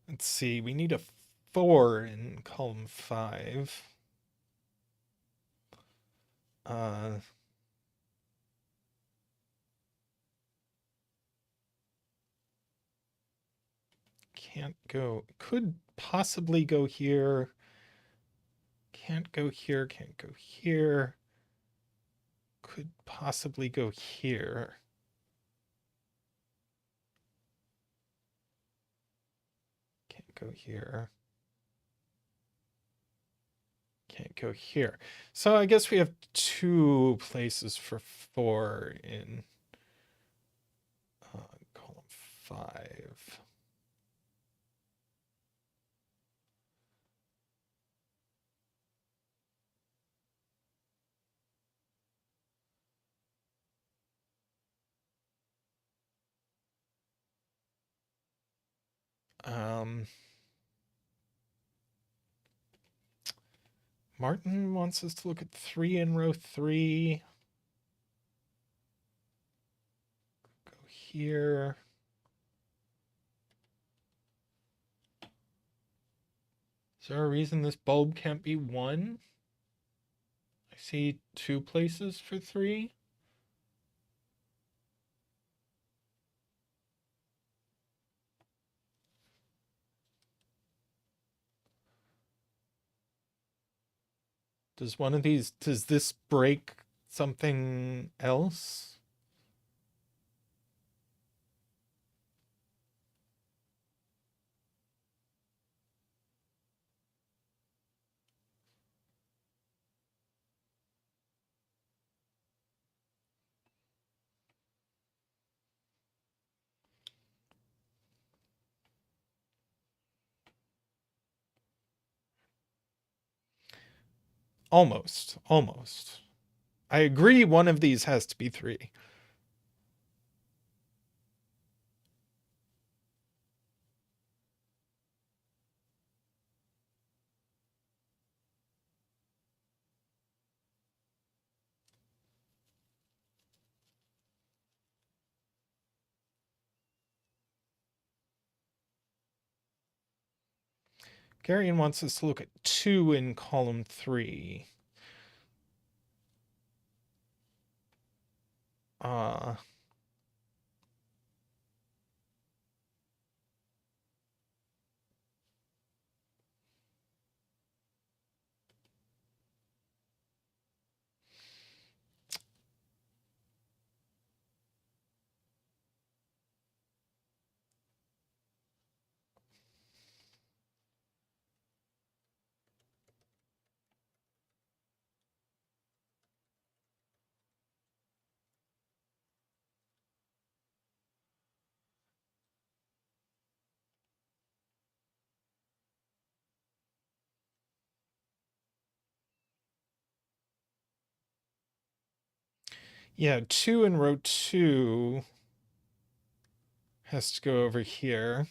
Let's see, we need a 4 in column 5. Can't go, could possibly go here. Can't go here, can't go here. Could possibly go here. Can't go here. Can't go here. So I guess we have 2 places for 4 in column 5. Martin wants us to look at 3 in row 3. Go here. Is there a reason this bulb can't be 1? I see 2 places for 3. Does one of these, does this break something else? Almost, almost. I agree one of these has to be 3. Garion wants us to look at 2 in column 3. Yeah, 2 in row 2 has to go over here.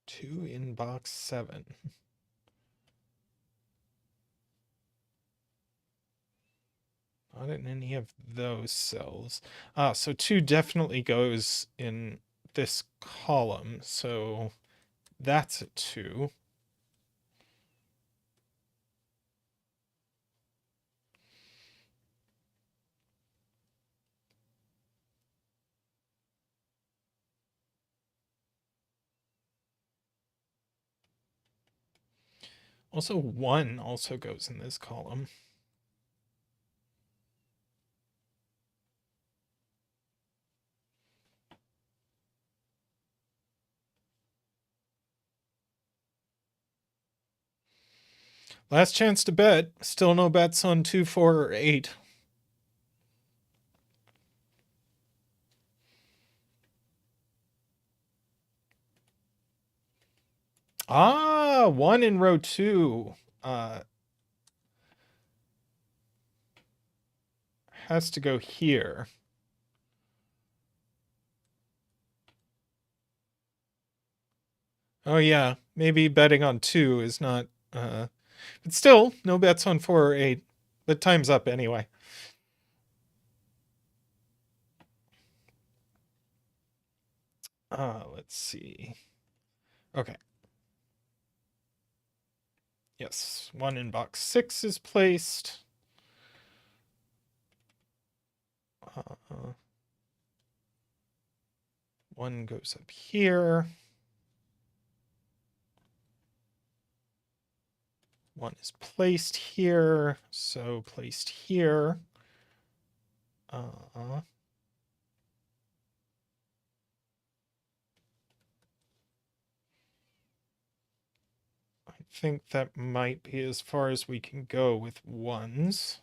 Two in box 7. Not in any of those cells. So 2 definitely goes in this column. So that's a 2. Also 1 also goes in this column. Last chance to bet. Still no bets on 2, 4, or 8. Ah, 1 in row 2. Has to go here. Oh yeah, maybe betting on 2 is not but still no bets on 4 or 8. But time's up anyway. Let's see. Okay. Yes, 1 in box 6 is placed. 1 goes up here. 1 is placed here, so placed here. I think that might be as far as we can go with 1s.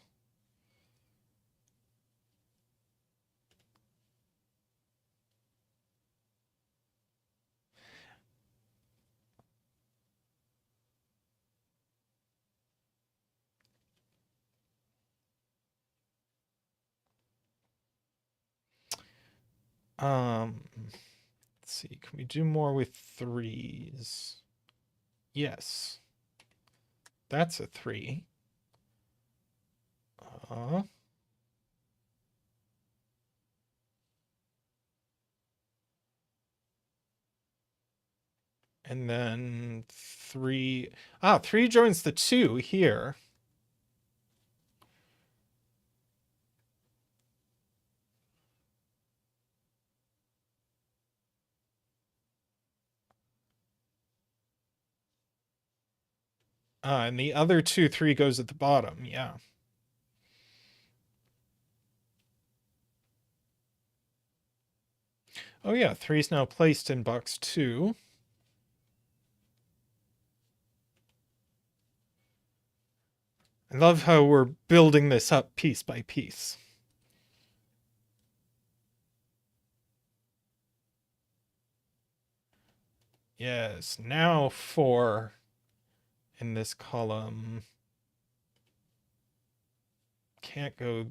Let's see, can we do more with 3s? Yes. That's a 3. And then 3. 3 joins the 2 here. And the other 2, 3 goes at the bottom. Yeah. Oh yeah, 3's now placed in box 2. I love how we're building this up piece by piece. Yes, now 4 in this column. Can't go.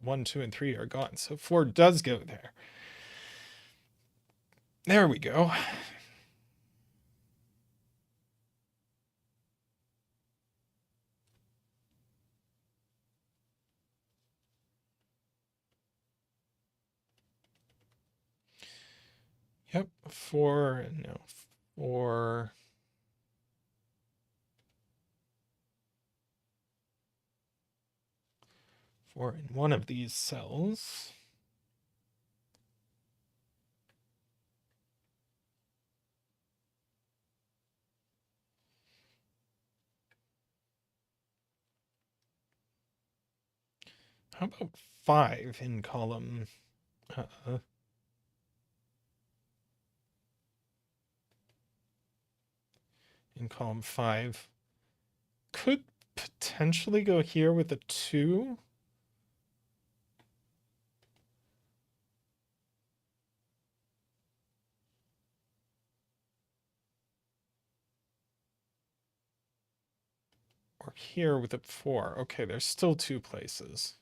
1, 2, and 3 are gone. So 4 does go there. There we go. Yep, 4, no, 4. Four in one of these cells. How about 5 in column? In column 5. Could potentially go here with a 2. Or here with a 4. Okay, there's still 2 places.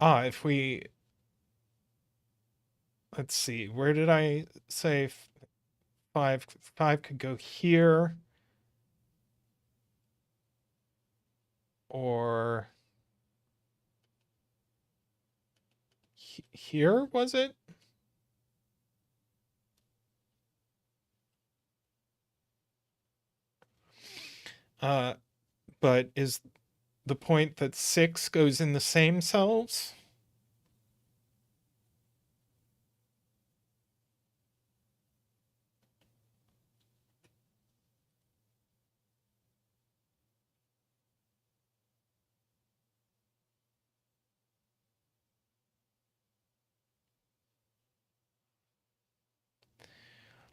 If we, let's see, where did I say 5? 5 could go here. Or here, was it? But is the point that 6 goes in the same cells?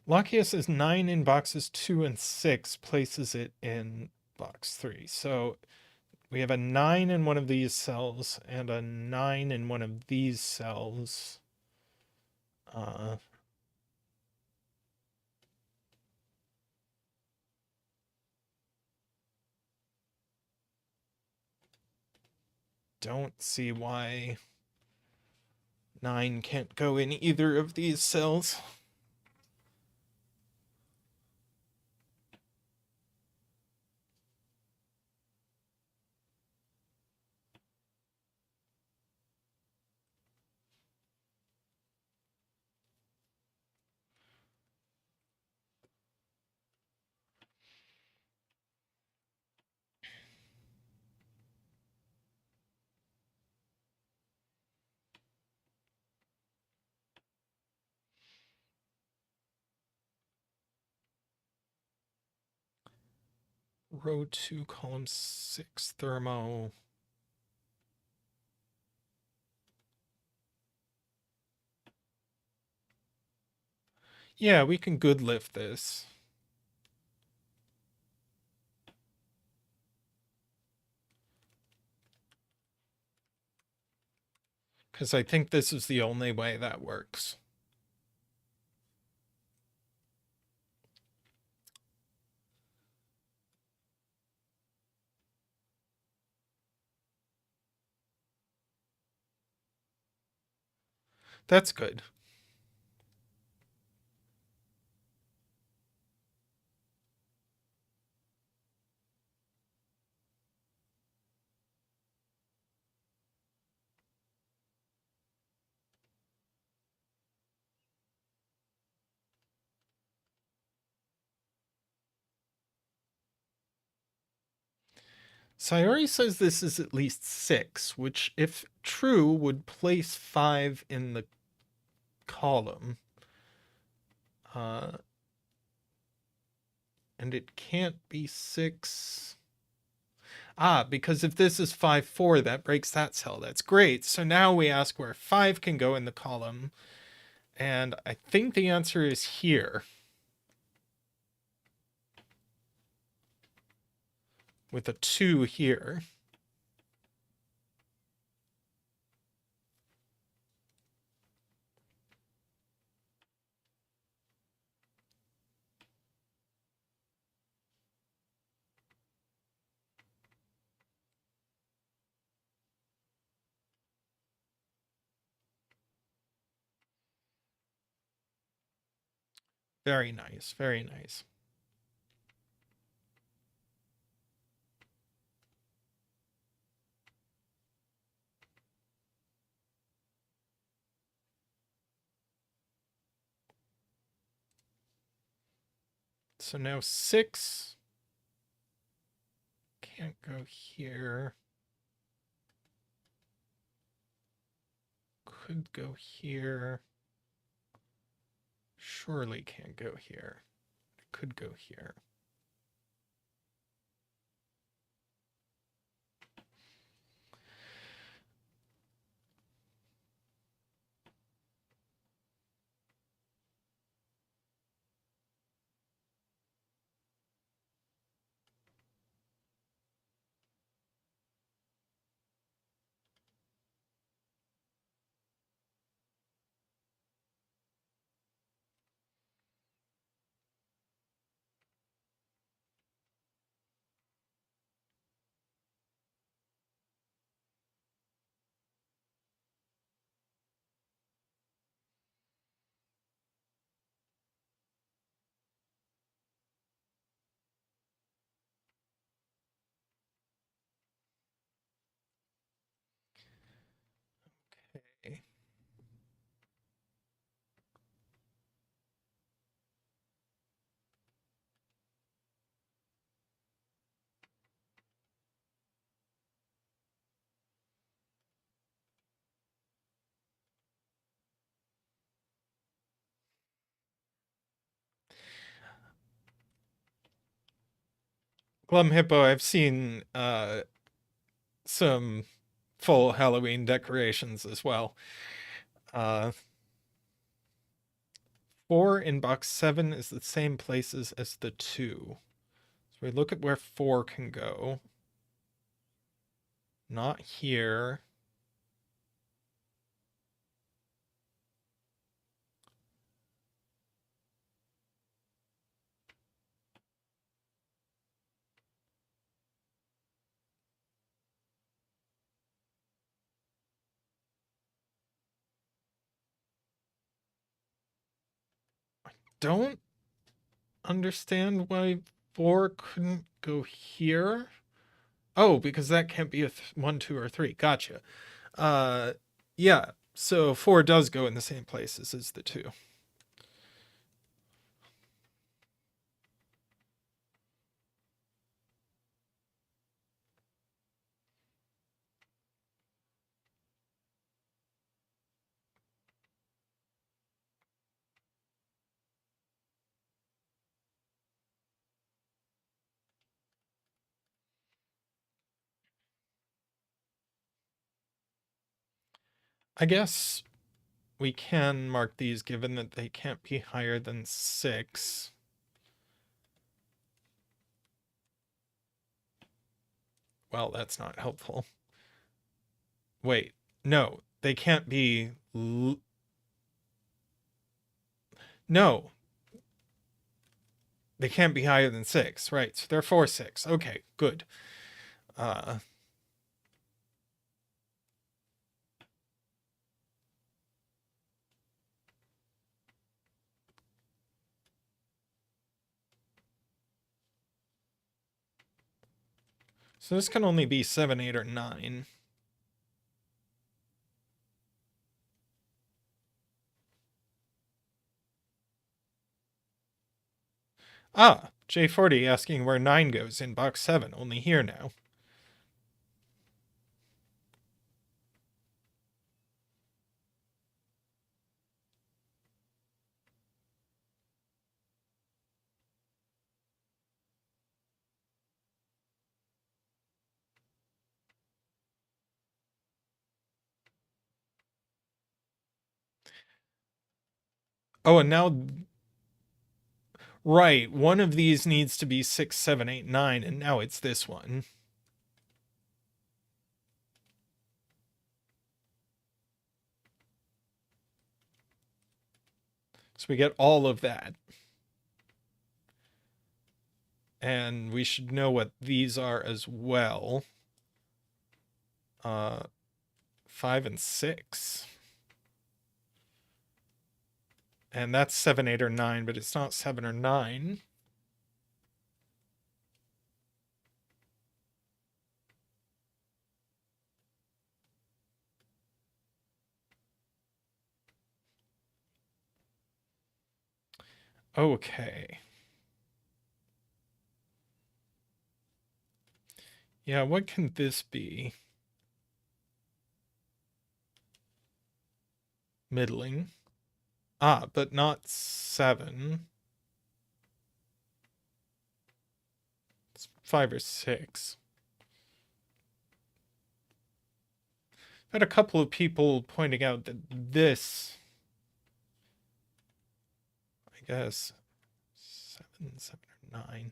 Lockius is 9 in boxes 2 and 6, places it in box 3. So we have a 9 in one of these cells and a 9 in one of these cells. Don't see why 9 can't go in either of these cells. Row 2, column 6, thermo. Yeah, we can good lift this. Because I think this is the only way that works. That's good. Sayori says this is at least 6, which, if true, would place 5 in the column. And it can't be 6. Because if this is 5, 4, that breaks that cell. That's great. So now we ask where 5 can go in the column. And I think the answer is here. with a 2 here. Very nice, very nice. So now 6 can't go here. Could go here. Surely can't go here. Could go here. Okay. Glum Hippo, I've seen some full Halloween decorations as well. Uh, 4 in box 7 is the same places as the 2. So we look at where 4 can go. Not here. Don't understand why 4 couldn't go here. Oh, because that can't be a 1, 2, or 3. Gotcha. Uh, yeah. So 4 does go in the same places as the 2. I guess we can mark these given that they can't be higher than 6. Well, that's not helpful. Wait, no, they can't be. No, they can't be higher than 6. Right, so they're 4, 6. Okay, good. Uh, so this can only be 7, 8, or 9. Ah, J40 asking where 9 goes in box 7, only here now. Oh, and now, Right, one of these needs to be 6, 7, 8, 9, and now it's this one. So we get all of that. And we should know what these are as well. 5 and 6. And that's 7, 8, or 9, but it's not 7 or 9. Okay. Yeah, what can this be? Middling. Ah, but not 7. It's 5 or 6. I've had a couple of people pointing out that this, I guess, 7, 7 or 9.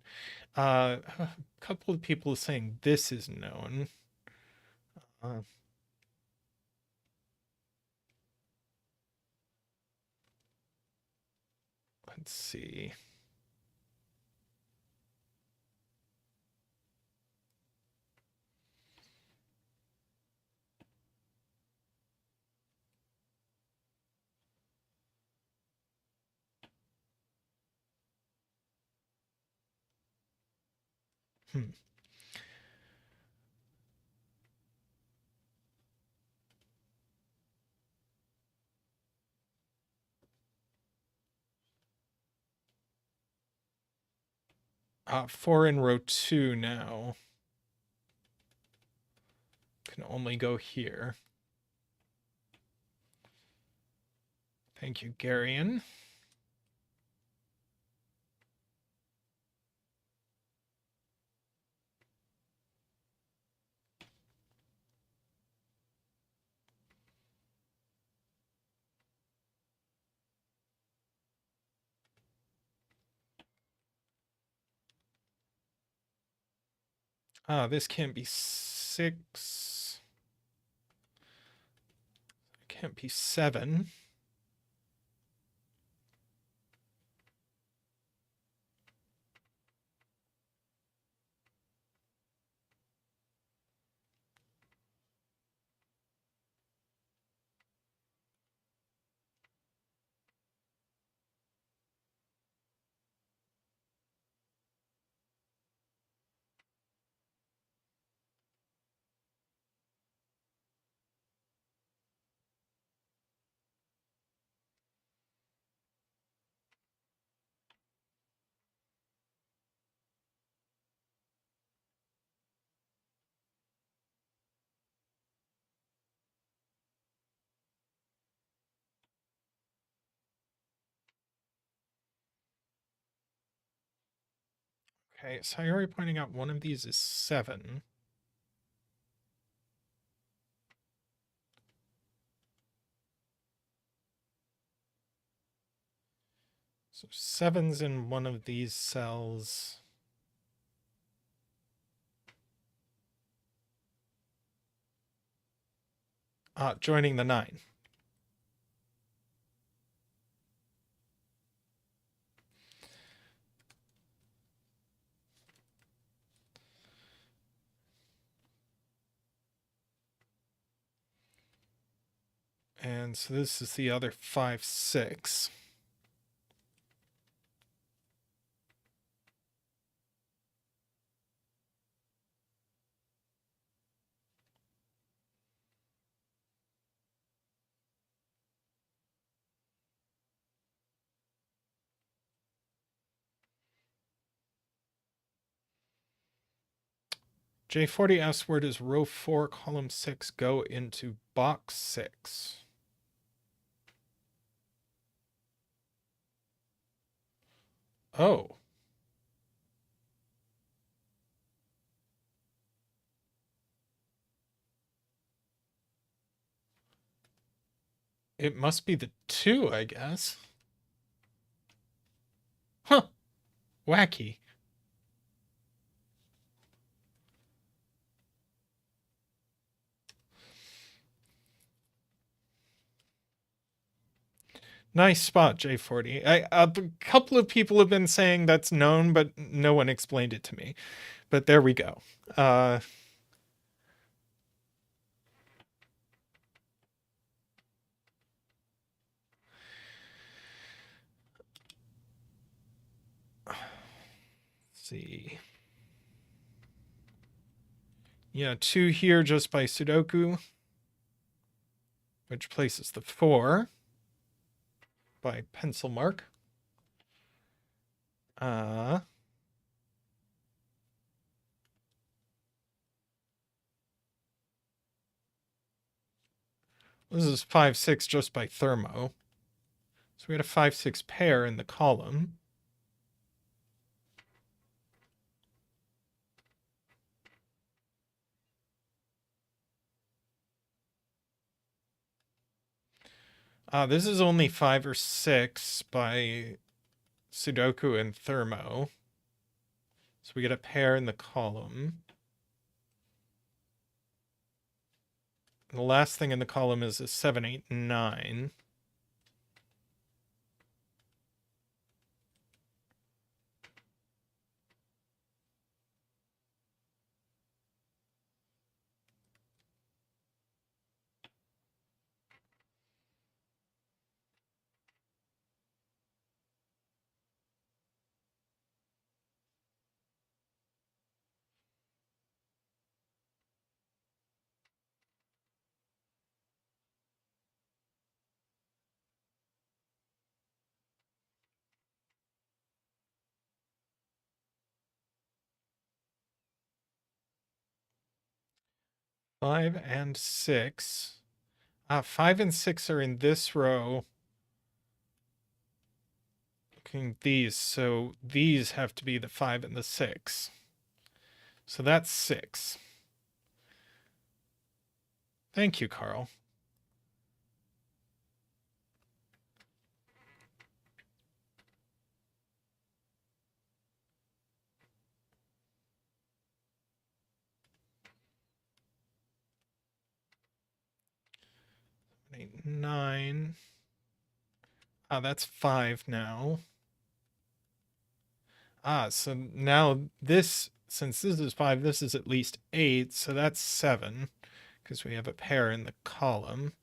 A couple of people saying this is known. Let's see. Hmm. Four in row 2 now. Can only go here. Thank you, Garion. This can't be 6. It can't be 7. Okay, so you're already pointing out one of these is 7. So 7's in one of these cells. Joining the 9. And so this is the other 5, 6. J40 asks, where does row 4, column 6 go into box 6? Oh. It must be the 2, I guess. Huh. Wacky. Nice spot, J40. A couple of people have been saying that's known, but no one explained it to me. But there we go. Let's see. Yeah, 2 here just by Sudoku, which places the 4 by pencil mark. This is 5-6 just by thermo. So we had a 5-6 pair in the column. This is only 5 or 6 by Sudoku and thermo. So we get a pair in the column. And the last thing in the column is a 7, 8, 9. Five and 6. 5 and 6 are in this row. Looking at these, so these have to be the 5 and the 6. So that's 6. Thank you, Carl. Eight, 9. That's 5 now. So now this, since this is 5, this is at least 8, so that's 7, because we have a pair in the column.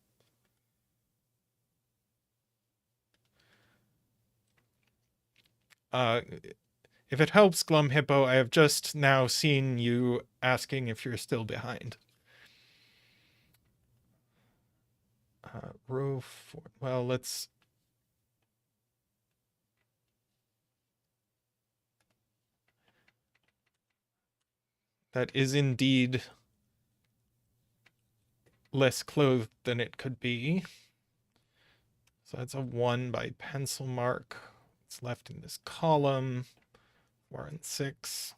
If it helps, Glum Hippo, I have just now seen you asking if you're still behind. Row 4. Well, let's... That is indeed less clothed than it could be. So that's a 1 by pencil mark. It's left in this column. 4 and 6.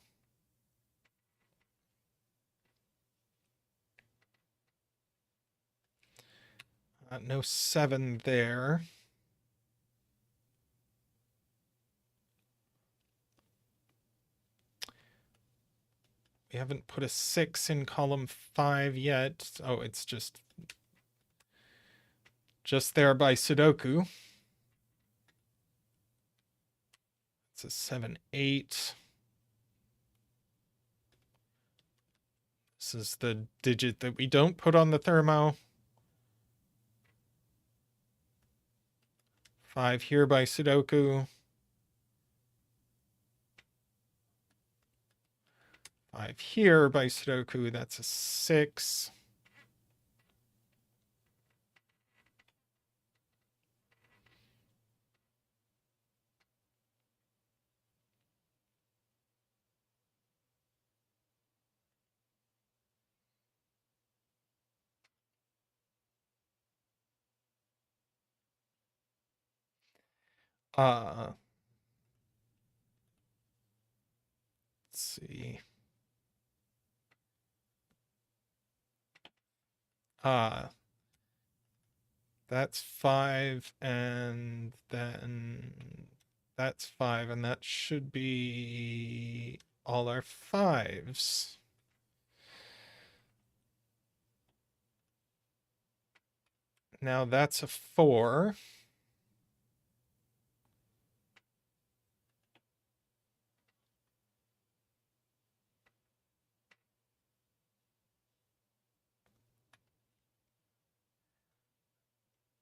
No 7 there. We haven't put a 6 in column 5 yet. Oh, it's just there by Sudoku. It's a 7, 8. This is the digit that we don't put on the thermo. 5 here by Sudoku. 5 here by Sudoku. That's a 6. Let's see. That's 5, and then That's 5, and that should be all our 5s. Now that's a 4.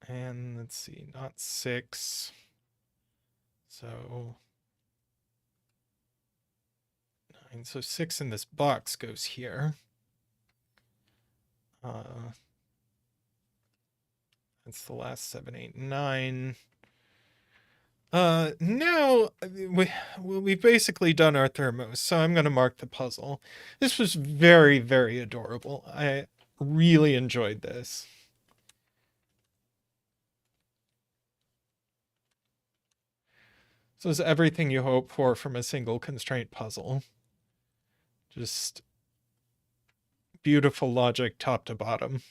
And let's see, not 6. So 9. So 6 in this box goes here. That's the last 7, 8, 9. Now we've basically done our thermos, so I'm going to mark the puzzle. This was very, very adorable. I really enjoyed this. So it's everything you hope for from a single constraint puzzle. Just beautiful logic top to bottom.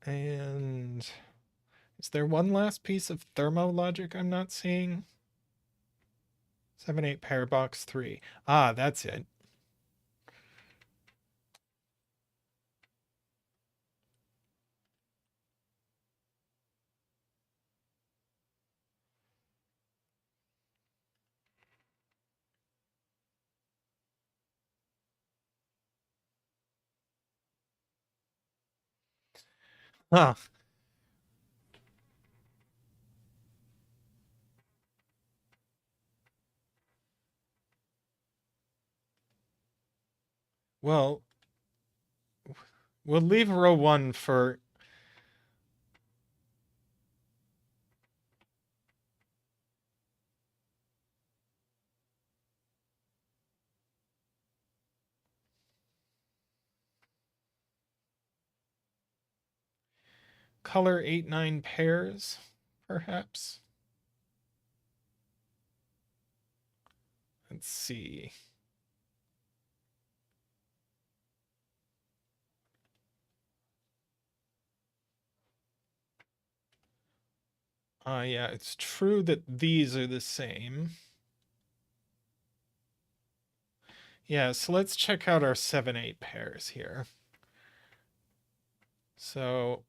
And is there one last piece of thermo logic I'm not seeing? 7, 8 pair box 3. Ah, that's it. Ah, well, we'll leave row 1 for color 8, 9 pairs, perhaps. Let's see. Yeah, it's true that these are the same. Yeah, so let's check out our 7, 8 pairs here. So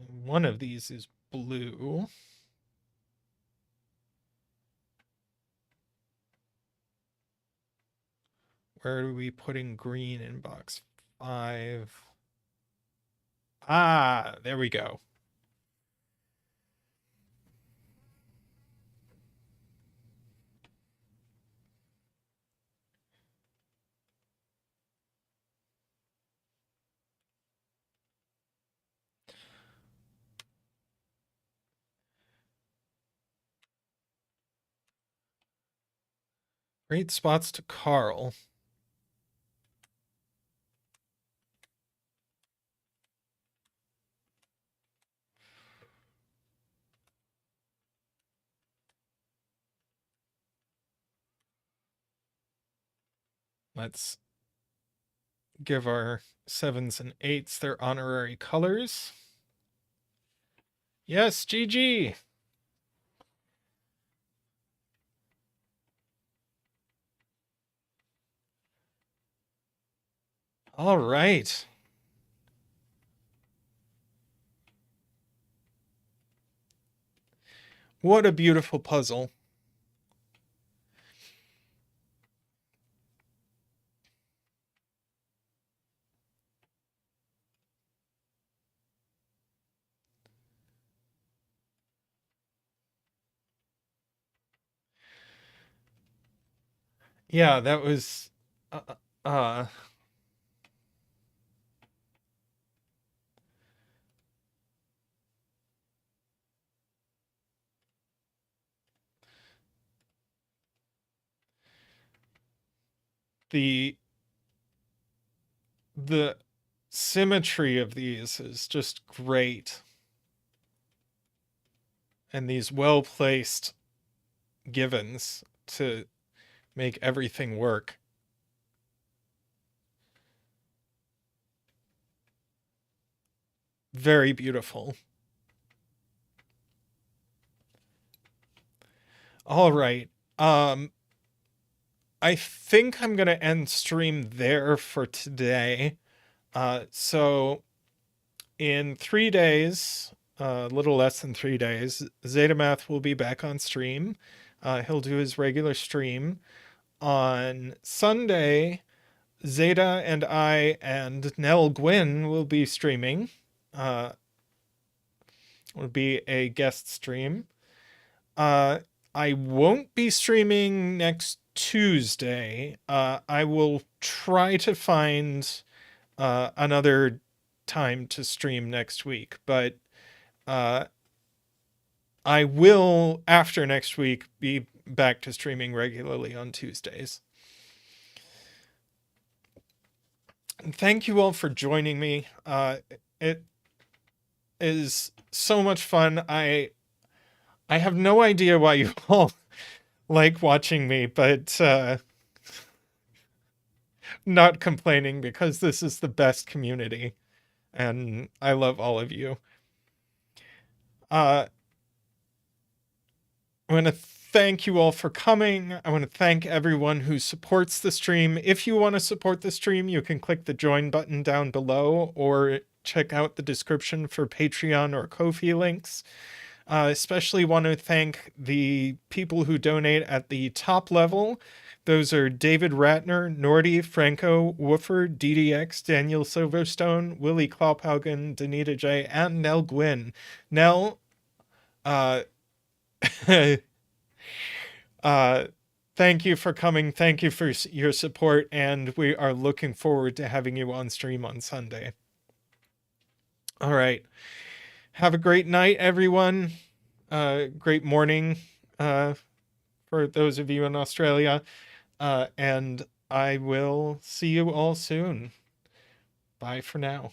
one of these is blue. Where are we putting green in box 5? Ah, there we go. Great spots to Carl. Let's give our 7s and 8s their honorary colors. Yes, GG. All right. What a beautiful puzzle. Yeah, that was uh, uh the the symmetry of these is just great, and these well placed givens to make everything work. Very beautiful. All right. Um I think I'm going to end stream there for today. So in 3 days, a little less than 3 days, Zetamath will be back on stream. He'll do his regular stream. On Sunday, Zeta and I and Nell Gwyn will be streaming. Uh, will be a guest stream. Uh, I won't be streaming next Tuesday. I will try to find another time to stream next week, but uh, I will, after next week, be back to streaming regularly on Tuesdays. And thank you all for joining me. It is so much fun. I have no idea why you all like watching me, but not complaining, because this is the best community and I love all of you. I want to thank you all for coming. I want to thank everyone who supports the stream. If you want to support the stream, you can click the join button down below or check out the description for Patreon or Ko-fi links. Especially want to thank the people who donate at the top level. Those are David Ratner, Nordy, Franco, Woofer, DDX, Daniel Silverstone, Willie Klopphaugen, Danita J, and Nell Gwyn. Nell, thank you for coming. Thank you for your support, and we are looking forward to having you on stream on Sunday. All right. Have a great night, everyone. Great morning for those of you in Australia. And I will see you all soon. Bye for now.